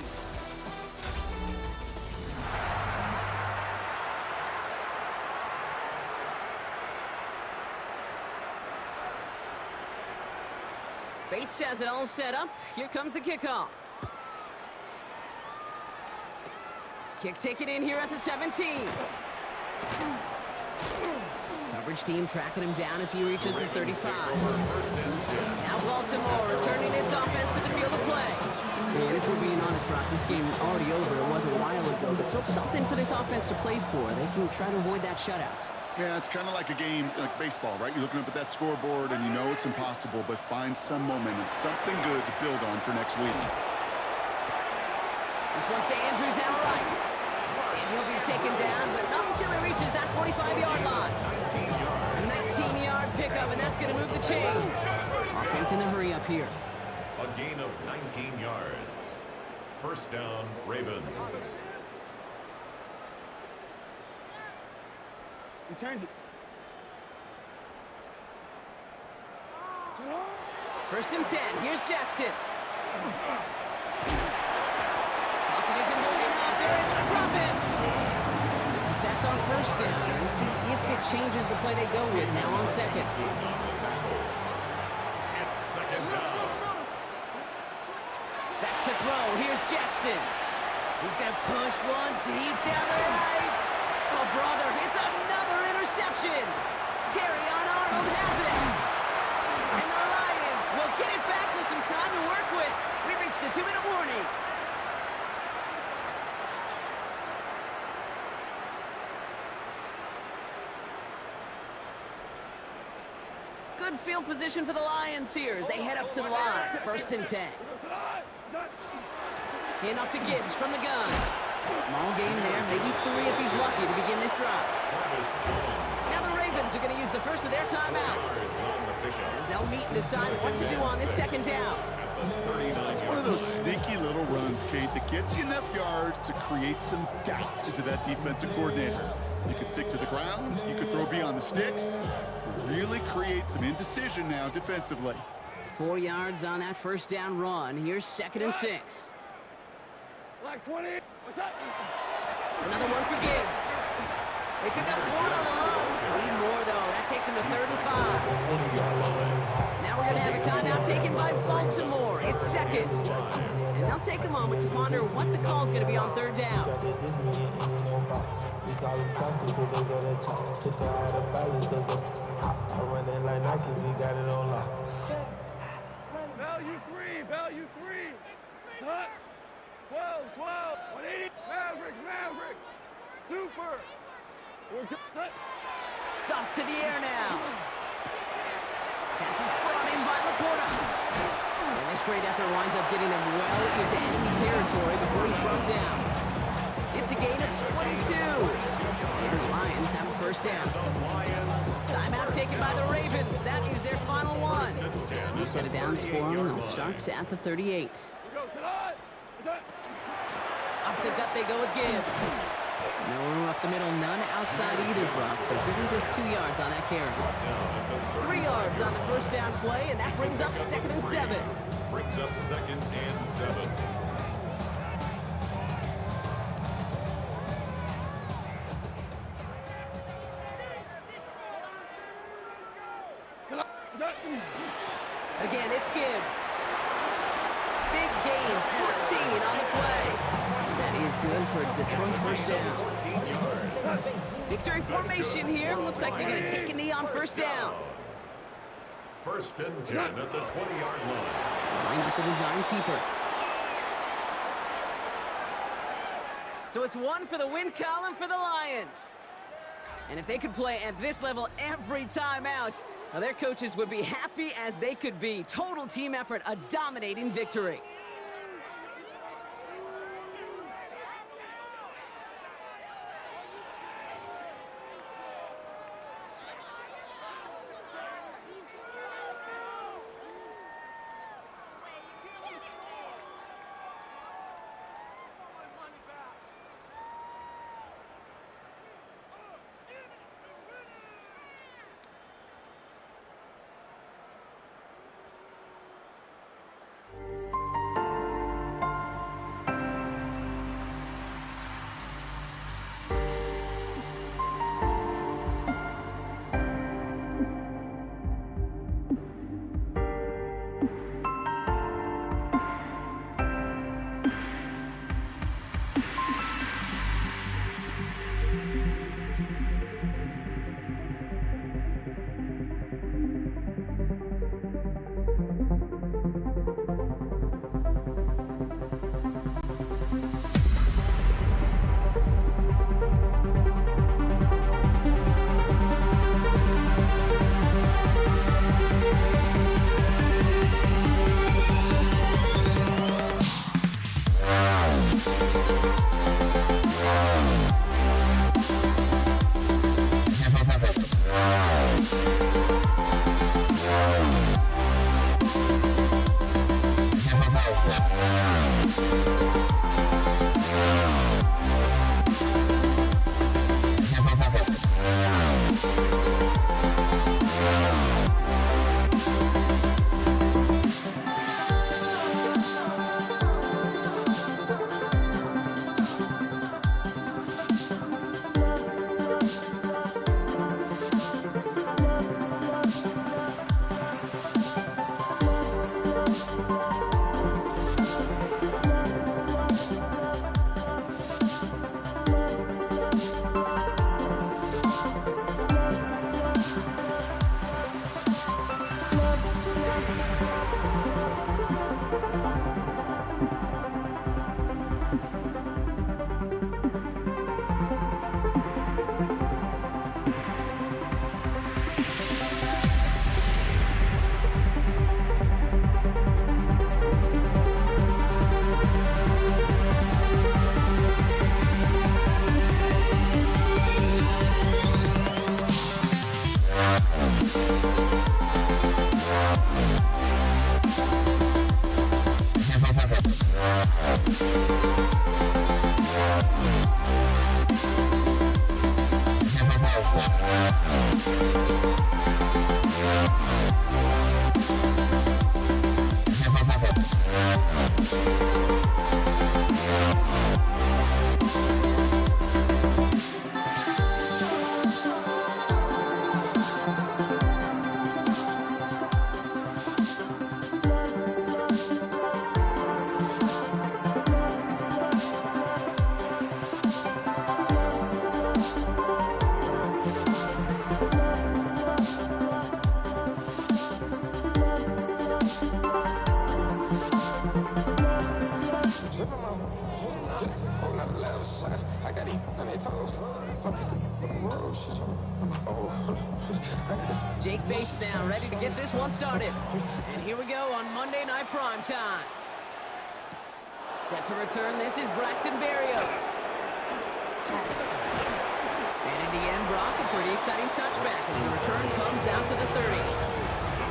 Bates has it all set up. Here comes the kickoff. Kick taken in here at the 17. Coverage team tracking him down as he reaches the 35. Now Baltimore returning its offense to the field of play. And if we're being honest, Brock, this game already over. It was a while ago, but still something for this offense to play for. They can try to avoid that shutout. Yeah, it's kind of like a game, like baseball, right? You're looking up at that scoreboard, and you know it's impossible, but find some momentum, something good to build on for next week. This one's to Andrews out right. And he'll be taken down, but not until he reaches that 45-yard line. A 19-yard pickup, and that's going to move the chains. Offense in the hurry up here. A gain of 19 yards. First down, Ravens. Return to... First and 10. Here's Jackson. Pocket isn't holding up. They're able to drop him. It's a sack on first down. We'll see if it changes the play they go with now on second. It's second down. Back to throw. Here's Jackson. He's going to push one deep down the right. Oh, brother, it's another interception. Terrion Arnold has it. And the Lions will get it back with some time to work with. We reached the 2-minute warning. Good field position for the Lions here as they head up to the line. First and 10. Hand off to Gibbs from the gun. Small gain there, maybe 3 if he's lucky to begin this drive. Now the Ravens are going to use the first of their timeouts as they'll meet and decide what to do on this second down. It's one of those sneaky little runs, Kate, that gets you enough yards to create some doubt into that defensive coordinator. You could stick to the ground, you could throw beyond the sticks, really create some indecision now defensively. 4 yards on that first down run. Here's second and 6. Like 20. What's up? Another one for Gibbs. They pick up 1 on the run. Need more, though. That takes him to 3rd and 5. Now we're going to have a timeout taken by Baltimore. It's second. And they'll take a moment to ponder what the call is going to be on 3rd down. Value 3. Value 3. Hut. 12. 180. Maverick. Super. We're good. Hut. Off to the air now. Pass is brought in by Laporta. And this great effort winds up getting him well into enemy territory before he's brought down. It's a gain of 22. And the Lions have a first down. Timeout taken by the Ravens. That is their final one. New set of downs for them. They'll start at the 38. Go tonight. Off the gut they go with Gibbs. No room up the middle, none outside either, Brock. So give him just 2 yards on that carry. 3 yards on the first down play, and that brings up second and 7. Brings up second and 7. Again, it's Gibbs. Big gain, 14 on the play. That is good for Detroit first down. Victory formation here. Looks like they're going to take a knee on first down. First and 10 at the 20-yard line. Line up the design keeper. So it's 1 for the win column for the Lions. And if they could play at this level every time out, well, their coaches would be happy as they could be. Total team effort, a dominating victory. Jake Bates now ready to get this one started. And here we go on Monday Night Prime Time. Set to return, this is Braxton Berrios. And in the end, Brock, a pretty exciting touchback as the return comes out to the 30.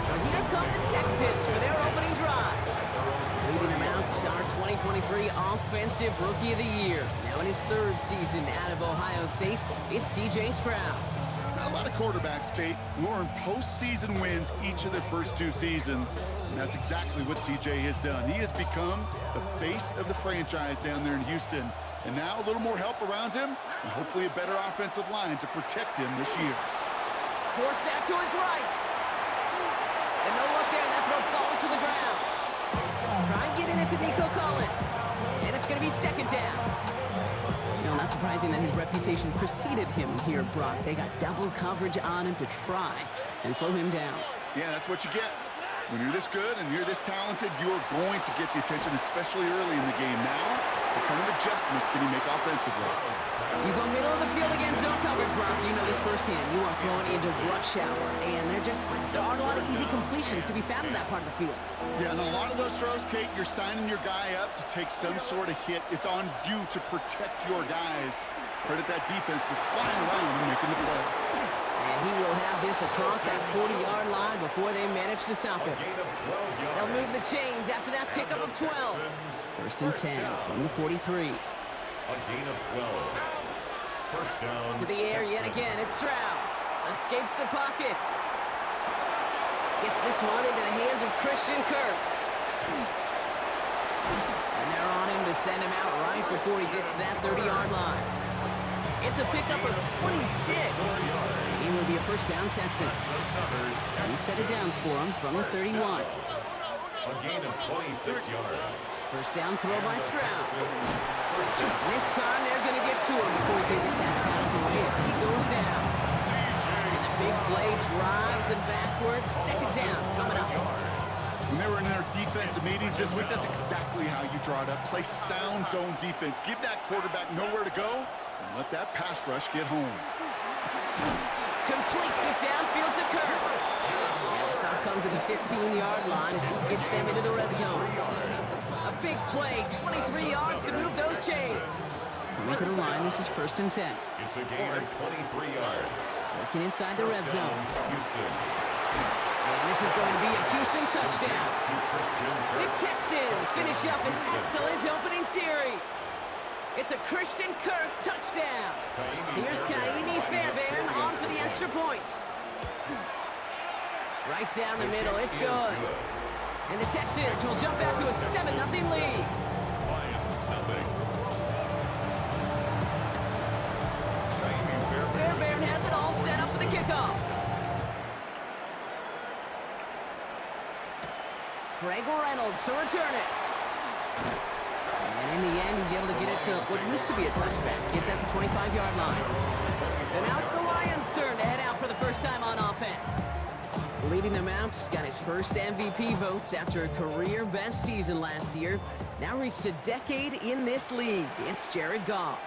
So here come the Texans for their opening drive. Leading them out, our 2023 Offensive Rookie of the Year. Now in his third season out of Ohio State, it's C.J. Stroud. A lot of quarterbacks, Kate, who earn postseason wins each of their first 2 seasons. And that's exactly what C.J. has done. He has become the face of the franchise down there in Houston. And now a little more help around him, and hopefully a better offensive line to protect him this year. Forced out to his right. And no look there, that throw falls to the ground. Try getting it to Nico Collins. And it's going to be second down. You know, not surprising that his reputation preceded him here, Brock. They got double coverage on him to try and slow him down. Yeah, that's what you get. When you're this good and you're this talented, you are going to get the attention, especially early in the game. Now, what kind of adjustments can he make offensively? You go middle of the field against zone coverage, Brock. You know this firsthand. You are throwing into rush hour, and there aren't a lot of easy completions to be found in that part of the field. Yeah, and a lot of those throws, Kate, you're signing your guy up to take some sort of hit. It's on you to protect your guys. Credit that defense for flying around and making the play. And he will have this across that 40-yard line before they manage to stop him. They'll move the chains after that pickup of 12. First and 10 from the 43. A gain of 12. First down. To the air yet again, it's Stroud. Escapes the pocket. Gets this one into the hands of Christian Kirk. And they're on him to send him out right before he gets to that 30-yard line. It's a pickup of 26. It will be a first down, Texans. New set of downs for him from the 31. A gain of 26 yards. First down throw by Stroud. And this time they're going to get to him before he can get that pass away as he goes down. And the big play drives them backwards. Second down coming up. When they were in their defensive meetings this week, that's exactly how you draw it up. Play sound zone defense. Give that quarterback nowhere to go and let that pass rush get home. Completes it downfield to Kirk. And the stop comes at the 15-yard line as he gets them into the red zone. A big play, 23 yards to move those chains. Coming to the line, this is first and 10. It's a gain of 23 yards. Working inside the red zone. Houston. And this is going to be a Houston touchdown. To Christian The Kirk. Texans finish up an excellent opening series. It's a Christian Kirk touchdown. Here's Kaimi Fairbairn on for the extra point. Right down the middle, it's good. And the Texans will jump out to a 7-0 lead. Lions nothing. Kaimi Fairbairn. Fairbairn has it all set up for the kickoff. Greg Reynolds to return it. And in the end, he's able to get it to what used to be a touchback. Gets at the 25-yard line. So now it's the Lions' turn to head out for the first time on offense. Leading them out, got his first MVP votes after a career-best season last year. Now reached a decade in this league. It's Jared Goff.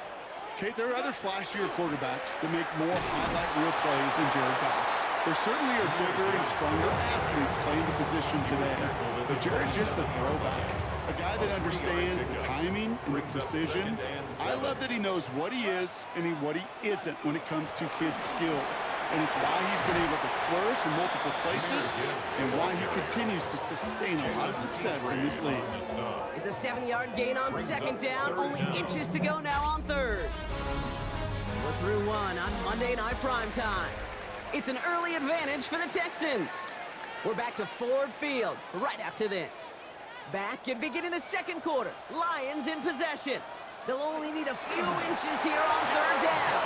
Kate, there are other flashier quarterbacks that make more highlight reel plays than Jared Goff. There certainly are bigger and stronger athletes playing the position today, but Jared's just a throwback. A guy that understands the timing and the precision. I love that he knows what he is and what he isn't when it comes to his skills. And it's why he's been able to flourish in multiple places and why he continues to sustain a lot of success in this league. It's a 7-yard gain on second down. Only inches to go now on third. We're through one on Monday Night Prime Time. It's an early advantage for the Texans. We're back to Ford Field right after this. Back and beginning the second quarter. Lions in possession. They'll only need a few inches here on third down.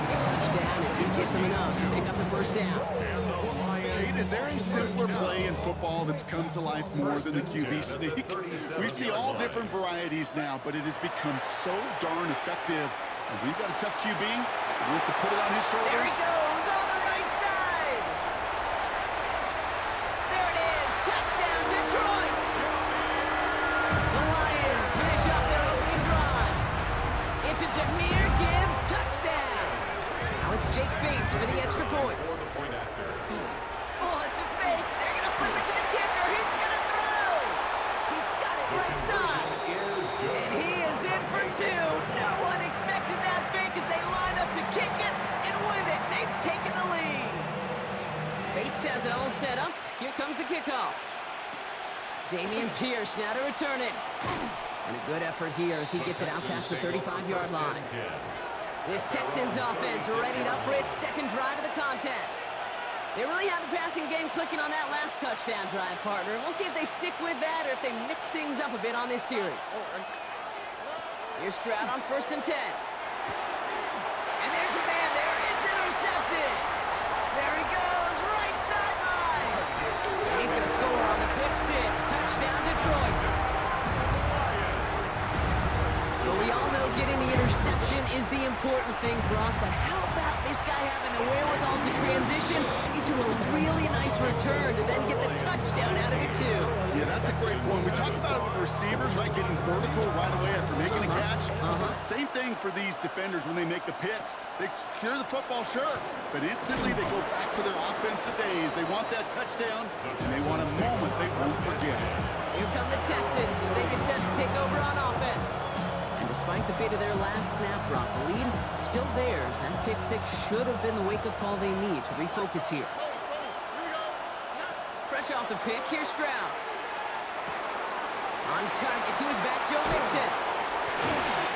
A touchdown as he gets him enough to pick up the first down. Kate, is there a simpler play in football that's come to life more than the QB sneak? We see all different varieties now, but it has become so darn effective. And we've got a tough QB who wants to put it on his shoulders. There he goes on the right side. There it is. Touchdown, Detroit. The Lions finish up their opening drive. It's a Jahmyr Gibbs touchdown. Now it's Jake Bates for the extra point. Defense has it all set up. Here comes the kickoff. Damian Pierce now to return it. And a good effort here as he gets it out past the 35-yard line. This Texans offense readied up for its second drive of the contest. They really have the passing game clicking on that last touchdown drive, partner. We'll see if they stick with that or if they mix things up a bit on this series. Here's Stroud on 1st and 10. And there's a man there. It's intercepted. There he goes, right sideline. And he's going to score on the pick six. Touchdown, Detroit. Well, we all know getting the interception is the important thing, Brock, but how about this guy having the wherewithal to transition into a really nice return to then get the touchdown out of it, too? Yeah, that's a great point. We talk about it with receivers, right, getting vertical right away after making a catch. Same thing for these defenders when they make the pick. They secure the football, sure, but instantly they go back to their offensive days. They want that touchdown, and they want a moment they won't forget. Here come the Texans as they get set to take over on offense. And despite the fate of their last snap, Brock, the lead still theirs. That pick six should have been the wake-up call they need to refocus here. Fresh off the pick, here's Stroud. On target to his back, Joe Mixon.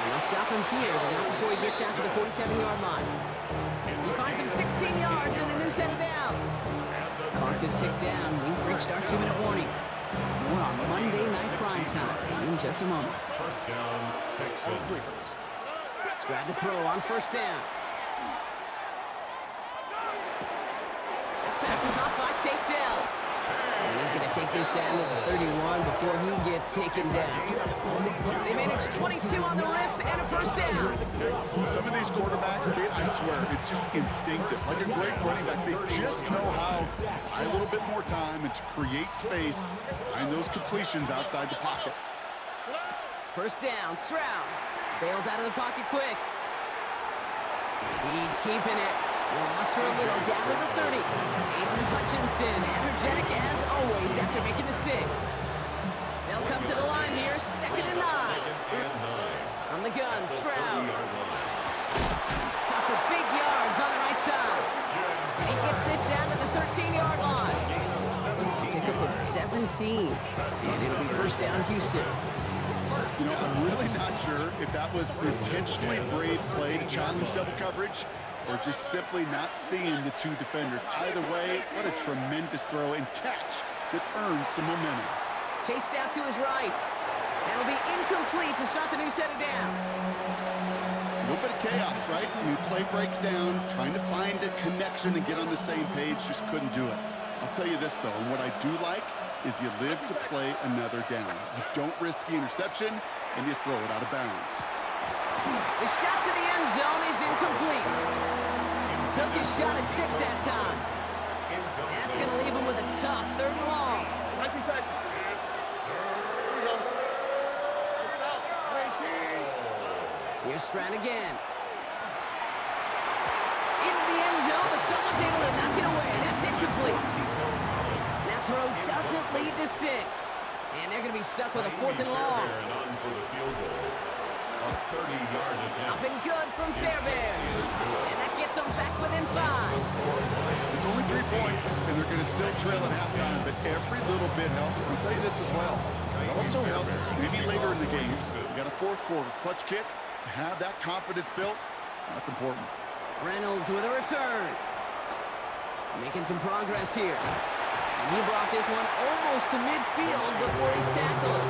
And they'll stop him here, but not before he gets out to the 47-yard line. He finds him 16 yards and a new set of downs. Clock is ticked down. We've reached our 2-minute warning. More on Monday Night Prime Time in just a moment. First down, Texans. Stroud to throw on 1st down. Pass and hop by Tate Dell. And he's going to take this down to the 31 before he gets taken down. They managed 22 on the rip and a 1st down. Some of these quarterbacks, Kate, I swear, it's just instinctive. Like a great running back, they just know how to buy a little bit more time and to create space behind those completions outside the pocket. 1st down, Stroud bails out of the pocket quick. He's keeping it. Lost for a little, down to the 30. Aiden Hutchinson, energetic as always after making the stick. They'll come to the line here, 2nd and 9. On the gun, Stroud. Off for big yards on the right side. And he gets this down to the 13-yard line. Pickup of 17. And it'll be 1st down, Houston. You know, I'm really not sure if that was an intentionally brave play to challenge double coverage or just simply not seeing the two defenders. Either way, what a tremendous throw and catch that earns some momentum. Chased out to his right. That'll be incomplete to start the new set of downs. A little bit of chaos, right? When the play breaks down, trying to find a connection and get on the same page, just couldn't do it. I'll tell you this, though, and what I do like is you live to play another down. You don't risk the interception, and you throw it out of bounds. The shot to the end zone is incomplete. Took his shot at 6 that time. That's going to leave him with a tough 3rd and long. Here's Stroud again. Into the end zone, but someone's able to knock it away. That's incomplete. That throw doesn't lead to 6. And they're going to be stuck with a 4th and long. Up and good from Fairbairn. And that gets them back within 5. It's only 3 points, and they're going to still trail at halftime, but every little bit helps. I'll tell you this as well. It also helps maybe later in the game. You got a 4th quarter clutch kick. To have that confidence built, that's important. Reynolds with a return. Making some progress here. And he brought this one almost to midfield before he's tackled.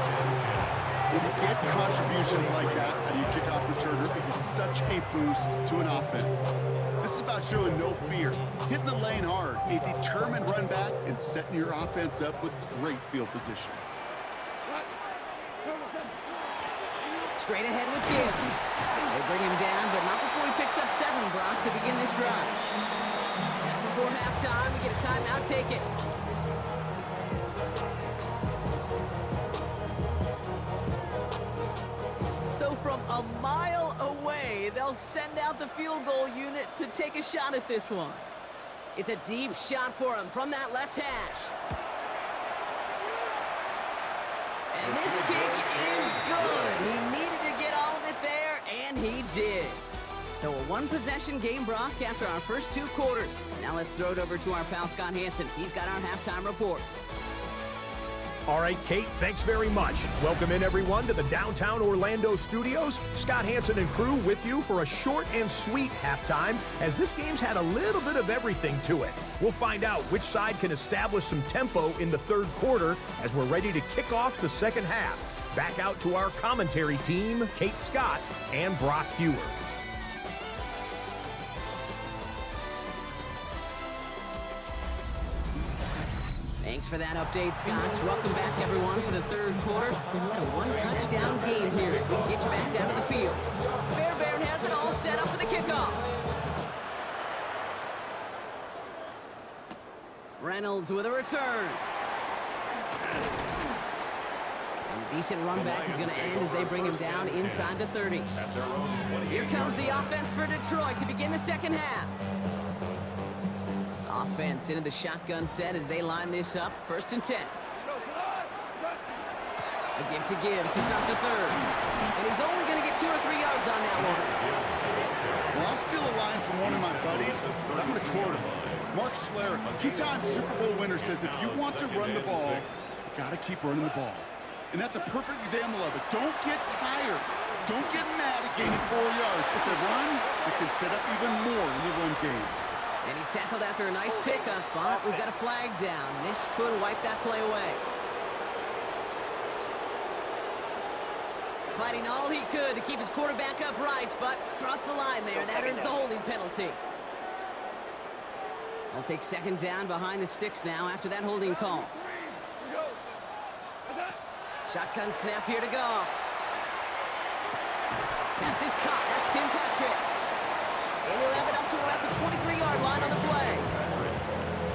When you get contributions like that out of your kickoff returner, it is such a boost to an offense. This is about showing no fear, hitting the lane hard, a determined run back, and setting your offense up with great field position. Straight ahead with Gibbs. They bring him down, but not before he picks up 7, Brock, to begin this drive. Just before halftime, we get a timeout taken. So from a mile away, they'll send out the field goal unit to take a shot at this one. It's a deep shot for him from that left hash. And this kick is good. He needed to get all of it there, and he did. So a one-possession game, Brock, after our first 2 quarters. Now let's throw it over to our pal Scott Hanson. He's got our halftime report. All right, Kate, thanks very much. Welcome in, everyone, to the downtown Orlando studios. Scott Hanson and crew with you for a short and sweet halftime, as this game's had a little bit of everything to it. We'll find out which side can establish some tempo in the third quarter as we're ready to kick off the second half. Back out to our commentary team, Kate Scott and Brock Hewer. Thanks for that update, Scott. Welcome back, everyone, for the third quarter. We've got a one-touchdown game here as we get you back down to the field. Fairbairn has it all set up for the kickoff. Reynolds with a return. And a decent run back is going to end as they bring him down inside the 30. Here comes the offense for Detroit to begin the second half. Offense into the shotgun set as they line this up. 1st and 10. A give to Gibbs to start the third. And he's only going to get 2 or 3 yards on that one. Well, I'll steal a line from one of my buddies, but I'm going to quote him. Mark Schlereth, 2-time Super Bowl winner, says if you want to run the ball, you got to keep running the ball. And that's a perfect example of it. Don't get tired. Don't get mad at gaining 4 yards. It's a run that can set up even more in the run game. And he's tackled after a nice pickup, but we've got a flag down. This could wipe that play away. Fighting all he could to keep his quarterback upright, but crossed the line there. That earns the holding penalty. They'll take second down behind the sticks now after that holding call. Shotgun snap here to go. Pass is caught. That's Tim Patrick. And he'll have it up to about the 23-yard line on the play.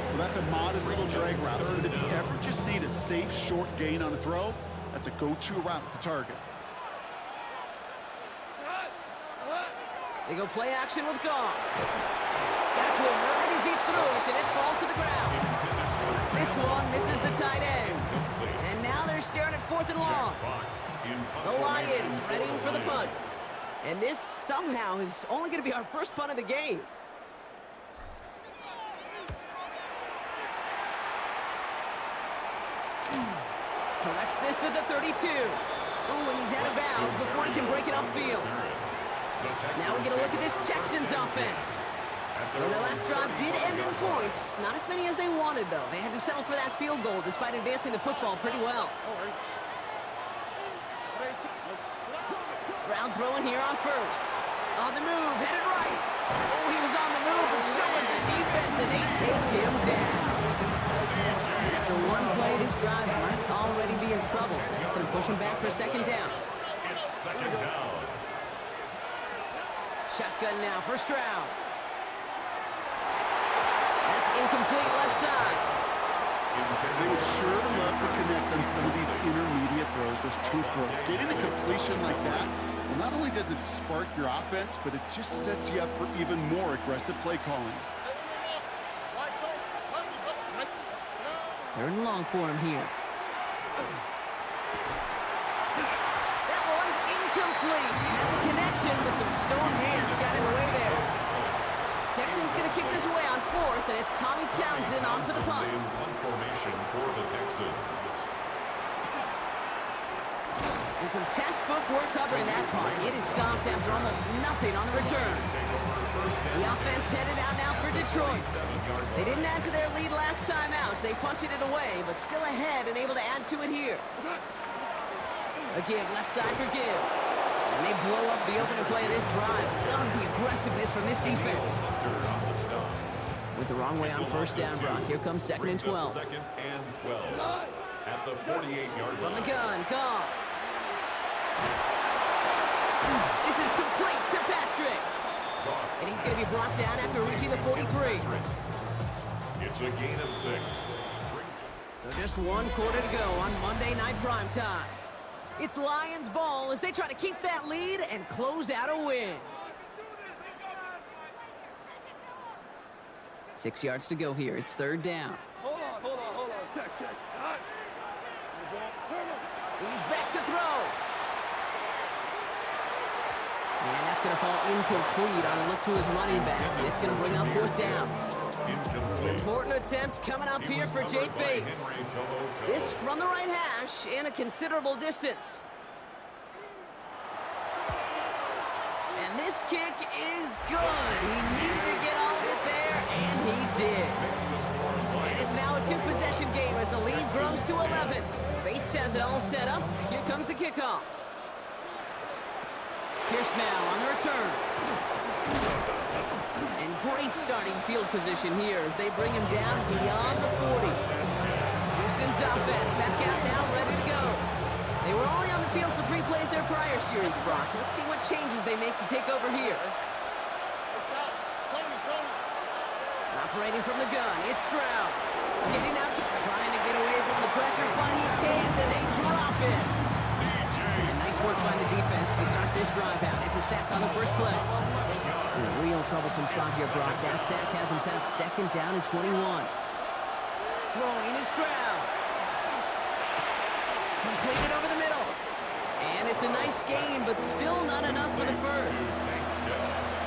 Well, that's a modest little drag route, but if you ever just need a safe, short gain on a throw, that's a go-to route to target. They go play action with Goff. Got to him right as he threw it, and it falls to the ground. This one misses the tight end. And now they're staring at 4th and long. The Lions readying for the punt. And this somehow is only going to be our first punt of the game. Collects this at the 32. Oh, and he's out of bounds before he can break it upfield. Now we get a look at this Texans offense. And their last drive did end in points. Not as many as they wanted, though. They had to settle for that field goal despite advancing the football pretty well. Stroud throwing here on first. On the move, headed right. Oh, he was on the move, but so was the defense, and they take him down. And after one play, this drive might already be in trouble. That's going to push him back for second down. It's second down. Shotgun now for Stroud. That's incomplete left side. They would sure love to connect on some of these intermediate throws, those true throws. Getting a completion like that, well, not only does it spark your offense, but it just sets you up for even more aggressive play calling. 3rd and long for him here. That one's incomplete. Had the connection, but some stone hands got in the way there. Texans going to kick this away on 4th, and it's Tommy Townsend on for the punt. Punt formation for the Texans. And some textbook work covering that punt. It is stopped after almost nothing on the return. The offense headed out now for Detroit. They didn't add to their lead last time out, so they punted it away, but still ahead and able to add to it here. A give left side for Gibbs. And they blow up the opening play of this drive. Love the aggressiveness from this defense. Went the wrong way on first down, Brock. Here comes 2nd and 12. 2nd and 12. At the 48-yard From line. the gun, Goff. This is complete to Patrick. And he's going to be brought down after reaching the 43. It's a gain of 6. So just 1 quarter to go on Monday Night Primetime. It's Lions ball as they try to keep that lead and close out a win. 6 yards to go here. It's 3rd down. Hold on. Check. All right. Turn He's back to throw. And that's going to fall incomplete on a look to his running back. And it's going to bring up fourth down. Incomplete. Important attempt coming up here for Jake Bates. This from the right hash and a considerable distance. And this kick is good. He needed to get all of it there, and he did. And it's now a two-possession game as the lead grows to 11. Bates has it all set up. Here comes the kickoff. Pierce now on the return. And great starting field position here as they bring him down beyond the 40. Houston's offense back out now, ready to go. They were only on the field for 3 plays their prior series, Brock. Let's see what changes they make to take over here. Operating from the gun, it's Stroud. Getting out, trying to get away from the pressure, but he can't, and they drop it. And nice work by the defense to start this drive out. It's a sack on the first play. In a real troublesome spot here, Brock. That sack has him set up second down and 21. Throwing is Stroud. Completed over the middle. And it's a nice gain, but still not enough for the first.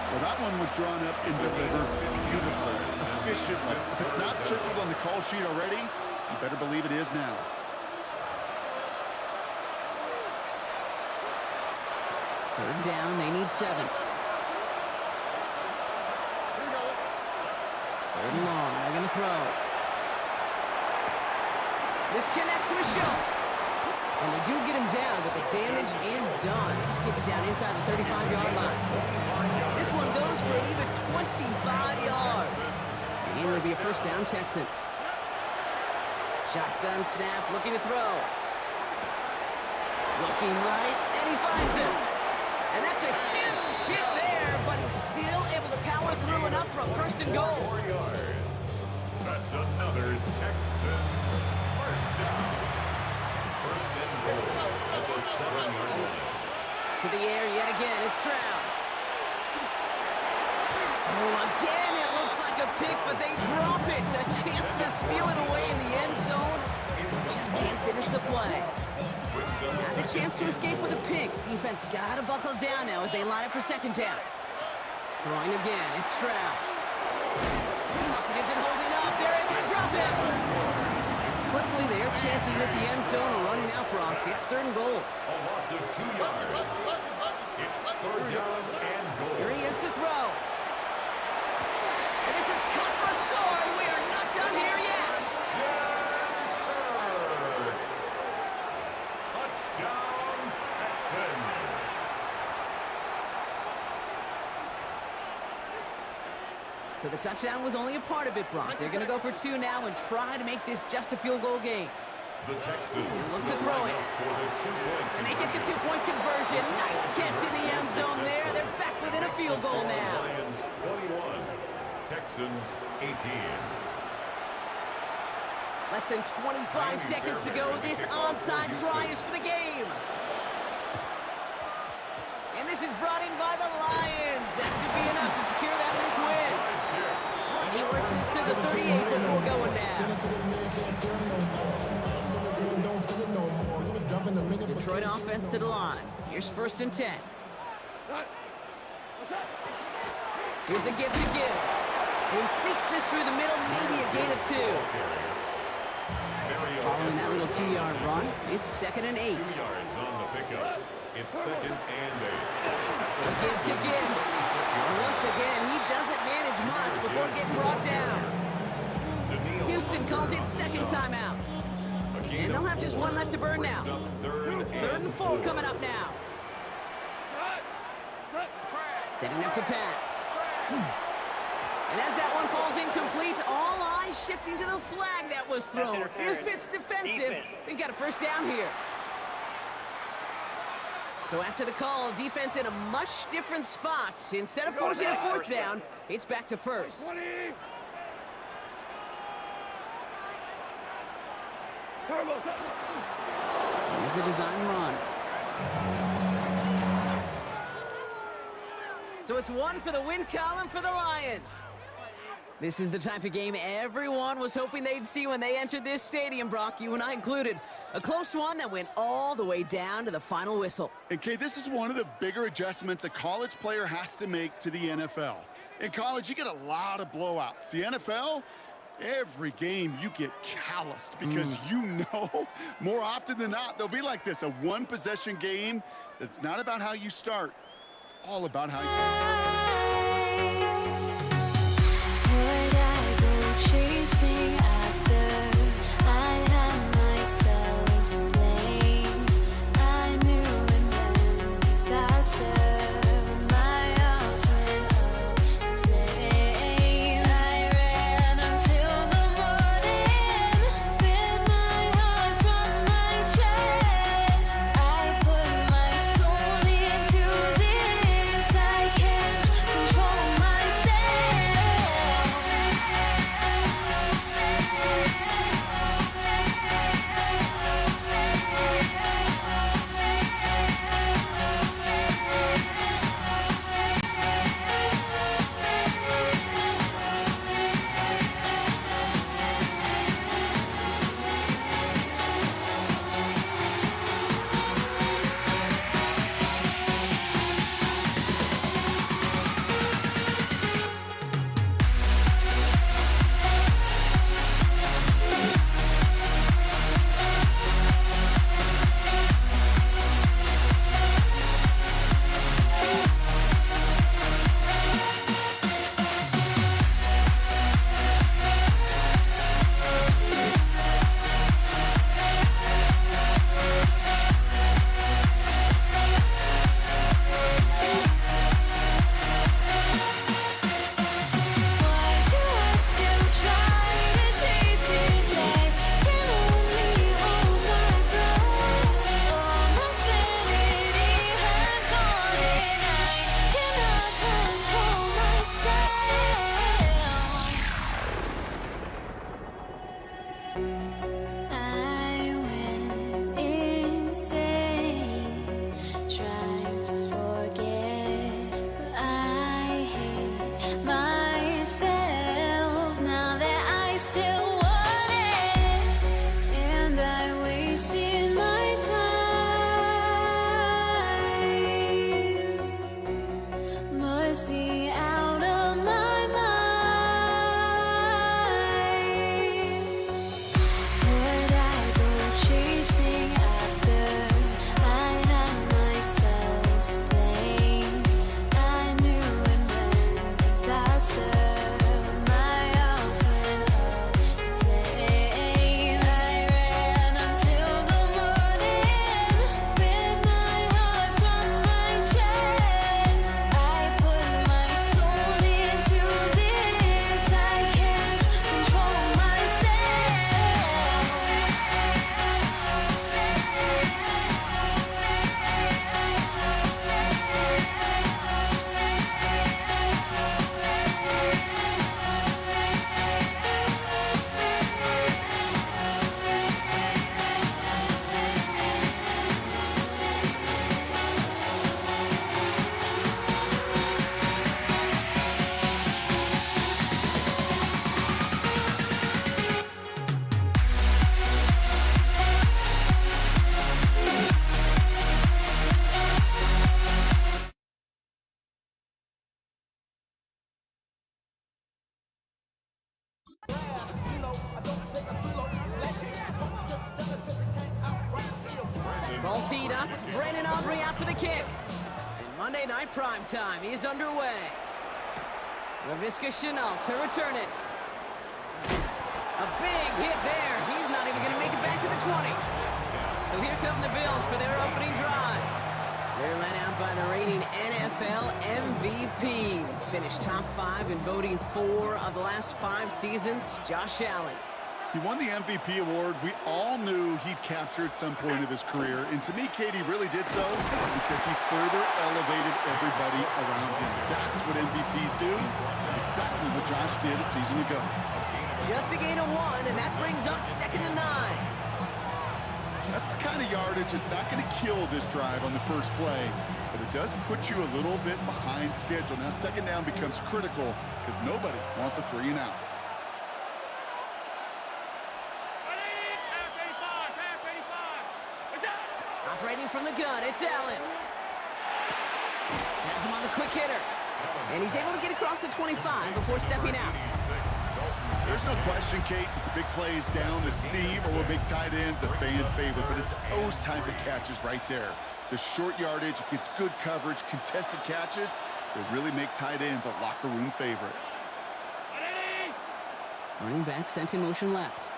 Well, that one was drawn up and delivered beautifully, efficiently. If it's not circled on the call sheet already, you better believe it is now. Third down, they need 7. Third and long, they're going to throw. This connects with Schultz. And they do get him down, but the damage is done. This gets down inside the 35-yard line. This one goes for an even 25 yards. And it'll be a first down, Texans. Shotgun snap, looking to throw. Looking right, and he finds him. And that's a huge hit there, but he's still able to power through enough for a first and goal. 4 yards. That's another Texans first down. First and goal at the 7-yard line. To the air yet again, it's Stroud. Oh, again, it looks like a pick, but they drop it. A chance to steal it away in the end zone. Just can't finish the play. Had the chance to escape with a pick. Defense got to buckle down now as they line up for second down. Throwing again, it's Stroud. Pocket isn't holding up. They're able to drop it. Quickly, their chances at the end zone are running out, Brock. It's third and goal. A loss of 2 yards. It's third down and goal. Here he is to throw. And this is cut for a score, and we are not done here yet. Touchdown, Texans. So the touchdown was only a part of it, Brock. They're going to go for 2 now and try to make this just a field goal game. The Texans Look to throw it. for the 2-point And they get the 2-point conversion. Nice catch in the end zone there. They're back within a field goal now. Lions 21, Texans 18. Less than 25 seconds to go. This onside try is for the game. And this is brought in by the Lions. That should be enough to secure that first win. And he works this to the 38 before going down. Detroit offense to the line. Here's first and 10. Here's a give to Gibbs. He sneaks this through the middle, maybe a gain of 2. Following that little 2-yard run, it's second and 8. 2 yards on the pickup. It's second and 8. Give to Gibbs. And once again, he doesn't manage much before getting brought down. Houston calls it second timeout. And they'll have just one left to burn now. Third and 4 coming up now. Setting up to pass. And as that one falls incomplete, all eyes shifting to the flag that was thrown. If it's defensive, they got a first down here. So after the call, defense in a much different spot. Instead of forcing a fourth down, it's back to first. Here's a design run. So it's 1 for the win column for the Lions. This is the type of game everyone was hoping they'd see when they entered this stadium, Brock, you and I included. A close one that went all the way down to the final whistle. And Kay, this is one of the bigger adjustments a college player has to make to the NFL. In college, you get a lot of blowouts. The NFL, every game you get calloused because you know more often than not they'll be like this, a one-possession game that's not about how you start. It's all about how you... Would I go chasing after I had myself to blame? I knew it meant disaster. My arms went up in flames. I ran until the morning, bit my heart from my chest. I put my soul into this. I can't control myself. Why do I still try to chase this? I can only hold my breath. All my sanity has gone and I cannot control myself. I went insane trying to forget, but I hate myself now that I still want it, and I wasted my time. Must be out of my mind. Would I go chasing after I had myself to blame? I knew it meant disaster. My arms went up in flames. I ran until the morning, bit my heart from my chest. I put my soul into this. I can't control myself. Ball teed up. Brandon Aubrey out for the kick. And Monday Night Primetime is underway. Laviska Shenault to return it. A big hit there. He's not even going to make it back to the 20. So here come the Bills for their opening drive. They're led out by the reigning NFL MVP. He's finished top 5 in voting 4 of the last 5 seasons. Josh Allen. He won the MVP award. We all knew he'd capture at some point of his career. And to me, Katie really did so because he further elevated everybody around him. That's what MVPs do. That's exactly what Josh did a season ago. Just a gain of 1, and that brings up 2nd and 9. That's the kind of yardage that's not going to kill this drive on the first play. but it does put you a little bit behind schedule. Now, second down becomes critical because nobody wants a 3 and out. Operating from the gun, it's Allen. Has him on the quick hitter. And he's able to get across the 25 before stepping out. There's no question, Kate, that the big plays down the seam or big tight ends a fan favorite, but it's those type of catches right there. The short yardage, it gets good coverage, contested catches that really make tight ends a locker room favorite. Running back sent in motion left.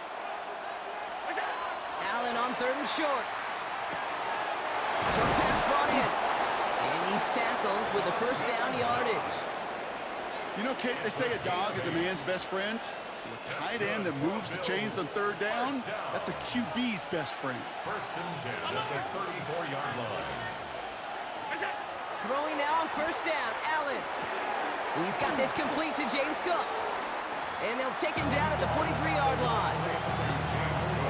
Allen on 3rd and short. Short pass brought in. And he's tackled with a first down yardage. You know, Kate, they say a dog is a man's best friend. A tight end that moves the chains on 3rd down, that's a QB's best friend. First and 10 at the 34-yard line. Throwing now on 1st down, Allen. He's got this complete to James Cook. And they'll take him down at the 43-yard line.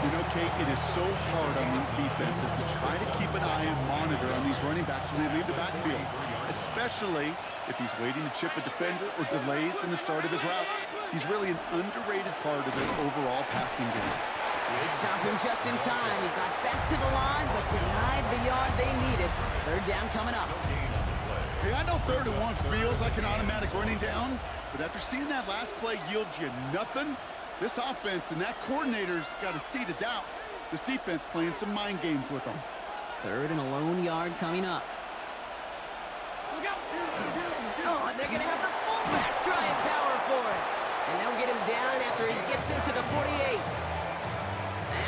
You know, Kate, it is so hard on these defenses to try to keep an eye and monitor on these running backs when they leave the backfield, especially if he's waiting to chip a defender or delays in the start of his route. He's really an underrated part of their overall passing game. They stop him just in time. He got back to the line, but denied the yard they needed. 3rd down coming up. Hey, I know 3rd and 1 feels like an automatic running down, but after seeing that last play yield you nothing, this offense and that coordinator's got a seed of doubt. This defense playing some mind games with them. 3rd and a lone yard coming up. Oh, and they're going to have the fullback trying power for it. And they'll get him down after he gets into the 48.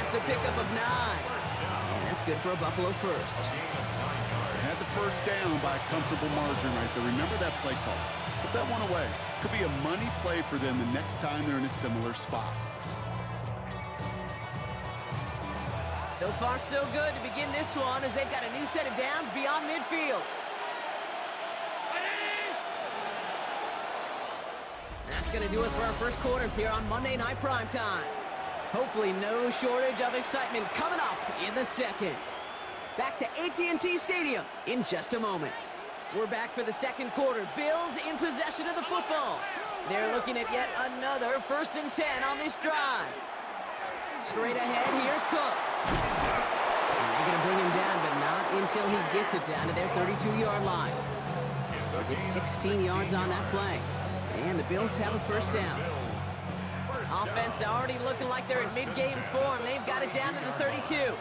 That's a pickup of 9. And that's good for a Buffalo first. They had the first down by a comfortable margin right there. Remember that play call. Put that one away. Could be a money play for them the next time they're in a similar spot. So far, so good to begin this one as they've got a new set of downs beyond midfield. That's going to do it for our first quarter here on Monday Night Primetime. Hopefully no shortage of excitement coming up in the second. Back to AT&T Stadium in just a moment. We're back for the second quarter. Bills in possession of the football. They're looking at yet another 1st and 10 on this drive. Straight ahead, here's Cook. And they're going to bring him down, but not until he gets it down to their 32-yard line. It's 16 yards on that play. And the Bills have a first down. Offense already looking like they're in mid-game form. They've got it down to the 32.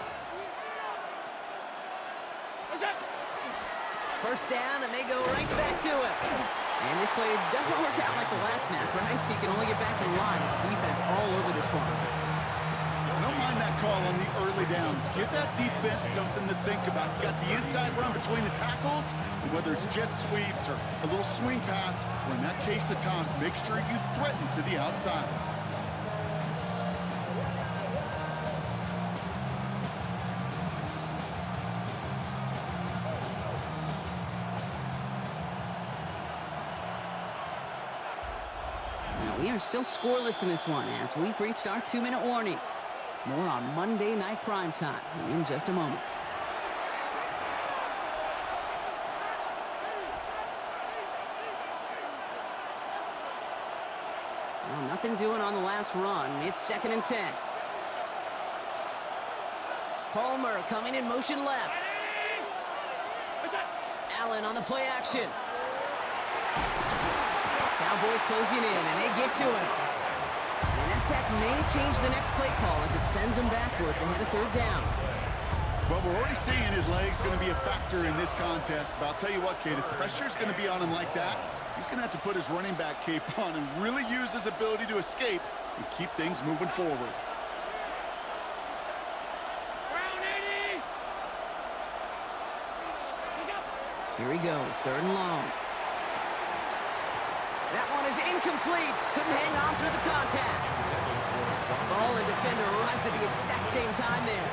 First down, and they go right back to it. And this play doesn't work out like the last snap, right? So you can only get back to the line. It's defense all over this one. I don't mind that call on the early downs. Give that defense something to think about. You got the inside run between the tackles, and whether it's jet sweeps or a little swing pass, or in that case a toss, make sure you threaten to the outside. We are still scoreless in this one as we've reached our 2-minute warning. More on Monday Night Primetime in just a moment. Well, nothing doing on the last run. It's 2nd and 10. Palmer coming in motion left. Allen on the play action. Cowboys closing in, and they get to him. And that sack may change the next play call as it sends him backwards ahead of 3rd down. Well, we're already seeing his legs going to be a factor in this contest. But I'll tell you what, Kate, if pressure's going to be on him like that, he's going to have to put his running back cape on and really use his ability to escape and keep things moving forward. Here he goes, 3rd and long. That one is incomplete. Couldn't hang on through the contact. Ball and defender arrived at the exact same time there.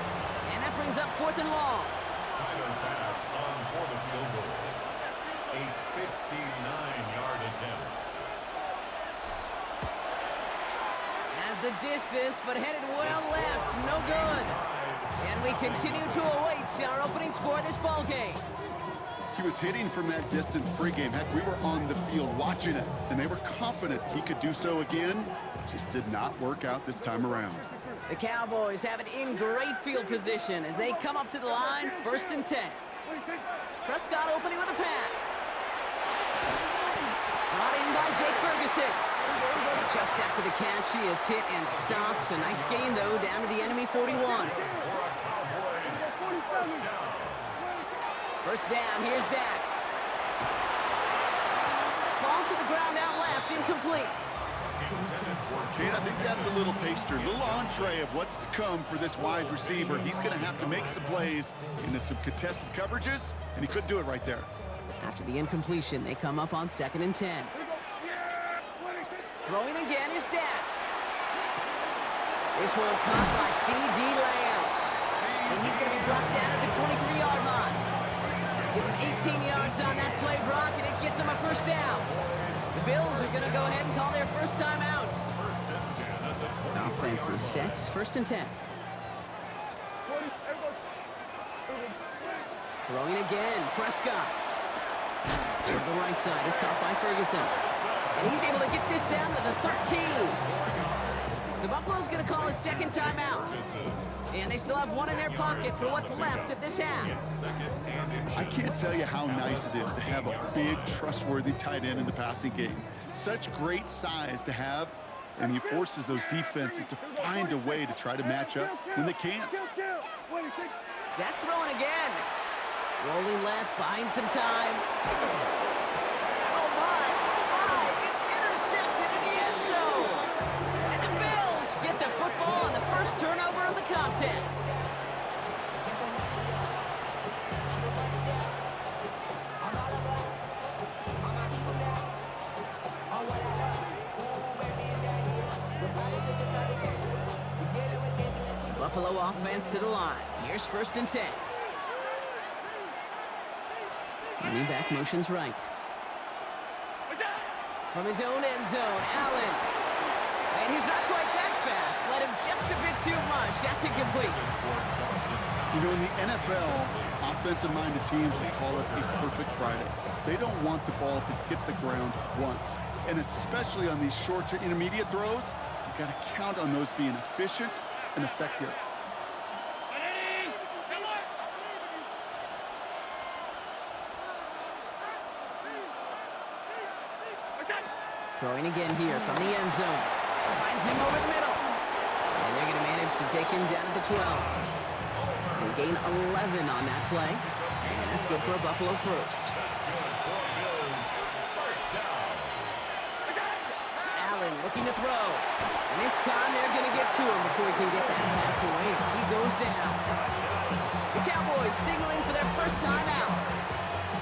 And that brings up 4th and long. Time and pass on for the field goal. A 59-yard attempt. Has the distance, but headed well left. No good. And we continue to await our opening score of this ball game. He was hitting from that distance pregame. Heck, we were on the field watching it, and they were confident he could do so again. Just did not work out this time around. The Cowboys have it in great field position as they come up to the line, 1st and 10. Prescott opening with a pass. Brought in by Jake Ferguson. Just after the catch, he is hit and stopped. A nice gain, though, down to the enemy 41. First down, here's Dak. Falls to the ground out left, incomplete. Kate, I think that's a little taster, a little entree of what's to come for this wide receiver. He's going to have to make some plays into some contested coverages, and he couldn't do it right there. After the incompletion, they come up on 2nd and 10. Throwing again is Dak. This one caught by C.D. Lamb. And he's going to be brought down at the 23-yard line. Give him 18 yards on that play, Brock, and it gets him a first down. The Bills are going to go ahead and call their first time out. Offense is set, 1st and 10. Throwing again, Prescott. To the right side is caught by Ferguson. And he's able to get this down to the 13. So Buffalo's going to call it 2nd timeout. And they still have one in their pocket for what's left of this half. I can't tell you how nice it is to have a big, trustworthy tight end in the passing game. Such great size to have, and he forces those defenses to find a way to try to match up when they can't. Dak throwing again. Rolling left, buying some time. Oh my, it's intercepted in the end zone. And the Bills get the football on the first turnover of the contest. Buffalo offense to the line. Here's 1st and 10. Running back motions right. From his own end zone, Allen. And he's not quite that fast. Let him just a bit too much. That's incomplete. You know, in the NFL, offensive-minded teams will call it a perfect Friday. They don't want the ball to hit the ground once. And especially on these short to intermediate throws, you've got to count on those being efficient and effective. Throwing again here from the end zone. Finds him over the middle. And they're going to manage to take him down at the 12. They gain 11 on that play. And that's good for a Buffalo first. Allen looking to throw. And this time they're going to get to him before he can get that pass away as he goes down. The Cowboys signaling for their first time out.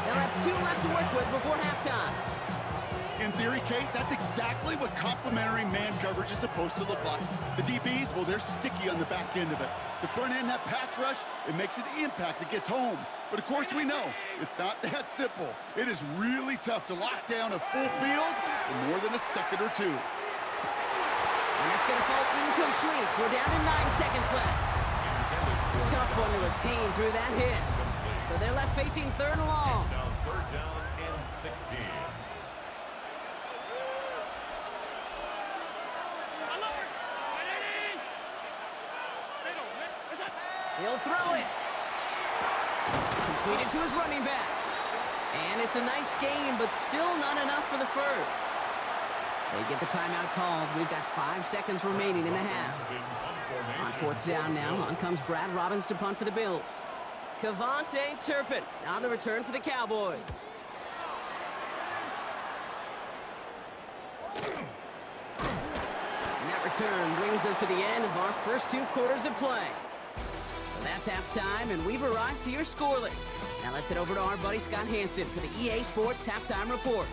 They'll have 2 left to work with before halftime. In theory, Kate, that's exactly what complementary man coverage is supposed to look like. The DBs, well, they're sticky on the back end of it. The front end, that pass rush, it makes an impact. It gets home. But, of course, we know it's not that simple. It is really tough to lock down a full field for more than a second or two. And that's going to fall incomplete. We're down to 9 seconds left. Tough one to retain through that hit. So they're left facing 3rd and long. It's now 3rd down and 16. He'll throw it. Completed to his running back. And it's a nice gain, but still not enough for the first. They get the timeout called. We've got 5 seconds remaining in the half. On 4th down now, on comes Brad Robbins to punt for the Bills. Kevontae Turpin on the return for the Cowboys. And that return brings us to the end of our first 2 quarters of play. So that's halftime, and we've arrived to your scoreless. Now let's head over to our buddy Scott Hanson for the EA Sports Halftime Report.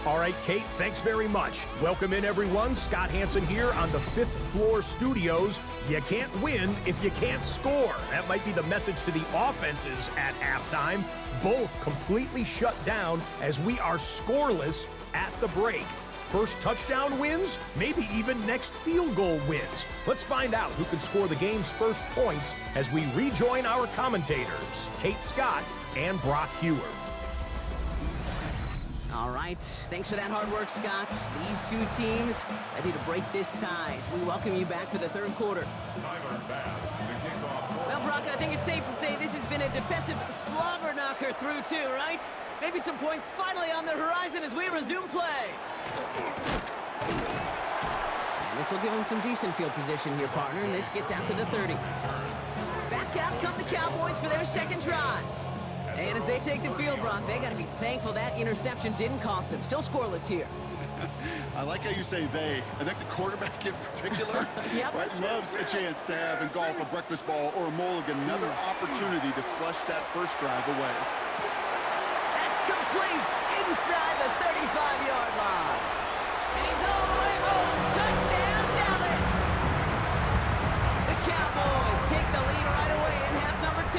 All right, Kate, thanks very much. Welcome in, everyone. Scott Hanson here on the 5th floor studios. You can't win if you can't score. That might be the message to the offenses at halftime. Both completely shut down as we are scoreless at the break. first touchdown wins, maybe even next field goal wins. Let's find out who can score the game's first points as we rejoin our commentators, Kate Scott and Brock Hewer. All right, thanks for that hard work, Scott. These two teams ready to break this tie as we welcome you back for the third quarter. Tyler Bass, the kickoff. Well, Brock, I think it's safe to say this has been a defensive slobber knocker through two, right? Maybe some points finally on the horizon as we resume play. And this will give them some decent field position here, partner, and this gets out to the 30. Back out come the Cowboys for their second drive. And as they take the field, Brock, they got to be thankful that interception didn't cost them. Still scoreless here. I like how you say they. I think the quarterback in particular Yep. right, loves a chance to have in golf a breakfast ball or a mulligan, another opportunity to flush that first drive away. That's complete inside the 35-yard line. And he's all the way home. Touchdown, Dallas. The Cowboys take the lead right away in half number 2.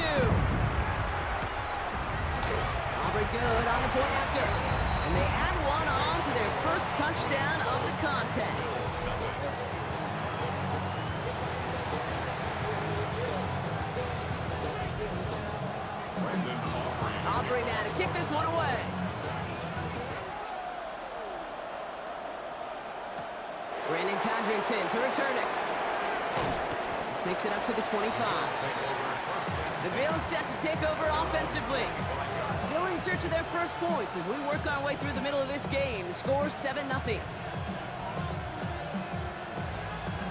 Aubrey good on the point after. And they add one on to their first touchdown of the contest. Brendan Aubrey. Aubrey now to kick this one away. Brandon Condrington to return it. This makes it up to the 25. The Bills set to take over offensively. Still in search of their first points as we work our way through the middle of this game. The score 7-0.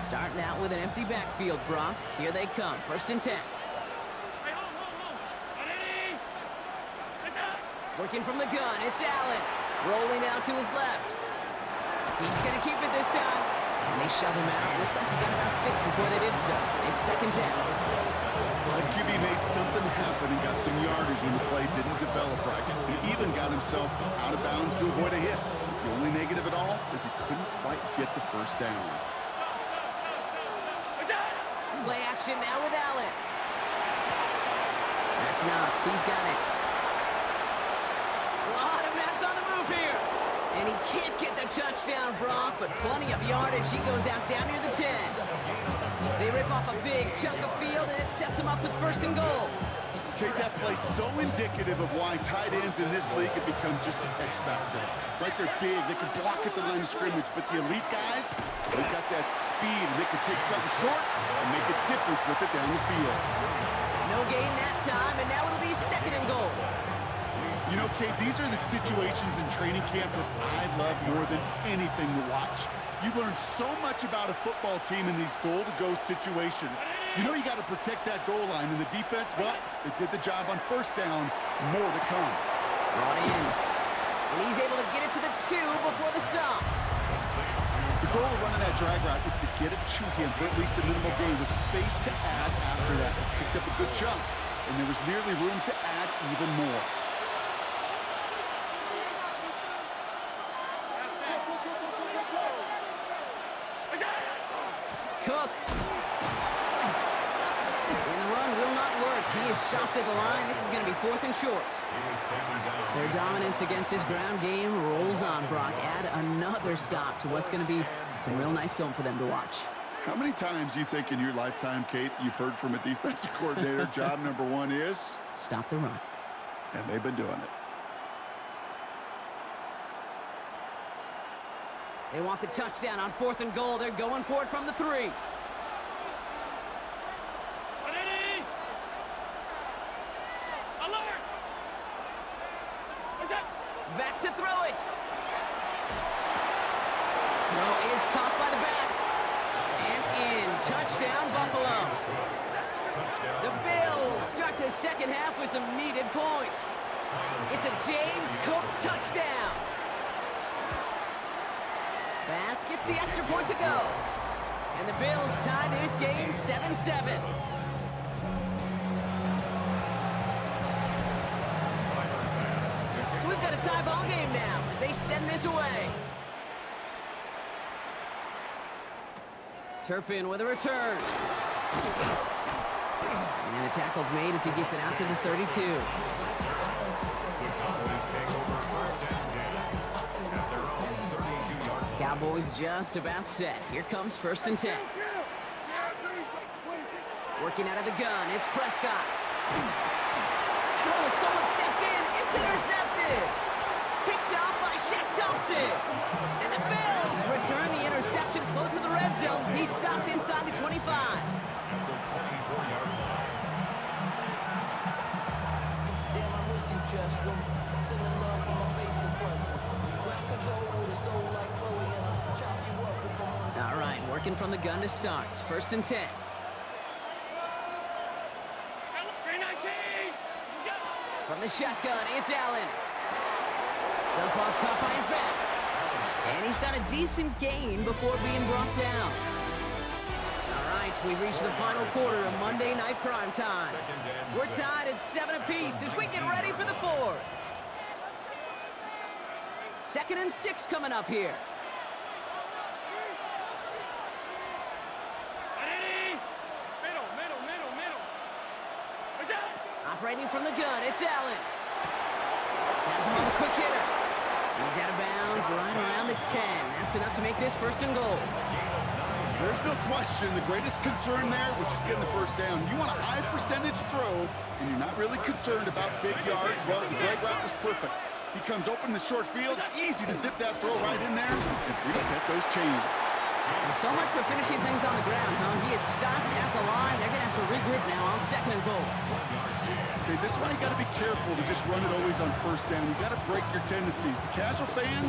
Starting out with an empty backfield, Brock. Here they come. 1st and 10. Working from the gun, it's Allen. Rolling out to his left. He's going to keep it this time. And they shove him out. Looks like he got about 6 before they did so. It's 2nd down. The QB made something happen and got some yardage when the play didn't develop right. He even got himself out of bounds to avoid a hit. The only negative at all is he couldn't quite get the first down. Play action now with Allen. That's Knox. He's got it. A lot of mess on the move here. And he can't get the touchdown, Brock, but plenty of yardage. He goes out down near the 10. They rip off a big chunk of field, and it sets him up with 1st and goal. Kate, that play's so indicative of why tight ends in this league have become just an X factor. Right, they're big, they can block at the line of scrimmage, but the elite guys, they've got that speed, and they can take something short and make a difference with it down the field. No gain that time, and now it'll be 2nd and goal. You know, Kate, these are the situations in training camp that I love more than anything to watch. You learn so much about a football team in these goal-to-go situations. You know you got to protect that goal line, and the defense, well, they did the job on 1st down. More to come. Brought in. And he's able to get it to the 2 before the stop. The goal of running that drag route is to get it to him for at least a minimal gain with space to add after that. They picked up a good chunk, and there was nearly room to add even more. Cook. And the run will not work. He is stopped at the line. This is going to be 4th and short. He was taken down. Their dominance against his ground game rolls on, Brock. Add another stop to what's going to be some real nice film for them to watch. How many times do you think in your lifetime, Kate, you've heard from a defensive coordinator, job number 1 is? Stop the run. And they've been doing it. They want the touchdown on 4th and goal. They're going for it from the 3. Back to throw it. Throw is caught by the back. And in. Touchdown, Buffalo. The Bills start the second half with some needed points. It's a James Cook touchdown. Bass gets the extra point to go. And the Bills tie this game 7-7. So we've got a tie ball game now as they send this away. Turpin with a return. And the tackle's made as he gets it out to the 32. The Cowboys take over 1st and 10 at their own 32-yard Cowboys just about set. Here comes 1st and 10. Working out of the gun, it's Prescott. Oh, someone stepped in. It's intercepted. Picked up by Shaq Thompson. And the Bills return the interception close to the red zone. He's stopped inside the 25. At the 24-yard line. Damn, I miss you, Chester. Sending love from my bass compressor. Ground control with a soul like Chloe, and I'll chop you up with the All right, working from the gun to start. 1st and 10. From the shotgun, it's Allen. Dump off caught by his back. And he's got a decent gain before being brought down. All right, we've reached the final quarter of Monday Night Prime Time. We're tied at 7 apiece as we get ready for the 4th. 2nd and 6 coming up here. Operating from the gun, it's Allen. Has him on the quick hitter. And he's out of bounds right around the 10. That's enough to make this 1st and goal. There's no question the greatest concern there was just getting the first down. You want a high percentage throw, and you're not really concerned about big yards. Well, the drag route was perfect. He comes open the short field. It's easy to zip that throw right in there and reset those chains. So much for finishing things on the ground, huh? He is stopped at the line. They're going to have to regroup now on 2nd and goal. Okay, this is why you got to be careful to just run it always on 1st down. You got to break your tendencies. The casual fan,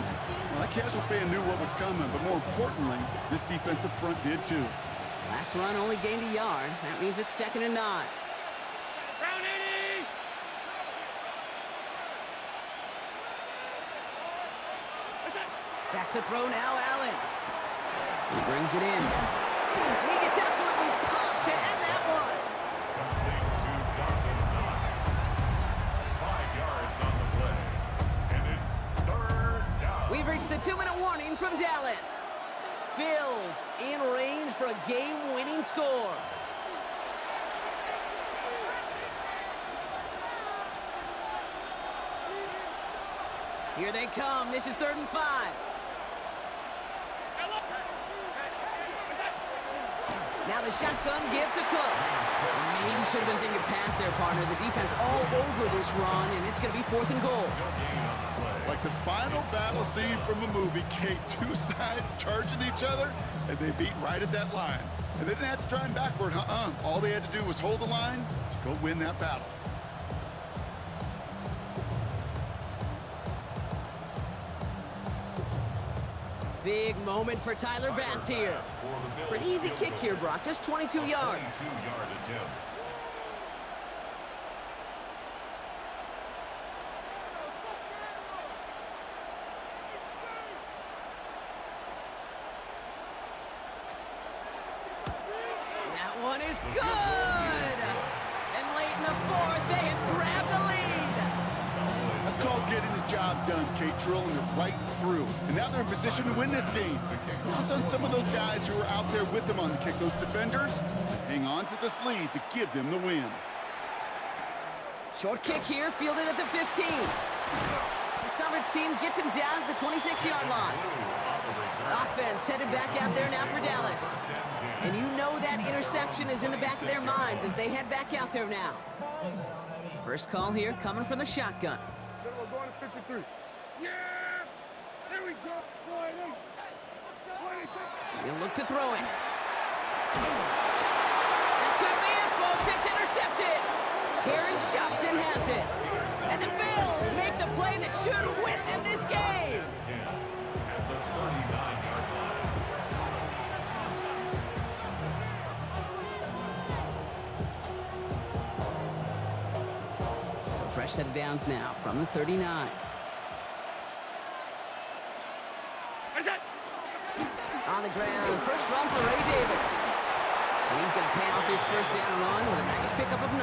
well, that casual fan knew what was coming, but more importantly, this defensive front did too. Last run only gained a yard. That means it's 2nd and 9. Back to throw now, Allen. He brings it in. And he gets absolutely popped to end that one. Complete to Dawson Knox. 5 yards on the play. And it's 3rd down. We've reached the 2-minute warning from Dallas. Bills in range for a game-winning score. Here they come. This is 3rd and 5. Now the shotgun give to Cook. Maybe should have been thinking pass there, partner. The defense all over this run, and it's going to be 4th and goal. Like the final battle scene from a movie, Kate, two sides charging each other, and they beat right at that line. And they didn't have to try and backward, All they had to do was hold the line to go win that battle. Big moment for Tyler Bass here. Pretty easy kick here, Brock. Just 22 yards. 22-yard attempt. That one is good! And late in the 4th, they had grabbed the lead. That's called getting his job done, Kate, drilling it right through. And now they're in position to win this game. Counts on some of those guys who are out there with them on the kick, those defenders, to hang on to this lead to give them the win. Short kick here, fielded at the 15. The coverage team gets him down at the 26-yard line. Offense headed back out there now for Dallas. And you know that interception is in the back of their minds as they head back out there now. First call here coming from the shotgun. We're going to 53. Yeah! There we go. 20. He'll look to throw it. That could be it, folks. It's intercepted. Taron Johnson has it. And the Bills make the play that should win them this game. At the 39-yard line. So fresh set of downs now from the 39. On the ground, first run for Ray Davis. And he's going to pay off his first down run with a nice pickup of 9.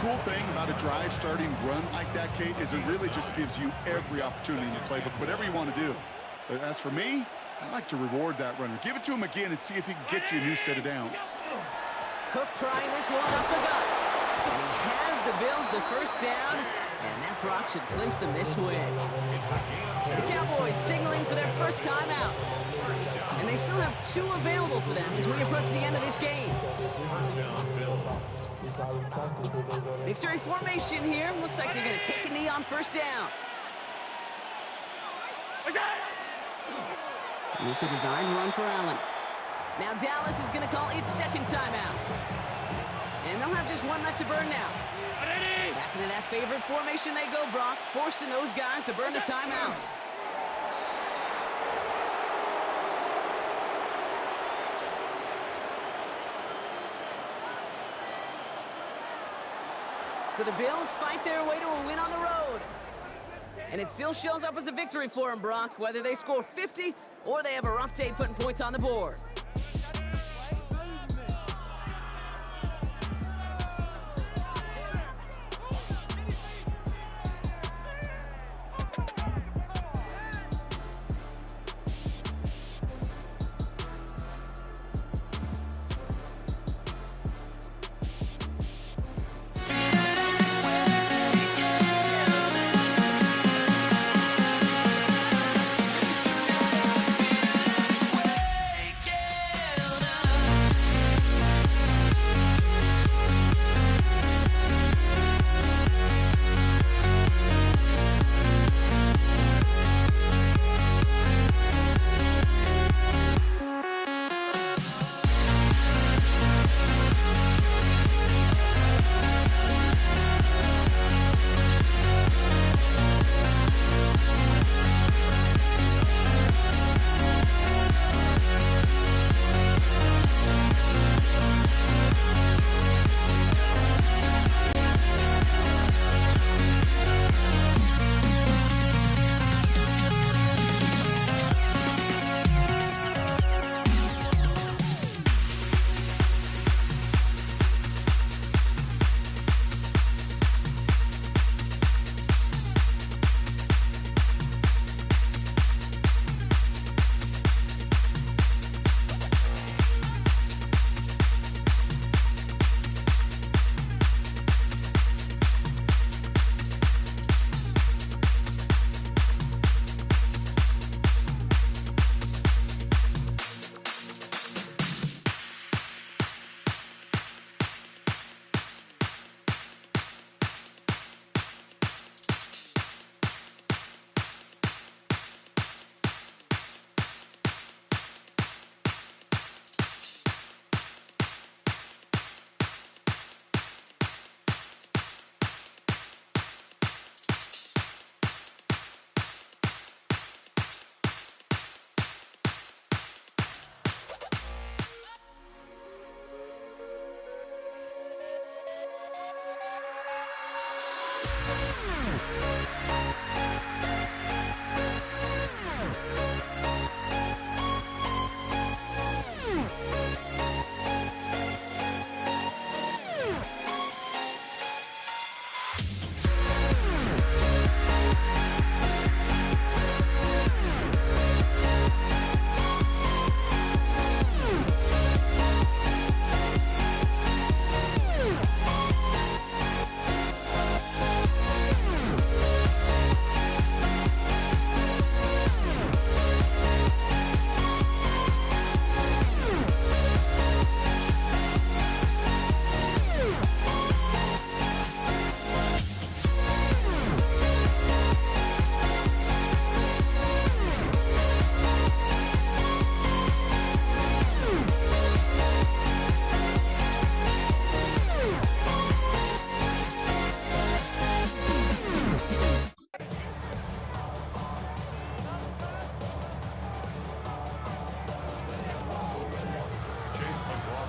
Cool thing about a drive starting run like that, Kate, is it really just gives you every opportunity in the playbook, whatever you want to do. But as for me, I like to reward that runner. Give it to him again and see if he can get you a new set of downs. Cook trying this one up the gut. And he has the Bills the first down And that Brock should clinch them this win. The Cowboys signaling for their first timeout. And they still have 2 available for them as we approach the end of this game. First down, Bills. Victory formation here. Looks like they're going to take a knee on first down. And this is a designed run for Allen. Now Dallas is going to call its second timeout. And they'll have just one left to burn now. Back into that favorite formation they go, Brock, forcing those guys to burn the timeout. So the Bills fight their way to a win on the road. And it still shows up as a victory for them, Brock, whether they score 50 or they have a rough day putting points on the board.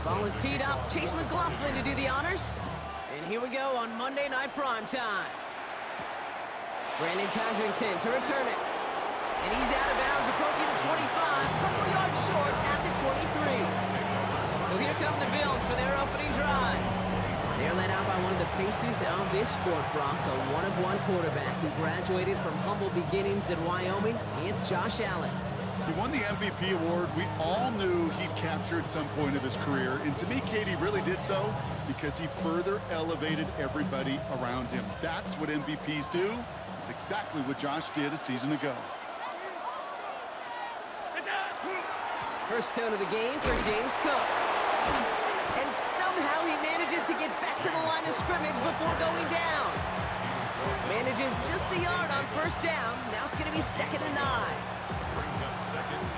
Ball is teed up. Chase McLaughlin to do the honors. And here we go on Monday Night Prime Time. Brandon Condrington to return it. And he's out of bounds, approaching the 25, couple yards short at the 23. So here come the Bills for their opening drive. They're led out by one of the faces of this sport, Brock, a one-of-one quarterback who graduated from humble beginnings in Wyoming. It's Josh Allen. He won the MVP award. We all knew he'd capture at some point of his career. And to me, Katie really did so because he further elevated everybody around him. That's what MVPs do. It's exactly what Josh did a season ago. First tone of the game for James Cook. And somehow he manages to get back to the line of scrimmage before going down. Manages just a yard on first down. Now it's going to be 2nd and 9.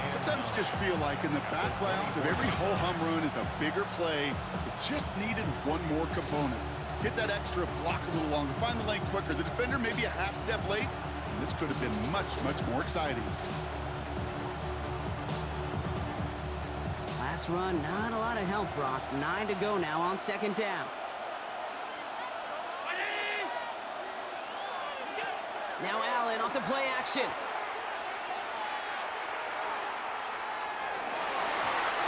Sometimes you just feel like in the background of every ho-hum run is a bigger play. It just needed one more component. Hit that extra block a little longer, find the lane quicker. The defender maybe a half step late, and this could have been much, much more exciting. Last run, not a lot of help, Brock. 9 to go now on 2nd down. Now Allen off the play action.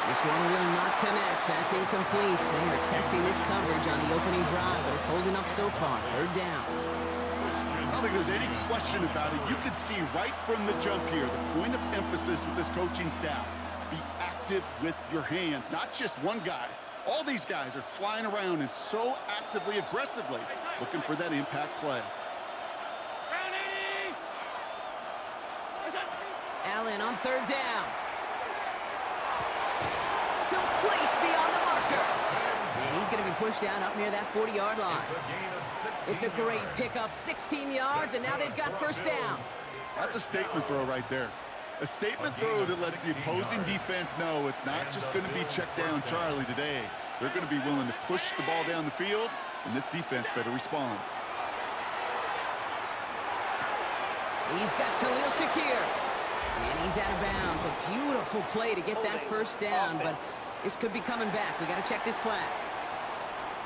This one will not connect. That's incomplete. They are testing this coverage on the opening drive, but it's holding up so far. 3rd down. I don't think there's any question about it. You could see right from the jump here, the point of emphasis with this coaching staff. Be active with your hands, not just one guy. All these guys are flying around and so actively, aggressively looking for that impact play. Allen on 3rd down. Complete beyond the marker. And he's going to be pushed down up near that 40-yard line. It's a great pickup, 16 yards, and now they've got 1st down. That's a statement throw right there. A statement throw that lets the opposing defense know it's not just going to be check down Charlie today. They're going to be willing to push the ball down the field, and this defense better respond. He's got Khalil Shakir. And he's out of bounds. A beautiful play to get that 1st down, but this could be coming back. We got to check this flag.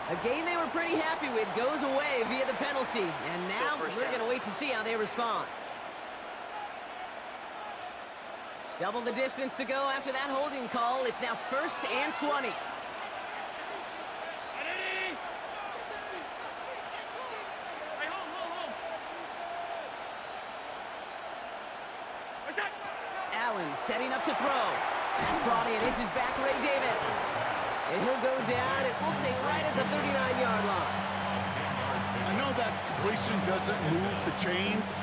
A game they were pretty happy with goes away via the penalty, and now we're going to wait to see how they respond. Double the distance to go after that holding call. It's now 1st and 20. Allen setting up to throw. That's brought in. It's his back, Ray Davis. And he'll go down, and we'll say right at the 39-yard line. I know that completion doesn't move the chains,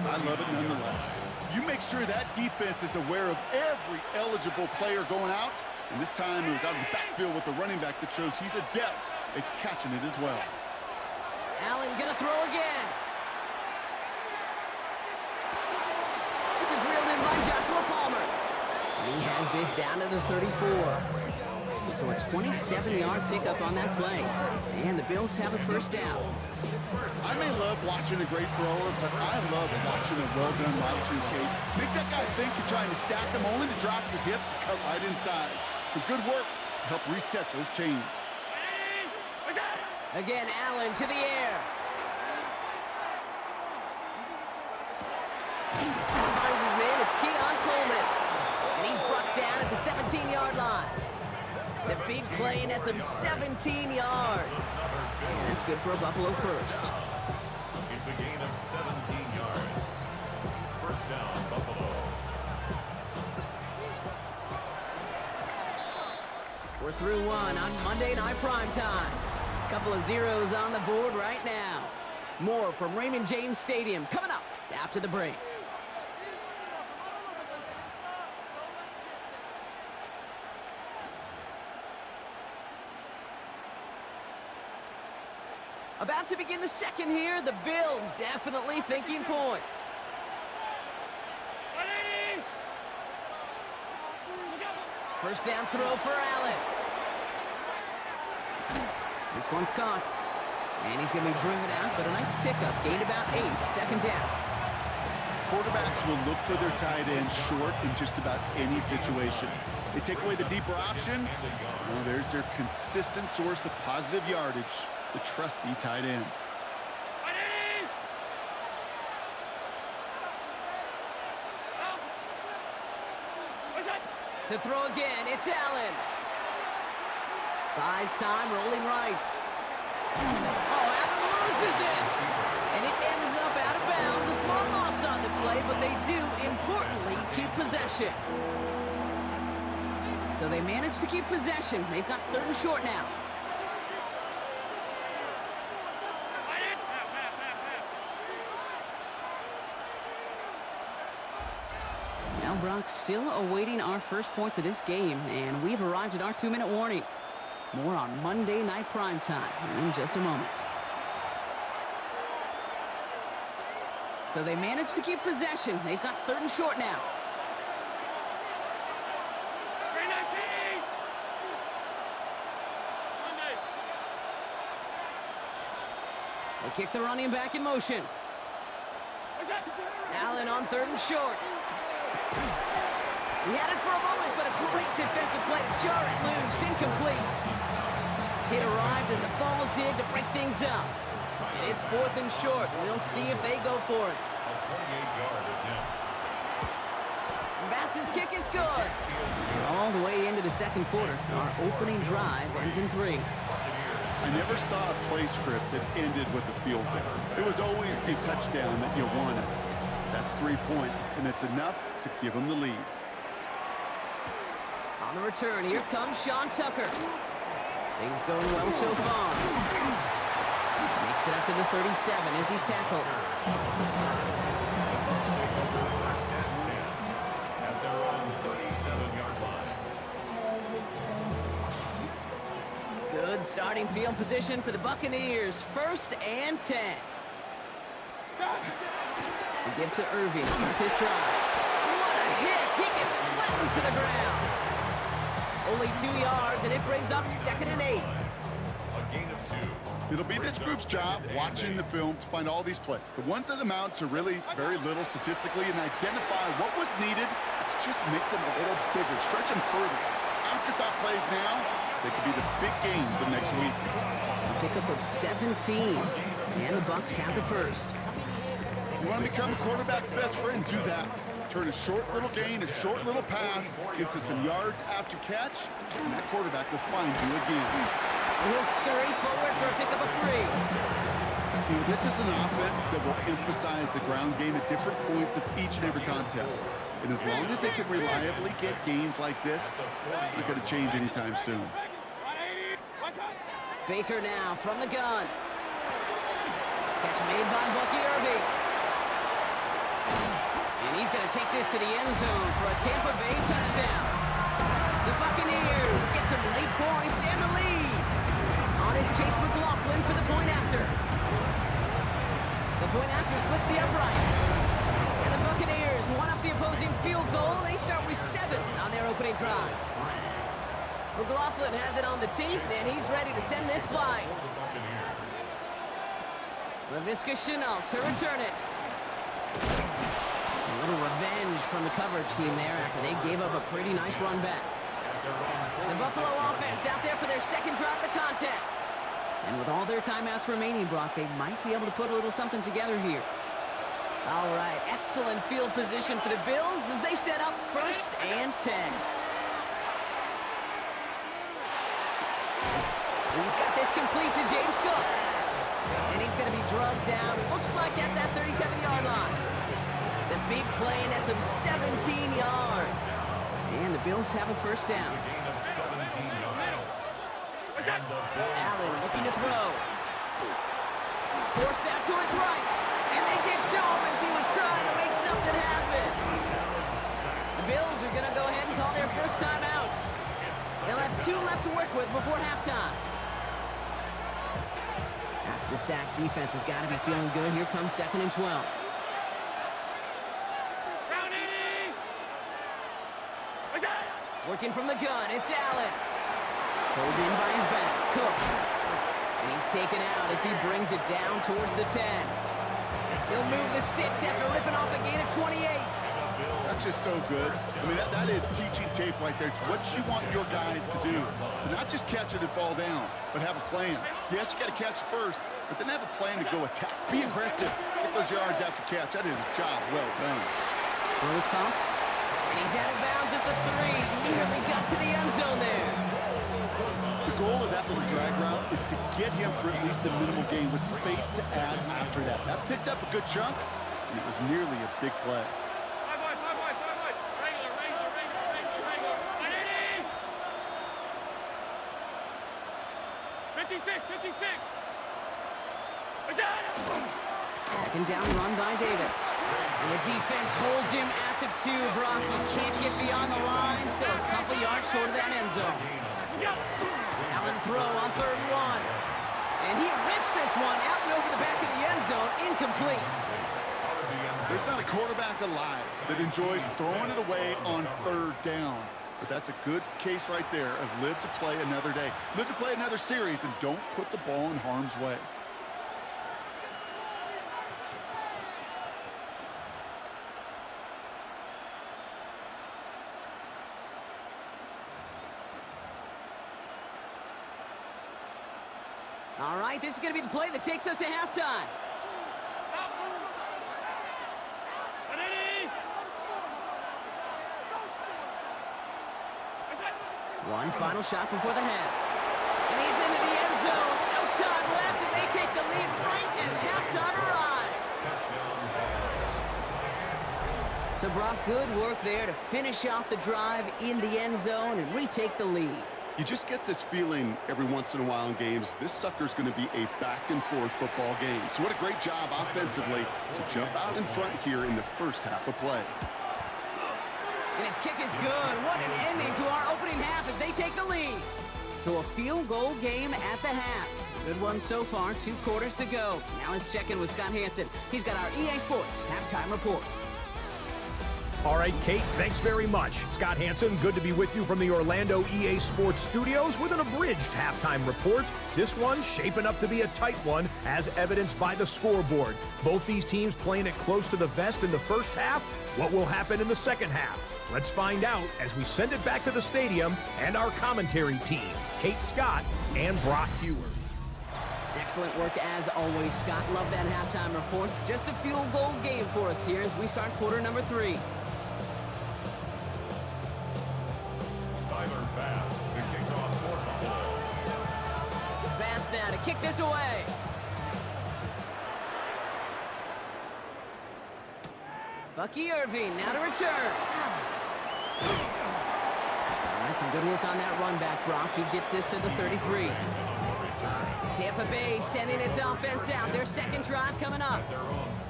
but I love it nonetheless. You make sure that defense is aware of every eligible player going out, and this time it was out of the backfield with the running back that shows he's adept at catching it as well. Allen gonna throw again. This is reeled in by Joshua Palmer. And he has this down to the 34. So a 27-yard pickup on that play. And the Bills have a 1st down. I may love watching a great thrower, but I love watching a well-done route too, Kate. Make that guy think you're trying to stack him, only to drop your hips and cut right inside. Some good work to help reset those chains. Again, Allen to the air. Finds his man, it's Keon Coleman. And he's brought down at the 17-yard line. The big play nets him 17 yards. And that's good for a Buffalo 1st. It's a gain of 17 yards. 1st down, Buffalo. We're through one on Monday Night Primetime. A couple of zeros on the board right now. More from Raymond James Stadium coming up after the break. About to begin the 2nd here. The Bills definitely thinking points. First down throw for Allen. This one's caught. And he's going to be driven out, but a nice pickup. Gained about 8, 2nd down. Quarterbacks will look for their tight end short in just about any situation. They take away the deeper options. Well, there's their consistent source of positive yardage, the trusty tight end. To throw again, it's Allen. Buys time, rolling right. Oh, Allen loses it. And it ends up out of bounds, a Small loss on the play, but they do, importantly, keep possession. So they managed to keep possession. They've got 3rd and short now. Now Brock still awaiting our first points of this game, and we've arrived at our 2-minute warning. More on Monday Night Primetime in just a moment. So they managed to keep possession. They've got 3rd and short now. They kick the running back in motion. Allen on 3rd and short. He had it for a moment, but a great defensive play to jar it loose. Incomplete. It arrived as the ball did to break things up. And it's 4th and short. We'll see if they go for it. A 28-yard attempt. Bass's kick is good. And all the way into the second quarter, our opening drive ends in 3. I never saw a play script that ended with a field goal. It was always a touchdown that you wanted. That's 3 points, and it's enough to give them the lead. On the return, here comes Sean Tucker. Things going well so far. Makes it up to the 37 as he's tackled. First and 10 at their own 37-yard line. Good starting field position for the Buccaneers. 1st and 10. We give to Irving to start this drive. What a hit! He gets flattened to the ground. Only 2 yards, and it brings up 2nd and 8. A gain of 2. It'll be this group's job watching the film to find all these plays. The ones that amount to really very little statistically and identify what was needed to just make them a little bigger, stretch them further. Afterthought plays now, they could be the big gains of next week. A pickup of 17, and the Bucs have the first. You want to become a quarterback's best friend, do that. Turn a short little gain, a short little pass into some yards after catch, and that quarterback will find you again. He'll scurry forward for a pickup of 3. You know, this is an offense that will emphasize the ground game at different points of each and every contest. And as long as they can reliably get gains like this, it's not going to change anytime soon. Baker now from the gun. Catch made by Bucky Irving. And he's going to take this to the end zone for a Tampa Bay touchdown. The Buccaneers get some late points and the lead. On is Chase McLaughlin for the point after. The point after splits the upright. And the Buccaneers one up the opposing field goal. They start with 7 on their opening drive. McLaughlin has it on the tee, and he's ready to send this flying. Laviska Shenault to return it. A little revenge from the coverage team there after they gave up a pretty nice run back. The Buffalo offense out there for their second drive of the contest. And with all their timeouts remaining, Brock, they might be able to put a little something together here. All right, excellent field position for the Bills as they set up 1st and 10. He's got this complete to James Cook. And he's going to be drugged down, looks like at that 37-yard line. The big play nets him 17 yards. And the Bills have a first down. A gain of 17 yards. And the Bills Allen first looking to and throw. Forced out to his right. And they get to him as he was trying to make something happen. The Bills are going to go ahead and call their first timeout. They'll have 2 left to work with before halftime. After the sack, defense has got to be feeling good. Here comes 2nd and 12. Working from the gun, it's Allen. Pulled in by his back, Cook. And he's taken out as he brings it down towards the 10. He'll move the sticks after ripping off a gain of 28. That's just so good. I mean, that is teaching tape right there. It's what you want your guys to do. To not just catch it and fall down, but have a plan. Yes, you got to catch it first, but then have a plan to go attack. Be aggressive. Get those yards after catch. That is a job well done. Rose caught. And he's out of bounds at the 3. Nearly got to the end zone there. The goal of that little drag route is to get him for at least a minimal gain with space to add after that. That picked up a good chunk, and it was nearly a big play. 56. Second down run by Davis. And the defense holds him at the 2. Brock, he can't get beyond the line, so a couple yards short of that end zone. Allen throw on 3rd and 1. And he rips this one out and over the back of the end zone. Incomplete. There's not a quarterback alive that enjoys throwing it away on 3rd down. But that's a good case right there of live to play another day. Live to play another series and don't put the ball in harm's way. All right, this is going to be the play that takes us to halftime. One final shot before the half. And he's into the end zone. No time left, and they take the lead right as halftime arrives. So, Brock, good work there to finish off the drive in the end zone and retake the lead. You just get this feeling every once in a while in games, this sucker's going to be a back-and-forth football game. So what a great job offensively to jump out in front here in the first half of play. And his kick is good. What an ending to our opening half as they take the lead. So a field goal game at the half. Good one so far, 2 quarters to go. Now let's check in with Scott Hanson. He's got our EA Sports halftime report. All right, Kate, thanks very much. Scott Hanson, good to be with you from the Orlando EA Sports Studios with an abridged halftime report. This one shaping up to be a tight one, as evidenced by the scoreboard. Both these teams playing it close to the vest in the first half. What will happen in the second half? Let's find out as we send it back to the stadium and our commentary team, Kate Scott and Brock Hewer. Excellent work as always, Scott. Love that halftime report. Just a field goal game for us here as we start quarter number 3. Tyler Bass to kick off for Buffalo. Bass now to kick this away. Bucky Irving now to return. All right, some good work on that run back, Brock. He gets this to the 33. Tampa Bay sending its offense out. Their second drive coming up.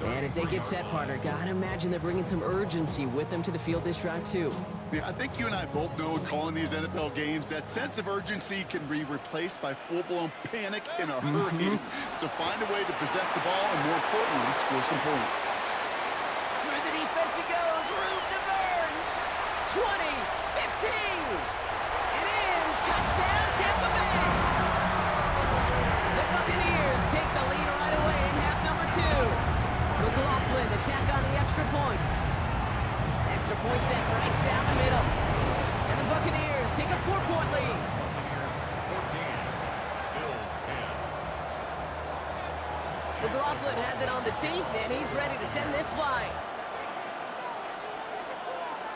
And as they get set, partner, gotta imagine they're bringing some urgency with them to the field this drive, too. Yeah, I think you and I both know in calling these NFL games, that sense of urgency can be replaced by full-blown panic in a hurry. So find a way to possess the ball and, more importantly, score some points. Through the defense it goes. Room to burn. 20, 15. And in. Touchdown, Tampa Bay. The Buccaneers take the lead right away in half number 2. McLaughlin attack on the extra point. Extra point set right down the middle. And the Buccaneers take a 4-point lead. Buccaneers 14, Bills 10. McLaughlin has it on the tee, and he's ready to send this flying.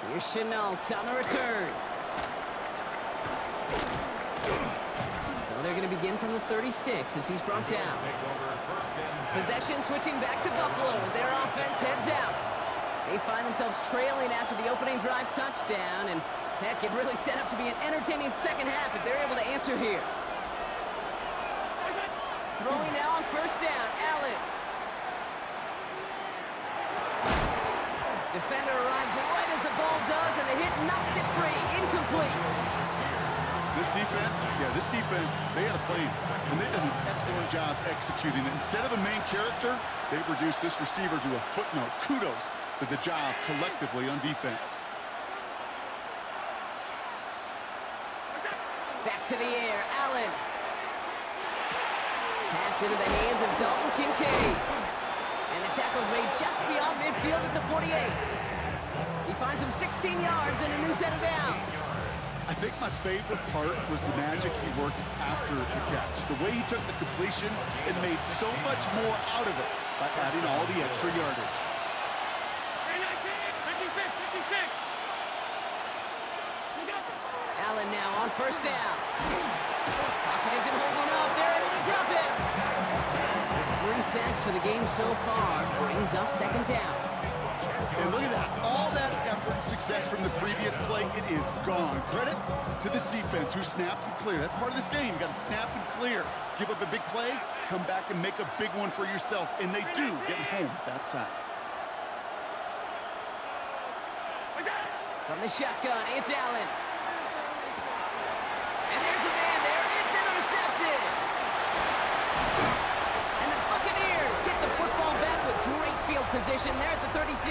Here's Chenault on the return. So they're going to begin from the 36 as he's brought down. Take over first and 10. Possession switching back to Buffalo as their offense heads out. They find themselves trailing after the opening drive touchdown, and heck, it really set up to be an entertaining second half if they're able to answer here. Throwing now on first down, Allen. Defender arrives right as the ball does, and the hit knocks it free. Incomplete. This defense, they had a plan, and they've done an excellent job executing it. Instead of a main character, they've reduced this receiver to a footnote. Kudos to the job collectively on defense. Back to the air, Allen. Pass into the hands of Dalton Kincaid. And the tackle's made just beyond midfield at the 48. He finds him 16 yards and a new set of downs. I think my favorite part was the magic he worked after the catch. The way he took the completion and made so much more out of it by adding all the extra yardage. 56. Allen now on first down. Pocket isn't holding up. They're able to drop it. It's 3 sacks for the game so far. Brings up second down. And look at that. All that effort and success from the previous play, it is gone. Credit to this defense who snapped and cleared. That's part of this game. You got to snap and clear. Give up a big play, come back and make a big one for yourself. And they do, getting home with that sack. From the shotgun, it's Allen. And there's a man there. It's intercepted. And the Buccaneers get the football back with great field position there at the 36.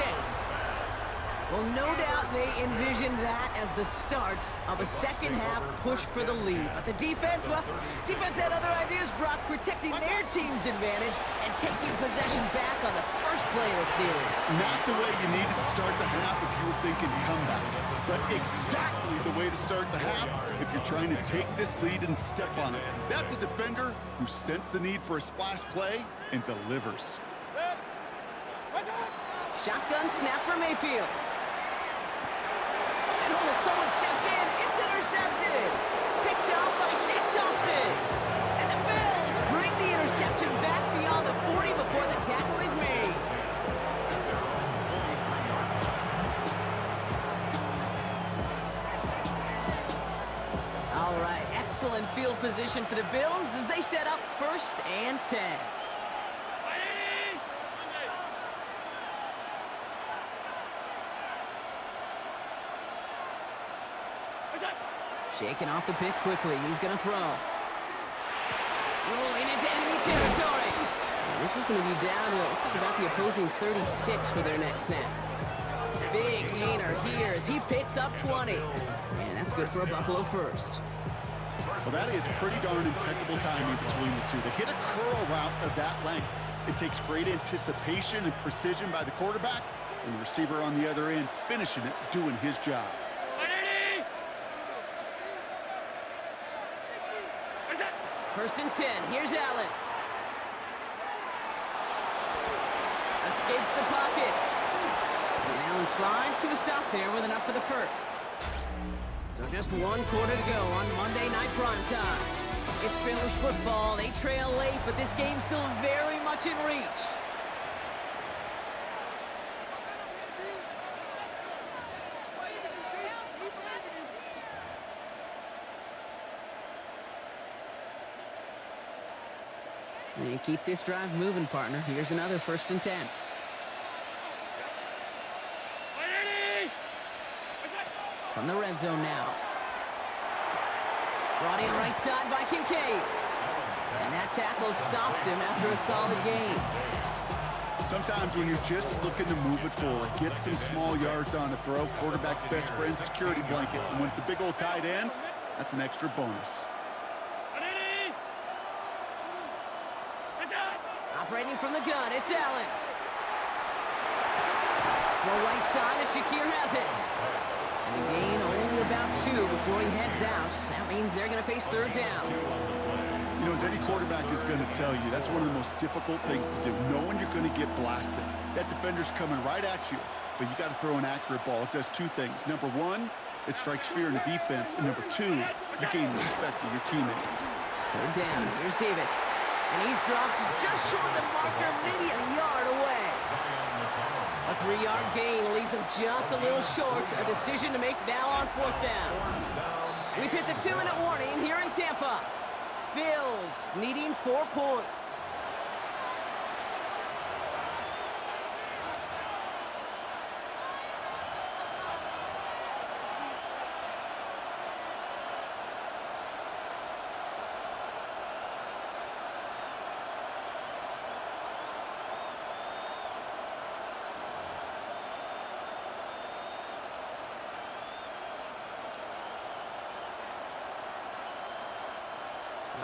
Well, no doubt they envisioned that as the start of a second-half push for the lead. But the defense, well, defense had other ideas, Brock, protecting their team's advantage and taking possession back on the first play of the series. Not the way you needed to start the half if you were thinking comeback, but exactly the way to start the half if you're trying to take this lead and step on it. That's a defender who sensed the need for a splash play and delivers. Shotgun snap for Mayfield. And someone stepped in. It's intercepted. Picked up by Shaq Thompson. And the Bills bring the interception back beyond the 40 before the tackle is made. All right, excellent field position for the Bills as they set up 1st and 10. Shaking off the pick quickly. He's going to throw. Rolling into enemy territory. And this is going to be down to, looks like about the opposing 36 for their next snap. Big gainer here as he picks up 20. And that's good for a Buffalo first. Well, that is pretty darn impeccable timing between the two. To hit a curl route of that length, it takes great anticipation and precision by the quarterback, and the receiver on the other end finishing it, doing his job. First and 10. Here's Allen. Escapes the pocket. And Allen slides to a stop there with enough for the first. So just 1 quarter to go on Monday Night Primetime. It's Bills football. They trail late, but this game's still very much in reach. And keep this drive moving, partner. Here's another 1st and 10. From the red zone now. Brought in right side by Kincaid. And that tackle stops him after a solid gain. Sometimes when you're just looking to move it forward, get some small yards on the throw, quarterback's best friend, security blanket. And when it's a big old tight end, that's an extra bonus. Operating from the gun, it's Allen. Well, right side, and Shakir has it. And the gain only about 2 before he heads out. That means they're going to face 3rd down. You know, as any quarterback is going to tell you, that's one of the most difficult things to do, knowing you're going to get blasted. That defender's coming right at you, but you got to throw an accurate ball. It does 2 things. Number 1, it strikes fear in the defense, and number 2, you gain respect with your teammates. 3rd down, here's Davis. And he's dropped just short of the marker, maybe a yard away. A 3-yard gain leaves him just a little short. A decision to make now on 4th down. We've hit the 2-minute warning here in Tampa. Bills needing 4 points.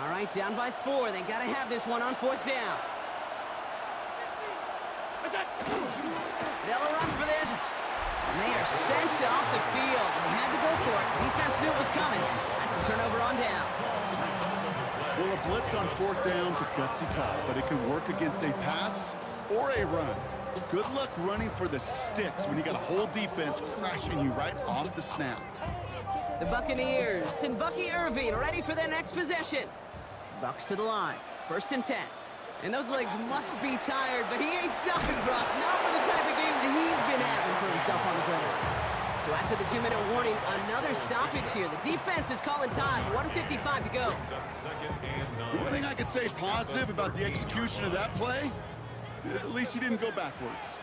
All right, down by 4. They got to have this one on 4th down. They'll run for this. And they are sent off the field. They had to go for it. Defense knew it was coming. That's a turnover on downs. Well, a blitz on 4th down's a gutsy call, but it can work against a pass or a run. Good luck running for the sticks when you got a whole defense crashing you right off the snap. The Buccaneers and Bucky Irving ready for their next possession. Bucks to the line. 1st and 10. And those legs must be tired, but he ain't stopping, Brock. Not for the type of game that he's been having for himself on the ground. So after the 2-minute warning, another stoppage here. The defense is calling time. 1:55 to go. Brings up second and The one 9. thing I could say positive about the execution of that play is at least he didn't go backwards.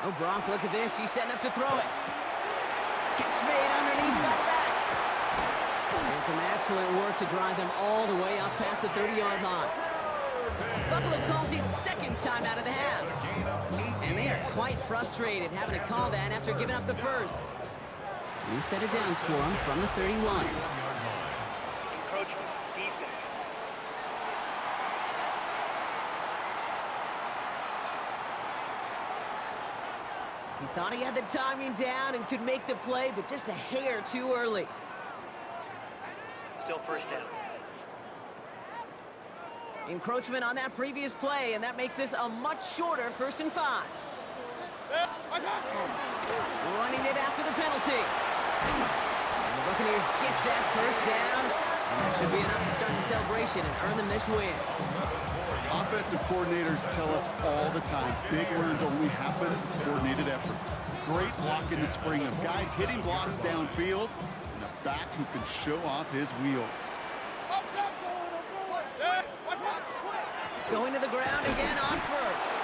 Oh, Brock, look at this. He's setting up to throw it. Catch made underneath by the back. And some excellent work to drive them all the way up past the 30-yard line. Buffalo calls it second time out of the half. And they are quite frustrated having to call that after giving up the first. New set of downs for them from the 31. Encroachment defense. He thought he had the timing down and could make the play, but just a hair too early. Still first down. Encroachment on that previous play, and that makes this a much shorter 1st and 5. Running it after the penalty. And the Buccaneers get that first down, and that should be enough to start the celebration and earn them this win. Offensive coordinators tell us all the time, big wins only happen with coordinated efforts. Great block in the spring of guys hitting blocks downfield, and a back who can show off his wheels. Going to the ground again on first.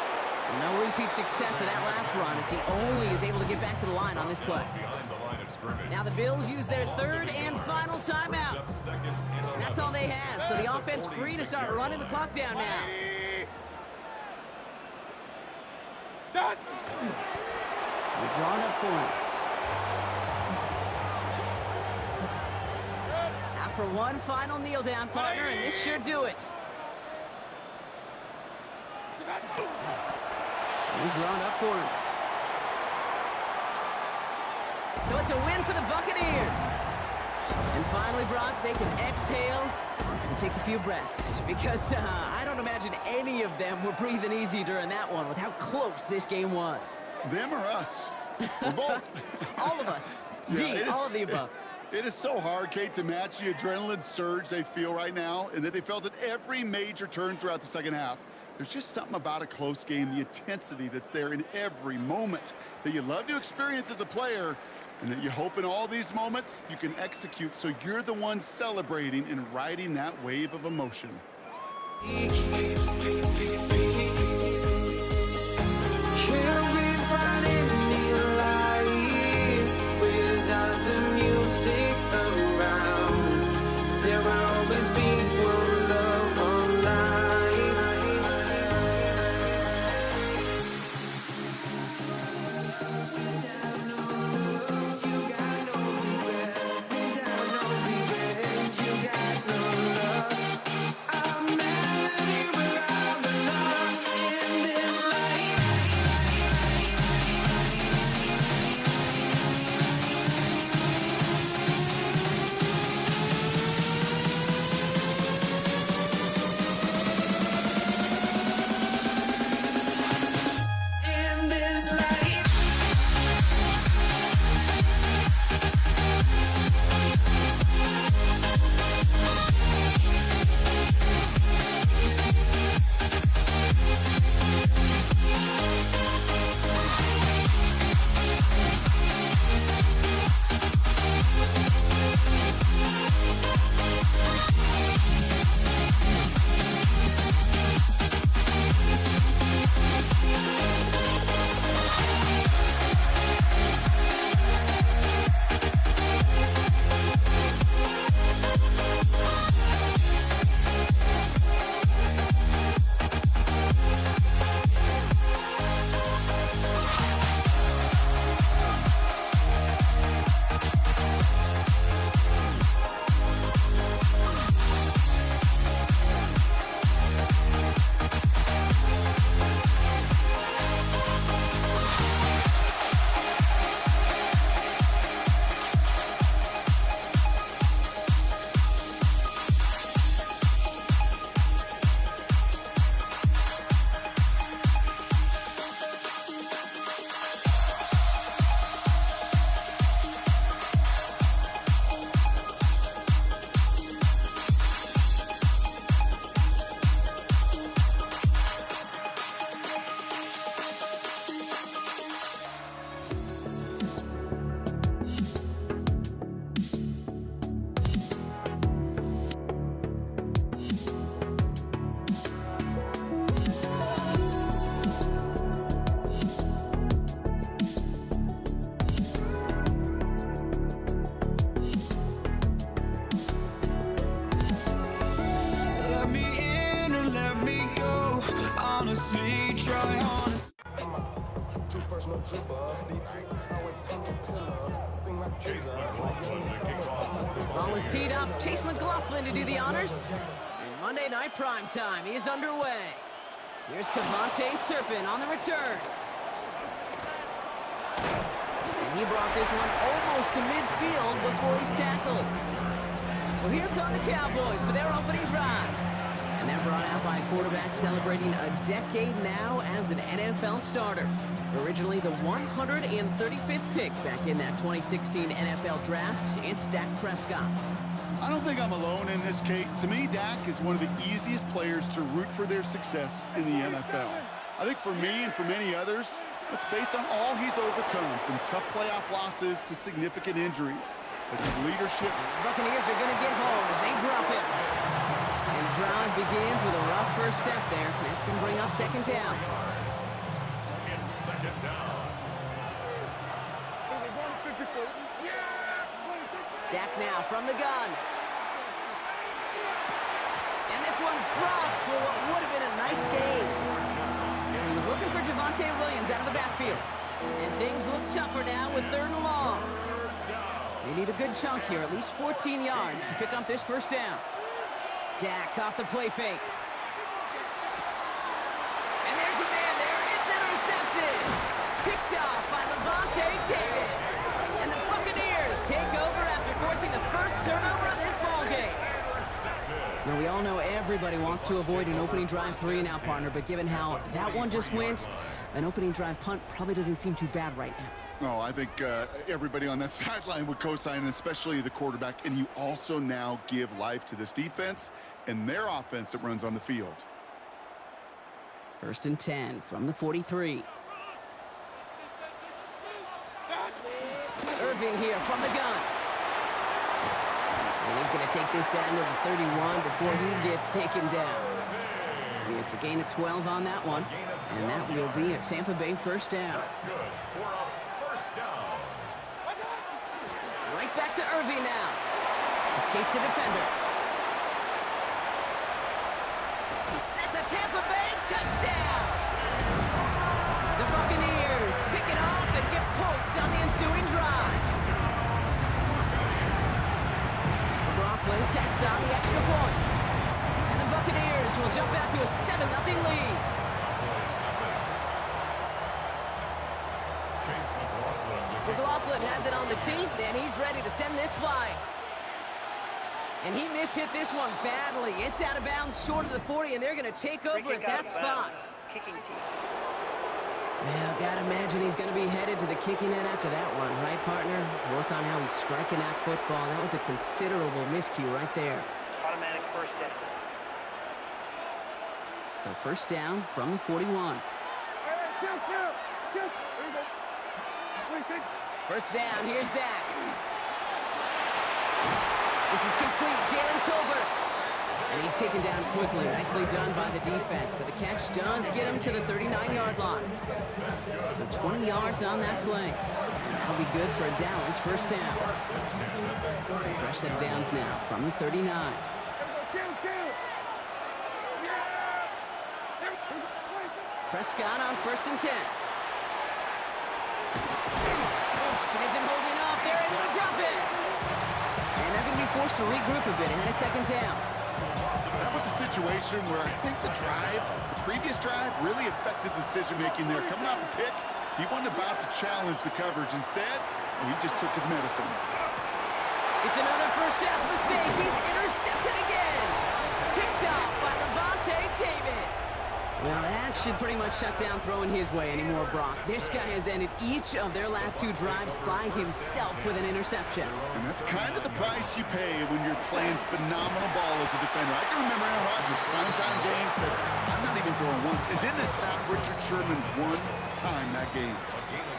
No repeat success of that last run as he only is able to get back to the line on this play. Behind the line of scrimmage. Now the Bills use their 3rd and final timeout. Second and 11. That's all they had, so the offense free to start running the clock down now. We're drawn up for him. Now for one final kneel down, partner, and this should do it. We're drawn up for him. So it's a win for the Buccaneers. And finally, Brock, they can exhale and take a few breaths because I don't imagine any of them were breathing easy during that one with how close this game was. Them or us? We're both. All of us. Yeah, D, it all is- of the above. It is so hard, Kate, to match the adrenaline surge they feel right now and that they felt at every major turn throughout the second half. There's just something about a close game, the intensity that's there in every moment that you love to experience as a player, and that you hope in all these moments you can execute so you're the one celebrating and riding that wave of emotion. Can't we find any light without the music around? There will always be one love on life. Without no love, you got no regret. Without no regret, you got no love. A melody without the love. honestly, try honestly. Chase McLaughlin to kick off. Ball is teed up. Chase McLaughlin to do the honors. And Monday Night Prime Time is underway. Here's Cavante Turpin on the return. And he brought this one almost to midfield before he's tackled. Well, here come the Cowboys for their opening drive. And they're brought out by a quarterback celebrating a decade now as an NFL starter. Originally the 135th pick back in that 2016 NFL Draft, it's Dak Prescott. I don't think I'm alone in this, Kate. To me, Dak is one of the easiest players to root for their success in the NFL. I think for me and for many others, it's based on all he's overcome, from tough playoff losses to significant injuries. But his leadership... The Buccaneers are going to get home as they drop him. And the drive begins with a rough first step there. That's going to bring up second down. In second down. Dak now from the gun. And this one's dropped for what would have been a nice gain. He was looking for Javonte Williams out of the backfield. And things look tougher now with 3rd and long. They need a good chunk here, at least 14 yards to pick up this first down. Dak off the play fake. And there's a man there. It's intercepted. Picked off by Levante David. And the Buccaneers take over after forcing the first turnover of this ballgame. Now, we all know everybody wants to avoid an opening drive 3-and-out, partner, but given how that one just went, an opening drive punt probably doesn't seem too bad right now. No, I think everybody on that sideline would co-sign, especially the quarterback. And you also now give life to this defense and their offense that runs on the field. 1st and 10 from the 43. Irving here from the gun. And he's going to take this down to the 31 before he gets taken down. It's a gain of 12 on that one. And that will be a Tampa Bay first down. That's good for a first down. Right back to Irving now. Escapes a defender. That's a Tampa Bay touchdown. The Buccaneers pick it off and get points on the ensuing drive. McLaughlin tacks on the extra point. And the Buccaneers will jump out to a 7-0 lead. Chase McLaughlin to kick McLaughlin has it on the tee, and he's ready to send this flying. And he mishit this one badly. It's out of bounds short of the 40, and they're going to take over at that spot. Kicking team. Well, gotta imagine he's going to be headed to the kicking net after that one, right, partner? Work on how he's striking that football. That was a considerable miscue right there. Automatic first down. So first down from the 41. First down, here's Dak. This is complete, Jalen Tolbert. And he's taken down quickly. Nicely done by the defense, but the catch does get him to the 39-yard line. So 20 yards on that play. And that'll be good for a Dallas first down. So fresh set of downs now from the 39. Prescott on 1st and 10. It isn't holding up. They're able to drop it. And they're going to be forced to regroup a bit ahead of second down. That was a situation where I think the previous drive, really affected the decision-making there. Coming off a pick, he wasn't about to challenge the coverage. Instead, he just took his medicine. It's another first half mistake. He's intercepted again. Picked off by Levante David. Well, that should pretty much shut down throwing his way anymore, Brock. This guy has ended each of their last 2 drives by himself with an interception. And that's kind of the price you pay when you're playing phenomenal ball as a defender. I can remember Aaron Rodgers, primetime game, said, I'm not even throwing once. And didn't attack Richard Sherman one time that game.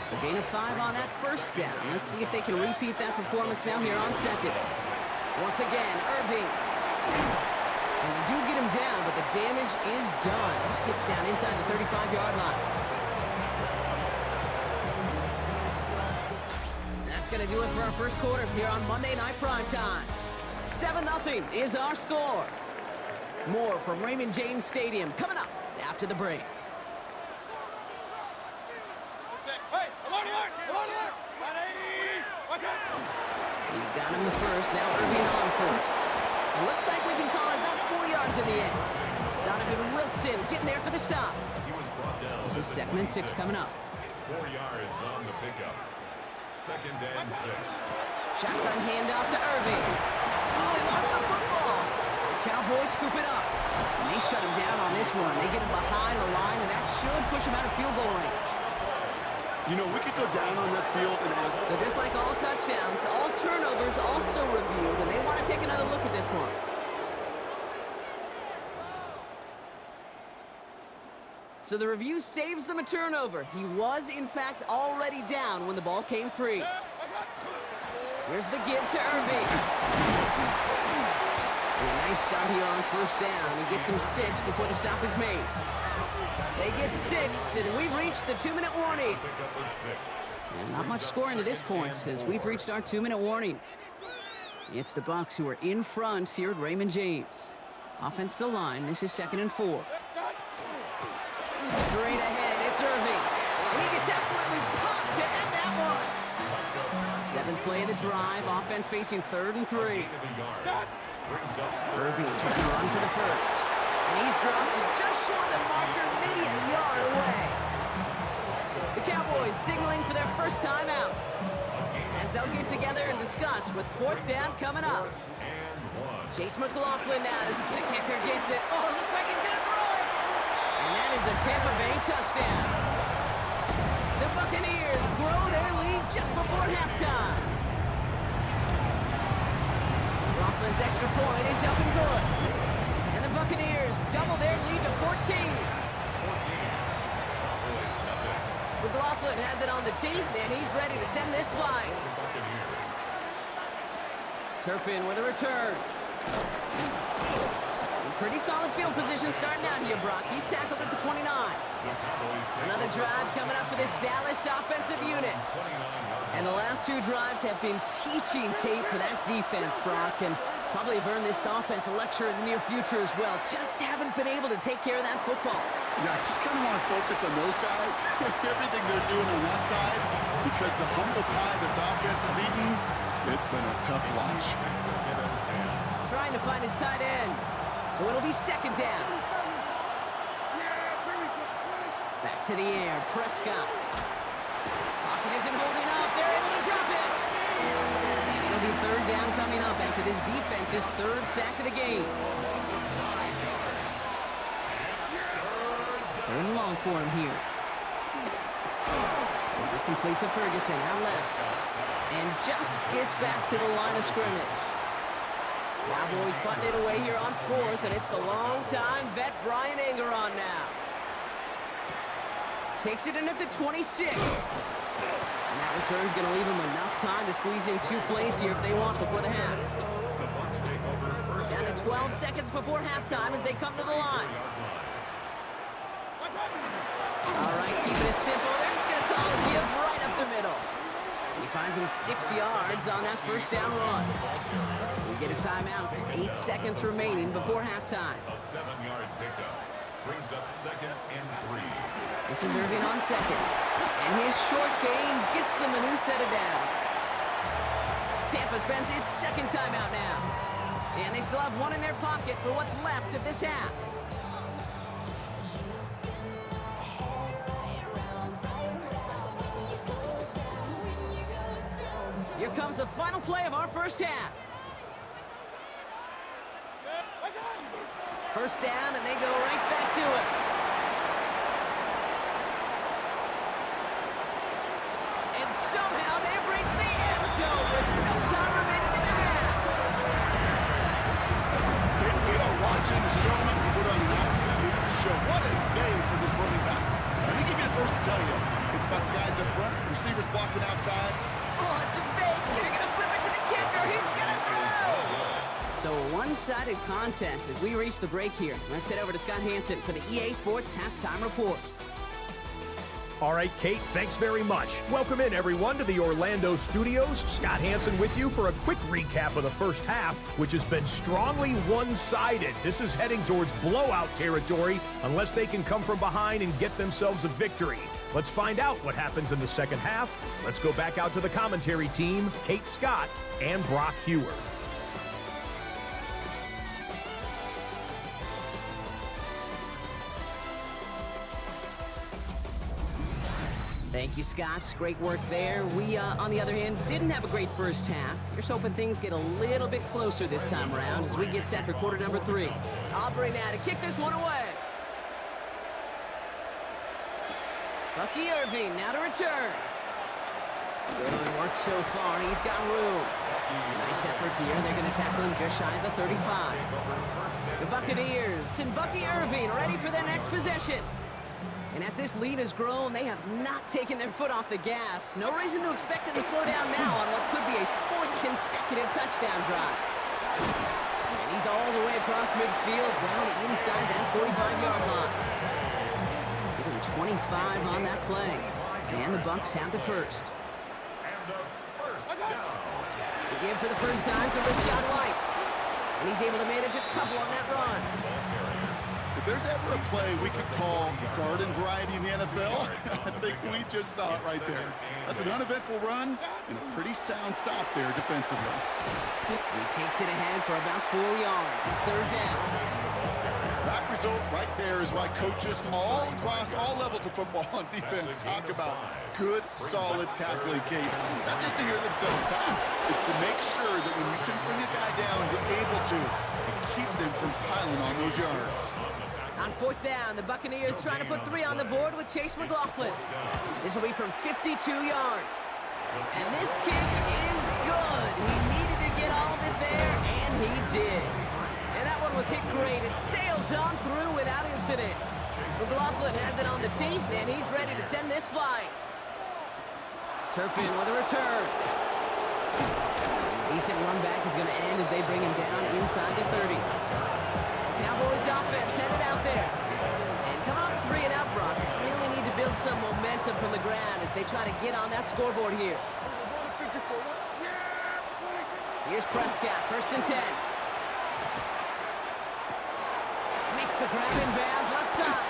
So gain of 5 on that first down. Let's see if they can repeat that performance now here on second. Once again, Irving. And they do get him down, but the damage is done. This gets down inside the 35-yard line. That's going to do it for our first quarter here on Monday Night Primetime. 7-0 is our score. More from Raymond James Stadium coming up after the break. him the first. Now Irving on first. It looks like we can call it about 4 yards in the end. Donovan Wilson getting there for the stop. He was brought down. This is 2nd and 6 coming up. 4 yards on the pickup. 2nd and 6. Shotgun handoff to Irving. Oh, he lost the football. The Cowboys scoop it up. And they shut him down on this one. They get him behind the line, and that should push him out of field goal range. You know, we could go down on that field and ask. So just like all touchdowns, all turnovers also reviewed, and they want to take another look at this one. So the review saves them a turnover. He was, in fact, already down when the ball came free. Here's the give to Irving. And a nice shot here on 1st down. He gets him 6 before the stop is made. They get 6, and we've reached the 2-minute warning. Pickup of 6. And not much scoring to this point, as we've reached our 2-minute warning. It's the Bucs who are in front here at Raymond James. Offensive line, this is 2nd and 4. Straight ahead, it's Irving. And he gets absolutely popped to end that one. 7th play of the drive, offense facing 3rd and 3. Irving trying to run for the first. And he's dropped just short of the marker, maybe a yard away. The Cowboys signaling for their first time out, as they'll get together and discuss with 4th down coming up. Chase McLaughlin now. The kicker gets it. Oh, it looks like he's going to throw it. And that is a Tampa Bay touchdown. The Buccaneers grow their lead just before halftime. Laughlin's extra point is up and good. And the Buccaneers double their lead to 14. McLaughlin has it on the tee, and he's ready to send this flying. Turpin with a return. Pretty solid field position starting out here, Brock. He's tackled at the 29. Another drive coming up for this Dallas offensive unit. And the last 2 drives have been teaching tape for that defense, Brock, and probably have earned this offense a lecture in the near future as well. Just haven't been able to take care of that football. Yeah, I just kind of want to focus on those guys, everything they're doing on that side, because the humble pie this offense is eating, it's been a tough watch. Trying to find his tight end. So it'll be 2nd down. Back to the air, Prescott. Pocket isn't holding up. They're able to drop it. And it'll be 3rd down coming up after this defense's 3rd sack of the game. 3rd and long for him here. This is complete to Ferguson, out left. And just gets back to the line of scrimmage. Cowboys butting it away here on 4th, and it's the long-time vet Brian Anger on now. Takes it in at the 26. And that return's going to leave him enough time to squeeze in 2 plays here if they want before the half. Down to 12 seconds before halftime as they come to the line. All right, keeping it simple. They're just going to call a give right up the middle. And he finds him 6 yards on that 1st down run. We get a timeout. 8 seconds remaining before halftime. A 7-yard pickup brings up 2nd and 3. This is Irving on 2nd. And his short gain gets them a new set of downs. Tampa spends its 2nd timeout now. And they still have 1 in their pocket for what's left of this half. Here comes the final play of our first half. 1st down, and they go right back to it. And somehow they've reached the end zone with no time remaining in the half. We are watching the showman put on an absolute show. What a day for this running back. Let me give you the first to tell you. It's about the guys up front, receivers blocking outside. Oh, it's a fake. They're going to flip it to the kicker. He's going to throw. So a one-sided contest as we reach the break here. Let's head over to Scott Hanson for the EA Sports Halftime Report. All right, Kate, thanks very much. Welcome in, everyone, to the Orlando studios. Scott Hanson with you for a quick recap of the first half, which has been strongly one-sided. This is heading towards blowout territory unless they can come from behind and get themselves a victory. Let's find out what happens in the second half. Let's go back out to the commentary team, Kate Scott and Brock Hewer. Thank you, Scott. Great work there. We, on the other hand, didn't have a great first half. Here's hoping things get a little bit closer this time around as we get set for quarter number 3. Aubrey now to kick this one away. Bucky Irving now to return. Good work so far. He's got room. Nice effort here. They're going to tackle him just shy of the 35. The Buccaneers and Bucky Irving ready for their next possession. And as this lead has grown, they have not taken their foot off the gas. No reason to expect them to slow down now on what could be a 4th consecutive touchdown drive. And he's all the way across midfield, down inside that 45-yard line. Give him 25 on that play. And the Bucs have the first. The give for the first time to Rashad White. And he's able to manage a couple on that run. If there's ever a play we could call garden variety in the NFL, I think we just saw it right there. That's an uneventful run and a pretty sound stop there defensively. He takes it ahead for about 4 yards. It's 3rd down. That result right there is why coaches all across all levels of football and defense talk about good, solid tackling, Kate. It's not just to hear themselves talk. It's to make sure that when you can bring a guy down, you're able to keep them from piling on those yards. On 4th down, the Buccaneers trying to put 3 on the board with Chase McLaughlin. This will be from 52 yards. And this kick is good. He needed to get all of it there, and he did. And that one was hit great. It sails on through without incident. McLaughlin has it on the tee, and he's ready to send this flying. Turpin with a return. Decent run back is going to end as they bring him down inside the 30. Cowboys offense headed out there. And come on 3 and out, Brock. They really need to build some momentum from the ground as they try to get on that scoreboard here. Here's Prescott, 1st and 10. Makes the grab in bounds left side.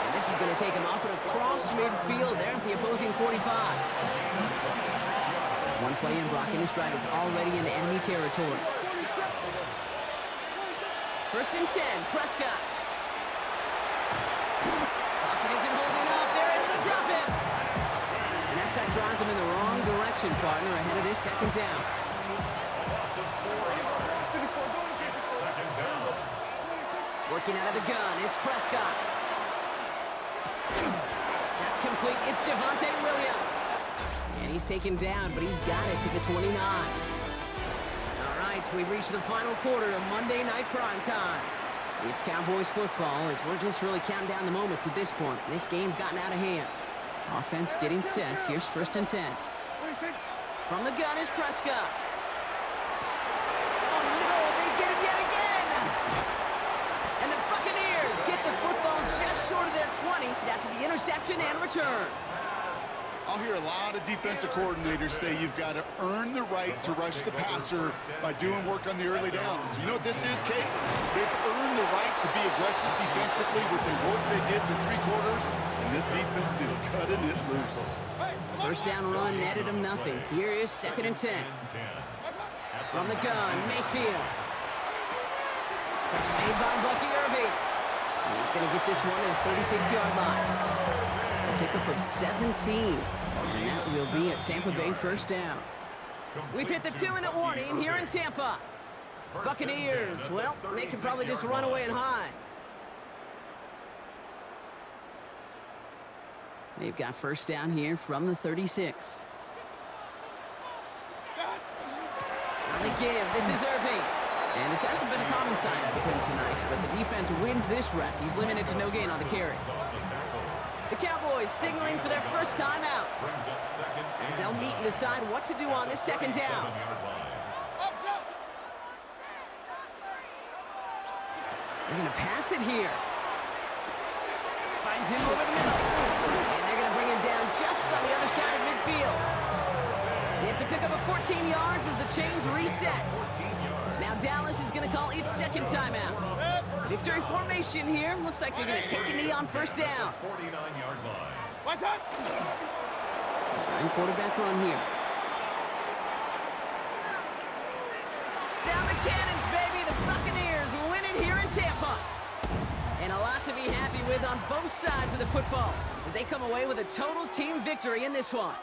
And this is going to take him up and across midfield there at the opposing 45. One play in, Brock, and his drive is already into enemy territory. 1st and 10, Prescott. Pocket isn't holding up. They're able to drop him. And that drives him in the wrong direction, partner, ahead of this 2nd down. Working out of the gun, it's Prescott. That's complete. It's Javonte Williams. And he's taken down, but he's got it to the 29. We've reached the final quarter of Monday Night Prime Time. It's Cowboys football as we're just really counting down the moments at this point. This game's gotten out of hand. Offense getting set. Here's 1st and 10. From the gun is Prescott. Oh no, they get him yet again! And the Buccaneers get the football just short of their 20 after the interception and return. I'll hear a lot of defensive coordinators say you've got to earn the right to rush the passer by doing work on the early downs. You know what this is, Kate? They've earned the right to be aggressive defensively with the work they did for 3 quarters, and this defense is cutting it loose. 1st down run netted him nothing. Here is 2nd and 10. From the gun, Mayfield. Catch made by Bucky Irving. And he's going to get this one at the 36-yard line. Pickup of 17. And that will be a Tampa Bay 1st down. We've hit the 2-minute warning here in Tampa. Buccaneers, well, they can probably just run away and hide. They've got 1st down here from the 36. On the give, this is Irving. And this hasn't been a common sight out of him tonight, but the defense wins this rep. He's limited to no gain on the carry. The Cowboys signaling for their first time out. As they'll meet and decide what to do on this 2nd down. They're going to pass it here. Finds him over the middle. And they're going to bring him down just on the other side of midfield. It's a pickup of 14 yards as the chains reset. Now Dallas is going to call its 2nd timeout. Victory formation here. Looks like they're going to take a knee on 1st down. 49-yard line. What's up? Sign quarterback run here. Sound the cannons, baby. The Buccaneers win it here in Tampa. And a lot to be happy with on both sides of the football as they come away with a total team victory in this one.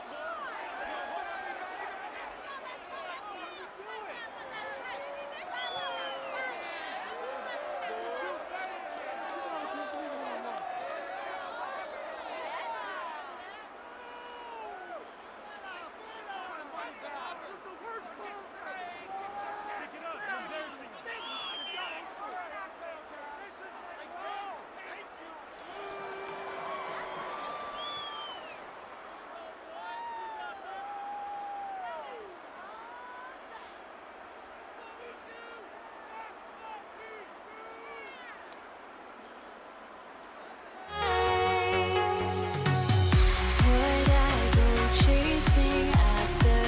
Would I go chasing after?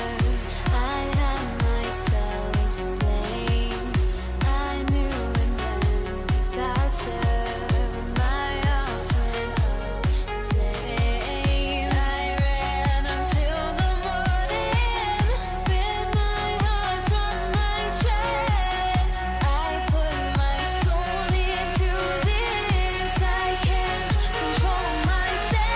I had myself to blame. I knew it meant disaster. My house went up in flames. I ran until the morning, bit my heart from my chest. I put my soul into this. I can't control myself.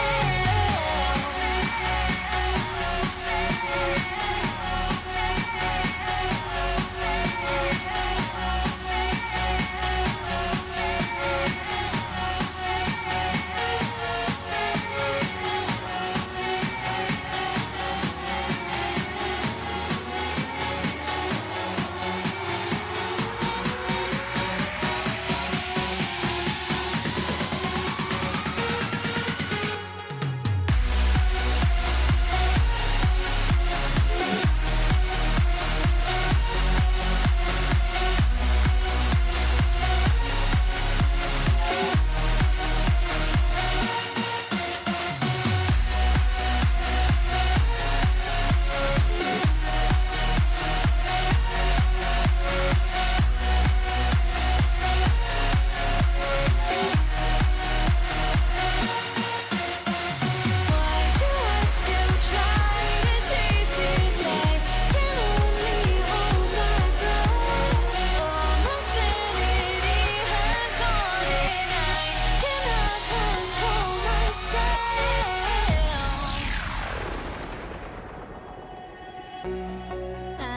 Why do I still try to chase this? I can only hold my breath. All my sanity has gone, and I cannot control myself. I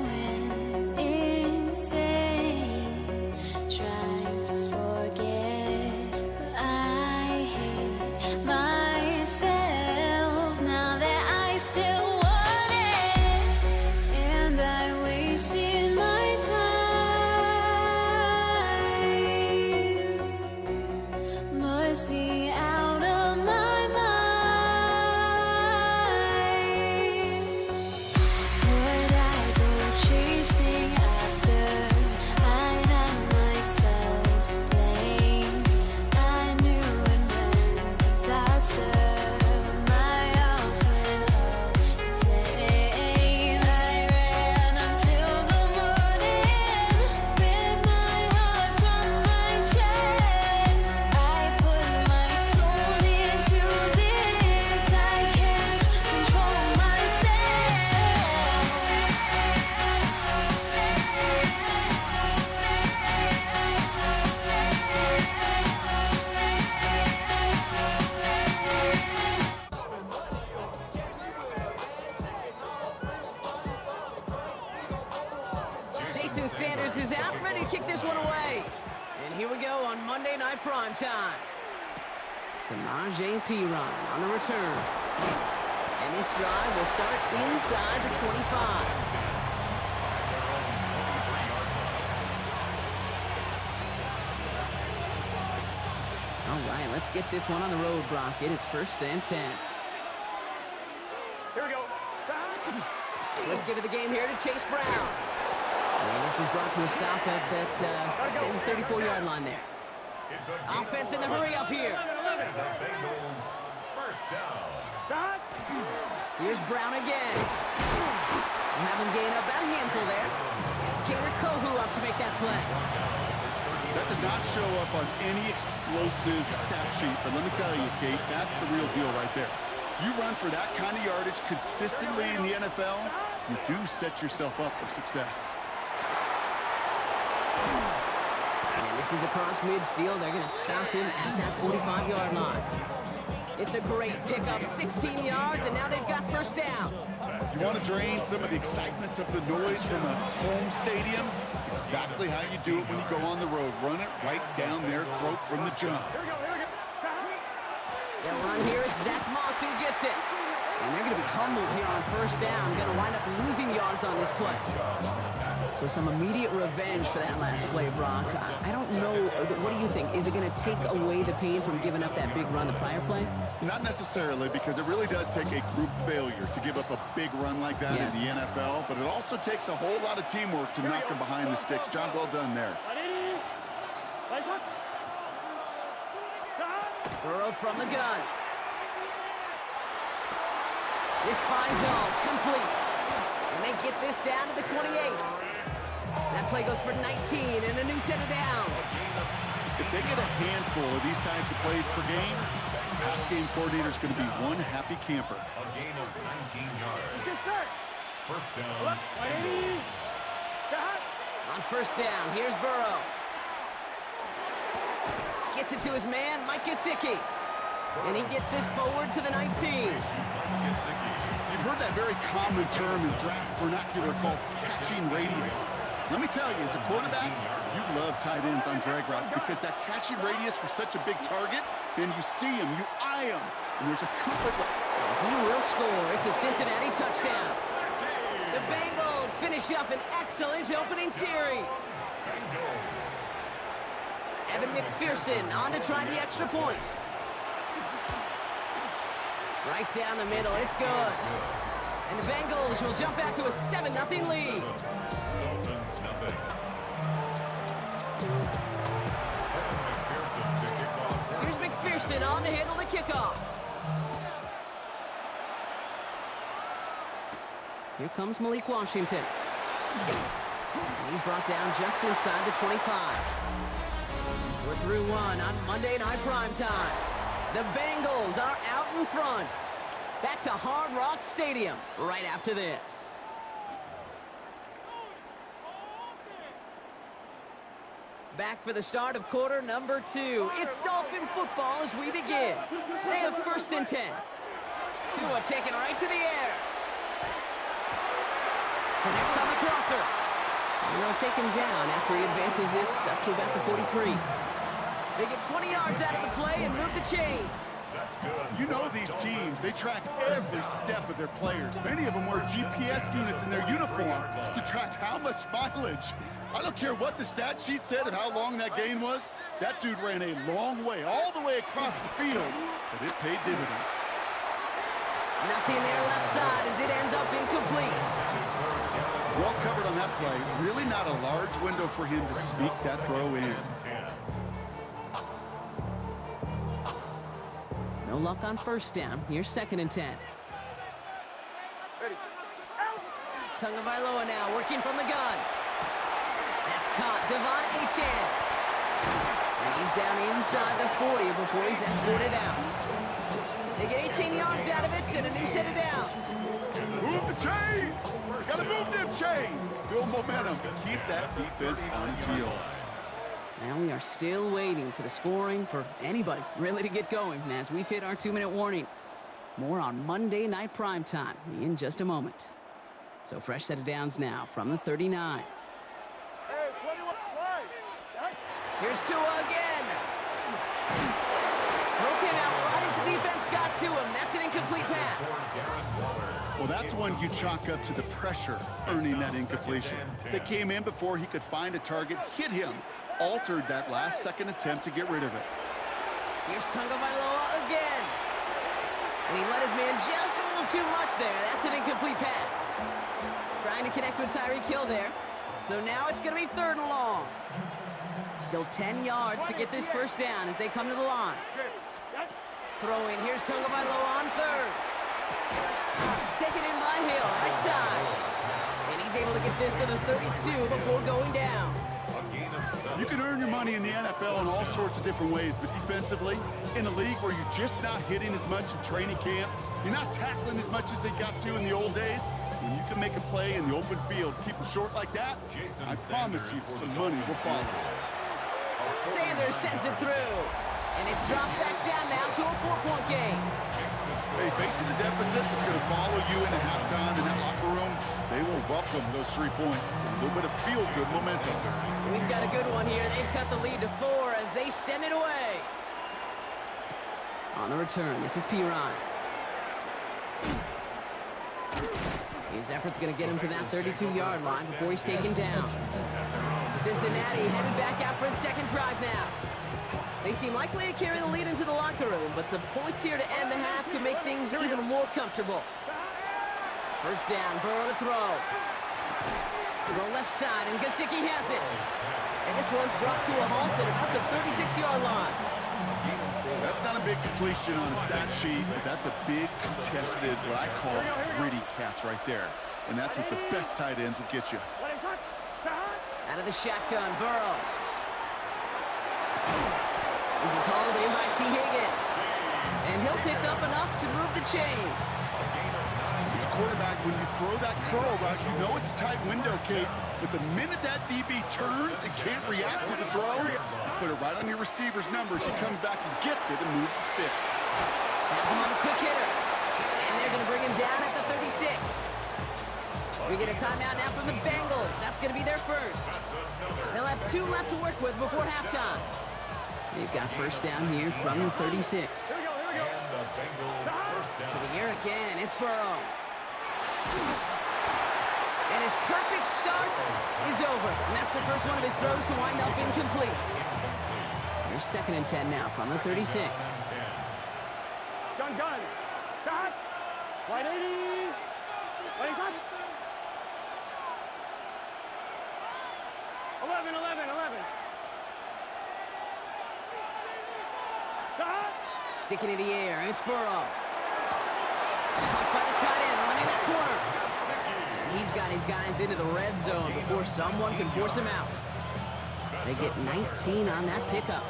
went insane, trying to forget, but I hate myself now that I still want it, and I wasted my time. Must be out of my mind. Would I go chasing after? I had myself to blame. I knew it meant disaster. My house went up in flames. I ran until the morning, bit my heart from my chest. I put my soul into this. I can't control myself. Jason Sanders is out, ready to kick this one away. And here we go on Monday Night Prime Time. Samaje Perine on the return. And this drive will start inside the 25. All right, let's get this one on the road, Brock. It is 1st and 10. Here we go. Let's give it the game here to Chase Brown. And this is brought to a stop at that, say the 34-yard line there. It's a Offense in the hurry up here. The Bengals first down. Here's Brown again. We'll have him gain up about a handful there. It's Kader Kohu up to make that play. That does not show up on any explosive stat sheet, but let me tell you, Kate, that's the real deal right there. You run for that kind of yardage consistently in the NFL, you do set yourself up for success. And this is across midfield. They're going to stop him at that 45-yard line. It's a great pickup, 16 yards, and now they've got first down. You want to drain some of the excitement, some of the noise from a home stadium? It's exactly how you do it when you go on the road. Run it right down their throat from the jump. They'll run here. It's Zach Moss who gets it. And they're going to be humbled here on first down. Going to wind up losing yards on this play. So some immediate revenge for that last play, Brock. I don't know. What do you think? Is it going to take away the pain from giving up that big run the prior play? Not necessarily, because it really does take a group failure to give up a big run like that in the NFL. But it also takes a whole lot of teamwork to knock them behind the sticks. Job well done there. Burrow from the gun. This finds all complete. And they get this down to the 28. That play goes for 19 and a new set of downs. If they get a handful of these types of plays per game, pass game coordinator is going to be one happy camper. A gain of 19 yards. First down. On first down, here's Burrow. Gets it to his man, Mike Gesicki. And he gets this forward to the 19. You've heard that very common term in draft vernacular called catching radius. Let me tell you, as a quarterback, you love tight ends on drag routes because that catching radius for such a big target, and you see him, you eye him, and there's a comfort. He will score. It's a Cincinnati touchdown. The Bengals finish up an excellent opening series. Evan McPherson on to try the extra point. Right down the middle, it's good. And the Bengals will jump out to a 7-0 lead. Dolphins nothing. Here's McPherson on to handle the kickoff. Here comes Malik Washington. And he's brought down just inside the 25. We're through one on Monday Night Primetime. The Bengals are out in front. Back to Hard Rock Stadium right after this. Back for the start of quarter number 2. It's Dolphin football as we begin. They have first and 10. Tua taken right to the air. Connects on the crosser. And they'll take him down after he advances this up to about the 43. They get 20 yards out of the play and move the chains. That's good. You know these teams, they track every step of their players. Many of them wear GPS units in their uniform to track how much mileage. I don't care what the stat sheet said of how long that gain was. That dude ran a long way, all the way across the field, but it paid dividends. Nothing there left side as it ends up incomplete. Well covered on that play. Really not a large window for him to sneak that throw in. No luck on first down. Here's second and 10. Tagovailoa now working from the gun. That's caught. Devon Achane. And he's down inside the 40 before he's escorted out. They get 18 yards out of it and a new set of downs. Move the chains! Gotta move them chains! Build momentum to keep that defense on its heels. Now we are still waiting for the scoring for anybody really to get going as we've hit our 2-minute warning. More on Monday Night Primetime in just a moment. So fresh set of downs now from the 39. Here's Tua again. Broke him out right as the defense got to him. That's an incomplete pass. Well, that's one you chalk up to the pressure earning that incompletion. They came in before he could find a target, hit him, altered that last-second attempt to get rid of it. Here's Tagovailoa again. And he let his man just a little too much there. That's an incomplete pass. Trying to connect with Tyreek Hill there. So now it's going to be 3rd and long. Still 10 yards to get this first down as they come to the line. Throwing, here's Tagovailoa on 3rd. Taken in by Hill, right side. And he's able to get this to the 32 before going down. You can earn your money money in the NFL in all sorts of different ways, but defensively, in a league where you're just not hitting as much in training camp, you're not tackling as much as they got to in the old days, when you can make a play in the open field, keep them short like that, I promise you some money will follow. Sanders sends it through. And it's dropped back down now to a 4-point game. Hey, facing a deficit that's going to follow you into halftime in that locker room, they will welcome those 3 points. A little bit of feel-good momentum. We've got a good one here. They've cut the lead to 4 as they send it away. On the return, this is Piron. His effort's going to get him to that 32-yard line before he's taken down. Cincinnati headed back out for its second drive now. They seem likely to carry the lead into the locker room, but some points here to end the half could make things even more comfortable. First down, Burrow to throw. Throw left side, and Gesicki has it. And this one's brought to a halt at about the 36-yard line. That's not a big completion on the stat sheet, but that's a big contested, what I call gritty catch right there. And that's what the best tight ends will get you. Out of the shotgun, Burrow. This is hauled in by T. Higgins. And he'll pick up enough to move the chains. As a quarterback, when you throw that curl route, you know it's a tight window, Kate. But the minute that DB turns and can't react to the throw, you put it right on your receiver's numbers. He comes back and gets it and moves the sticks. Has him on the quick hitter. And they're going to bring him down at the 36. We get a timeout now from the Bengals. That's going to be their first. They'll have 2 left to work with before halftime. They've got first down here from the 36. And the Bengals first To down. the air again, it's Burrow. And his perfect start is over. And that's the first one of his throws to wind up incomplete. Here's 2nd and 10 now from the 36. Gun. Stop. Right 80. Ready, stop. 11. Stop. Sticking in the air, it's Burrow. Caught by the tight end, running that corner. And he's got his guys into the red zone before someone can force him out. They get 19 on that pickup.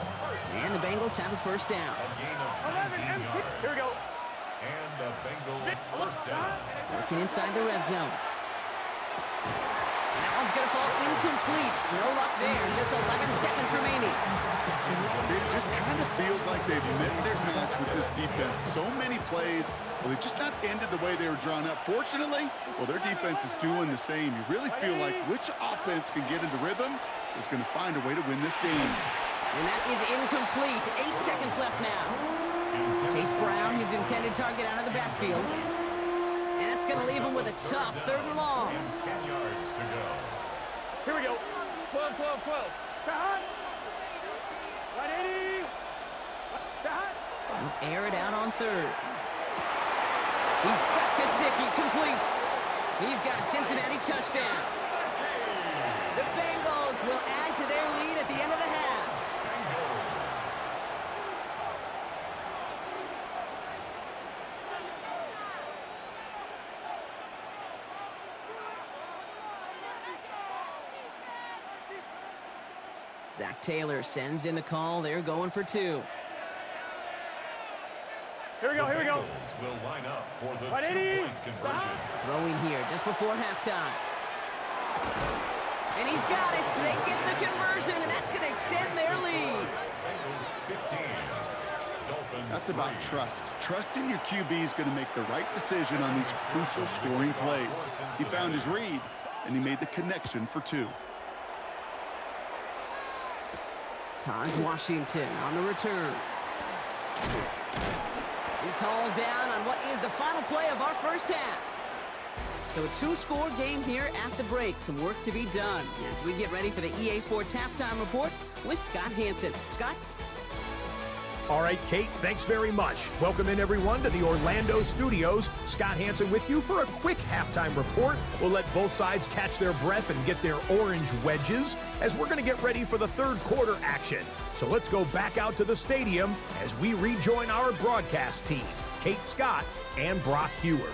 And the Bengals have a first down. A gain of 11 19 empty. yards. Here we go. And the Bengals first down. Working inside the red zone. And that one's going to fall incomplete. No luck there. Just 11 seconds remaining. It just kind of feels like they've met their match with this defense. So many plays, well, they've just not ended the way they were drawn up. Fortunately, well, their defense is doing the same. You really feel like which offense can get into rhythm is going to find a way to win this game. And that is incomplete. 8 seconds left now. Chase Brown, his intended target, out of the backfield. And that's going to leave him with a tough 3rd and long. And 10 yards to go. Here we go. 12. Stop. Right 80. Stop. He'll air it out on 3rd. He's got Gesicki complete. He's got a Cincinnati touchdown. The Bengals will add to their lead at the end of the half. Zach Taylor sends in the call. They're going for 2. Here we go. Bengals will line up for the Right 80. 2-point conversion. Throwing here just before halftime. And he's got it. So they get the conversion, and that's going to extend their lead. Bengals 15. Dolphins That's about 3. trust. Trusting your QB is going to make the right decision on these crucial scoring plays. He found his read, and he made the connection for 2. Taj Washington on the return. He's hauled down on what is the final play of our first half. So a 2-score game here at the break. Some work to be done as we get ready for the EA Sports Halftime Report with Scott Hanson. Scott? All right, Kate, thanks very much. Welcome in, everyone, to the Orlando studios. Scott Hanson with you for a quick halftime report. We'll let both sides catch their breath and get their orange wedges as we're going to get ready for the 3rd quarter action. So let's go back out to the stadium as we rejoin our broadcast team, Kate Scott and Brock Heward.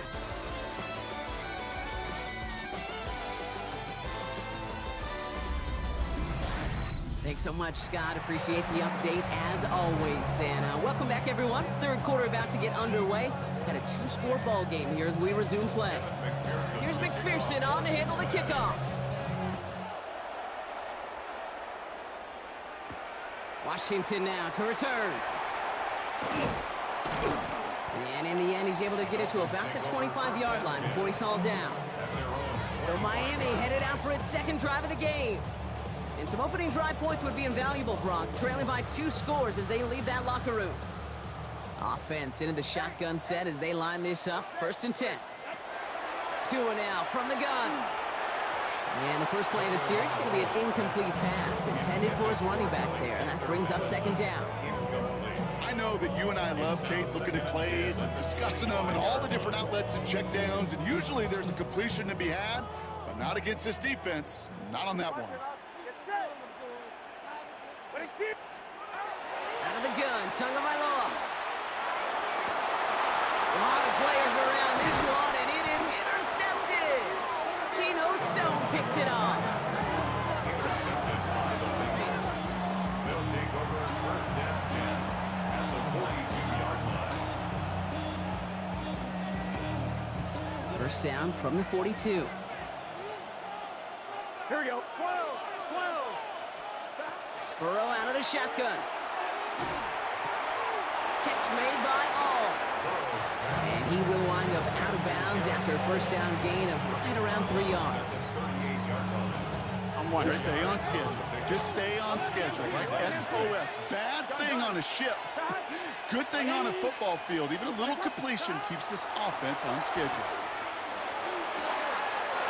They Thanks so much, Scott. Appreciate the update as always. And welcome back, everyone. Third quarter about to get underway. Got a 2-score ball game here as we resume play. Here's McPherson on to handle the kickoff. Washington now to return. And in the end, he's able to get it to about the 25-yard line before he's hauled down. So Miami headed out for its second drive of the game. And some opening drive points would be invaluable, Brock, trailing by 2 scores as they leave that locker room. Offense into the shotgun set as they line this up. 1st and 10. Tua now from the gun. And the first play of the series is going to be an incomplete pass intended for his running back there. And that brings up 2nd down. I know that you and I love, Kate, looking at plays and discussing them and all the different outlets and checkdowns. And usually there's a completion to be had, but not against this defense. Not on that one. Out of the gun, Tagovailoa. A lot of players around this one, and it is intercepted. Geno Stone picks it off. Intercepted by the Bengals. They'll take over 1st and 10 at the 42-yard line. First down from the 42. Here we go. 12. Burrow out of the shotgun. Catch made by All. And he will wind up out of bounds after a first down gain of right around 3 yards. Just stay on schedule. Just stay on schedule, right? SOS. Bad thing on a ship. Good thing on a football field. Even a little completion keeps this offense on schedule.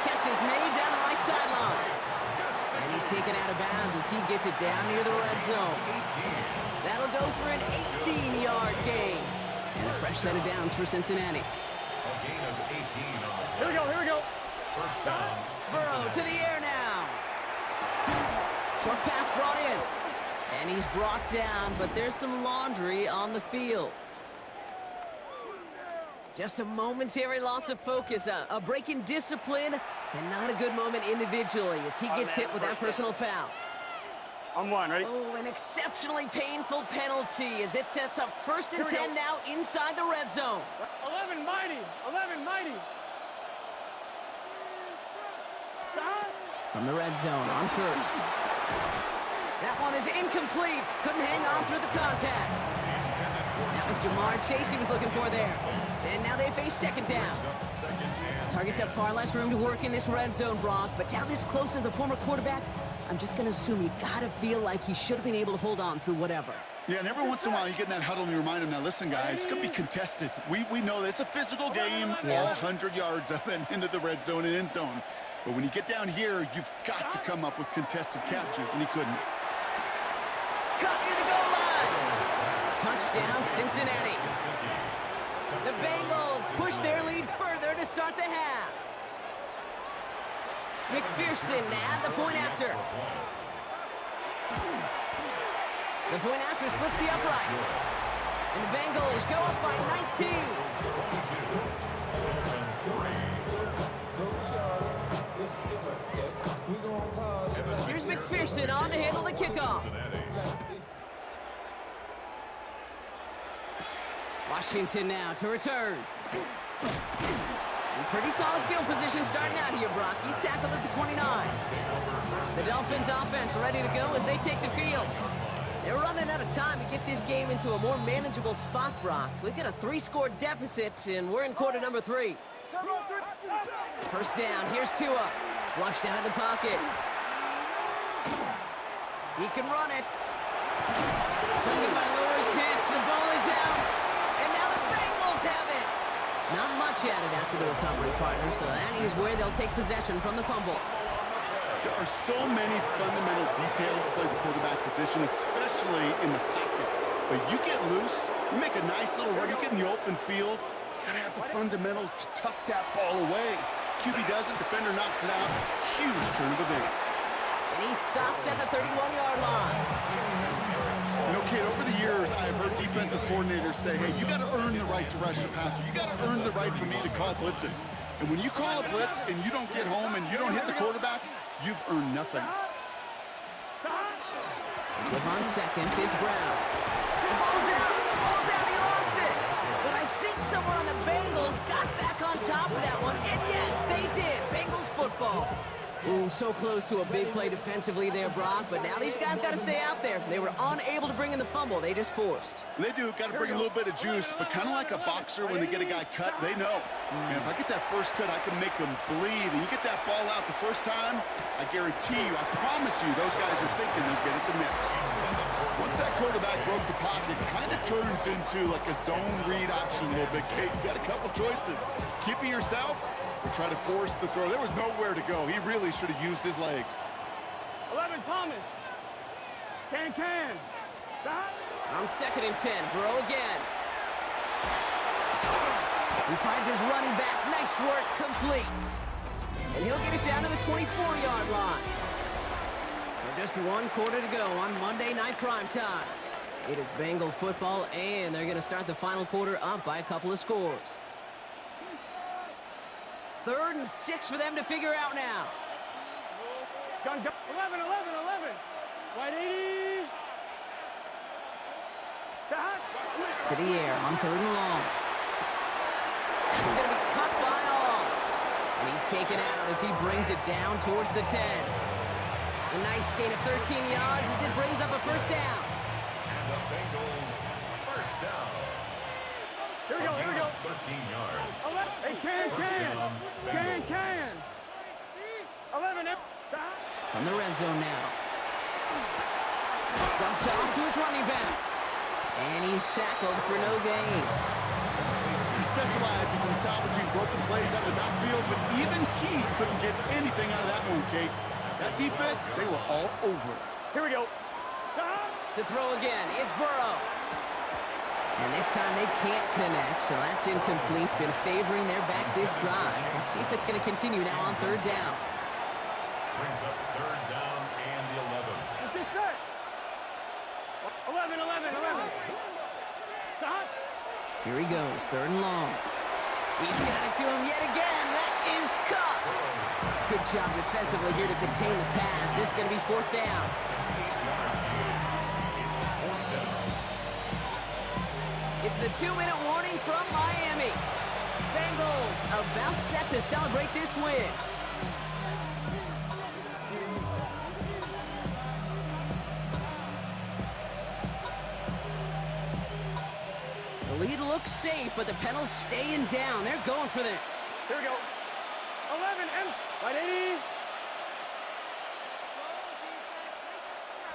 Catch is made down the right sideline. And he's taken out of bounds as he gets it down near the red zone. That'll go for an 18-yard gain. And a fresh set of downs for Cincinnati. A gain of 18 on the Here we go. first down. Burrow to the air now. Short pass brought in. And he's brought down, but there's some laundry on the field. Just a momentary loss of focus, a break in discipline, and not a good moment individually as he gets hit with that personal foul. On 1, ready? Oh, an exceptionally painful penalty as it sets up 1st and 10 now inside the red zone. 11 mighty. From the red zone on 1st. That one is incomplete. Couldn't hang on through the contact. That was Jamar Chase he was looking for there. And now they face 2nd down. Targets have far less room to work in this red zone, Brock, but down this close as a former quarterback, I'm just going to assume you got to feel like he should have been able to hold on through whatever. Yeah, and every once in a while you get in that huddle and you remind him, now listen, guys, it's going to be contested. We know this. It's a physical game, all 100 yards up and into the red zone and end zone. But when you get down here, you've got to come up with contested catches, and he couldn't. Cut near the goal line. Touchdown, Cincinnati. The Bengals push their lead further to start the half. McPherson at the point after. The point after splits the uprights. And the Bengals go up by 19. Here's McPherson on to handle the kickoff. Washington now to return. And pretty solid field position starting out here, Brock. He's tackled at the 29. The Dolphins offense ready to go as they take the field. They're running out of time to get this game into a more manageable spot, Brock. We've got a 3-score deficit, and we're in quarter number 3. First down, here's Tua. Flushed out of the pocket. He can run it. Tagovailoa's hits, the ball is out. And now the Bengals have it. Not much added after the recovery, partner, so that is where they'll take possession from the fumble. There are so many fundamental details to play the quarterback position, especially in the pocket. But you get loose, you make a nice little run, you get in the open field, you gotta have the fundamentals to tuck that ball away. QB doesn't, defender knocks it out. Huge turn of events. And he stopped at the 31-yard line. You know, kid, over the years, I have heard defensive coordinators say, hey, you got to earn the right to rush the passer. You got to earn the right for me to call blitzes. And when you call a blitz and you don't get home and you don't hit the quarterback, you've earned nothing. With on second, it's Brown. The ball's out. The ball's out. He lost it. But I think someone on the Bengals got back on top of that one. And yes, they did. Bengals football. Ooh, so close to a big play defensively there, Brock. But now these guys got to stay out there. They were unable to bring in the fumble. They just forced. They do. Got to bring a little bit of juice, but kind of like a boxer when they get a guy cut, they know. Man, if I get that first cut, I can make them bleed. And you get that ball out the first time, I guarantee you, I promise you, those guys are thinking they'll get it the next. Once that quarterback broke the pocket, it kind of turns into like a zone read option a little bit. Kate, you got a couple choices. Keep it yourself or try to force the throw. There was nowhere to go. He really should have used his legs. 11, Thomas. Can. Stop. On second and 10, Burrow again. He finds his running back. Nice work, complete. And he'll get it down to the 24-yard line. So just one quarter to go on Monday Night Primetime. It is Bengal football, and they're going to start the final quarter up by a couple of scores. 3rd and 6 for them to figure out now. Gun. 11. Right 80. Stop. To the air on 3rd and long. It's going to be cut by all. And he's taken out as he brings it down towards the 10. A nice gain of 13 yards as it brings up a first down. And the Bengals first down. Here we go. 13 yards. Hey, can. 11. Stop. From the red zone now. Dumped off to his running back. And he's tackled for no gain. He specializes in salvaging broken plays out of the backfield, but even he couldn't get anything out of that one, Kate. That defense, they were all over it. Here we go. Stop. To throw again, it's Burrow. And this time they can't connect, so that's incomplete. Been favoring their back this drive. Let's see if it's going to continue now on 3rd down. Brings up 3rd down and the 11. Let's get set. 11. Stop. Here he goes, 3rd and long. He's got it to him yet again. That is caught. Good job defensively here to contain the pass. This is going to be 4th down. It's the 2-minute warning from Miami. Bengals about set to celebrate this win. The lead looks safe, but the Penals staying down. They're going for this. Here we go. 11. Right 80.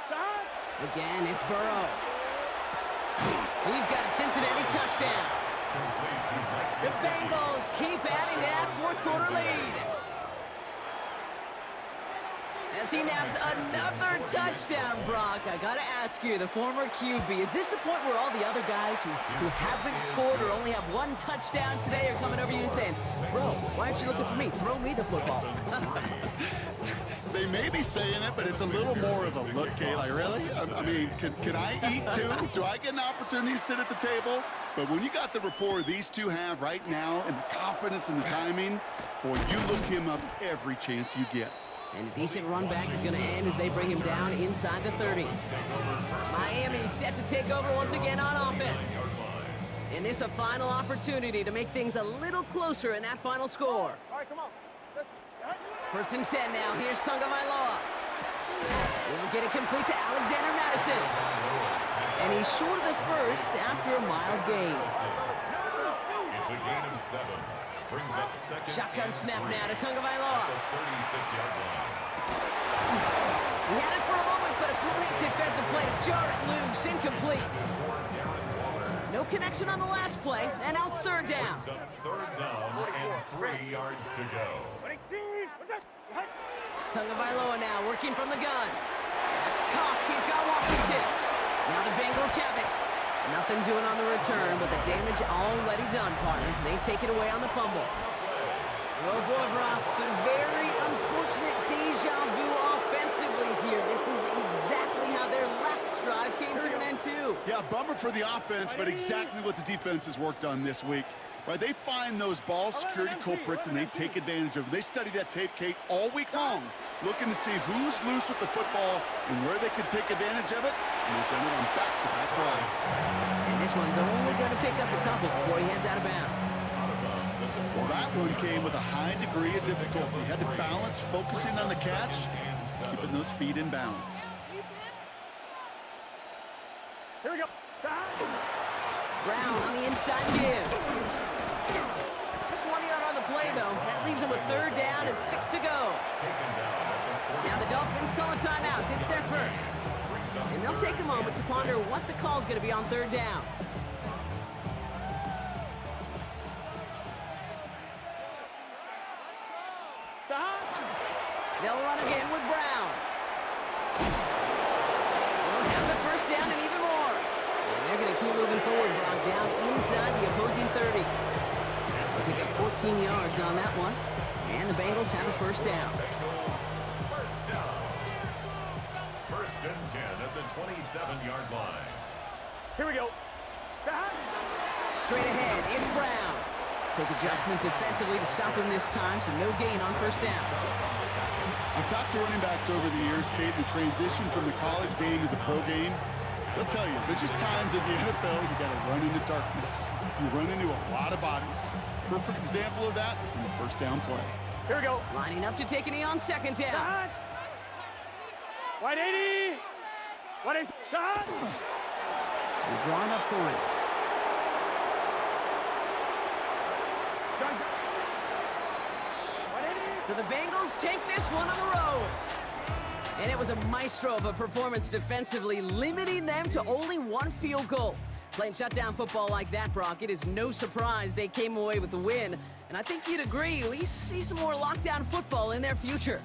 Stop. Again, it's Burrow. He's got a Cincinnati touchdown. The Bengals keep adding to that 4th quarter lead. As he nabs another touchdown, Brock, I gotta ask you, the former QB, is this the point where all the other guys who haven't scored or only have one touchdown today are coming over you and saying, bro, why aren't you looking for me? Throw me the football. They may be saying it, but it's a little more of a look, Kate. Like, really? I mean, can I eat too? Do I get an opportunity to sit at the table? But when you got the rapport these two have right now and the confidence and the timing, boy, you look him up every chance you get. And a decent run back is going to end as they bring him down inside the 30. Miami set to take over once again on offense. And this a final opportunity to make things a little closer in that final score. All right, come on. First and 10 now. Here's Tagovailoa. We'll get it complete to Alexander Madison. And he's short of the first after a mild gain. It's a gain of 7. Brings up 2nd. Shotgun snap now to Tagovailoa. 36-yard line. He had it for a moment, but a great defensive play to jar it loose. Incomplete. No connection on the last play, and now it's 3rd down. Brings up 3rd down and 3 yards to go. Tagovailoa now working from the gun. That's Cox. He's got Washington. Now the Bengals have it. Nothing doing on the return, but the damage already done, partner. They take it away on the fumble. Oh boy, Brock, some very unfortunate deja vu offensively here. This is exactly how their last drive came to an end too. Yeah, bummer for the offense, but exactly what the defense has worked on this week. Right, they find those ball security culprits and they take advantage of them. They study that tape, Kate, all week long, looking to see who's loose with the football and where they can take advantage of it. And they've done it on back-to-back drives. And this one's only going to pick up a couple before he heads out of bounds. Well, that one came with a high degree of difficulty. Had to balance, focusing on the catch, keeping those feet in bounds. Here we go. Brown on the inside give. Just 1 yard on the play, though. That leaves him with 3rd down and 6 to go. Now the Dolphins call a timeout. It's their first. And they'll take a moment to ponder what the call's going to be on 3rd down. They'll run again with Brown. They'll have the 1st down and even more. And they're going to keep moving forward, Brock, down inside the opposing 30. They'll pick up 14 yards on that one. And the Bengals have a 1st down. First down. 1st and 10 at the 27-yard line. Here we go. Straight ahead, it's Brown. Quick adjustment defensively to stop him this time, so no gain on 1st down. I've talked to running backs over the years, Kate, the transition from the college game to the pro game. They'll tell you, there's just times in the NFL you got to run into darkness. You run into a lot of bodies. Perfect example of that in the 1st down play. Here we go. Lining up to take a knee on 2nd down. White 80. White 80. They're drawing up for it. So the Bengals take this one on the road. And it was a maestro of a performance defensively, limiting them to only 1 field goal. Playing shutdown football like that, Brock, it is no surprise they came away with the win. And I think you'd agree, we see some more lockdown football in their future.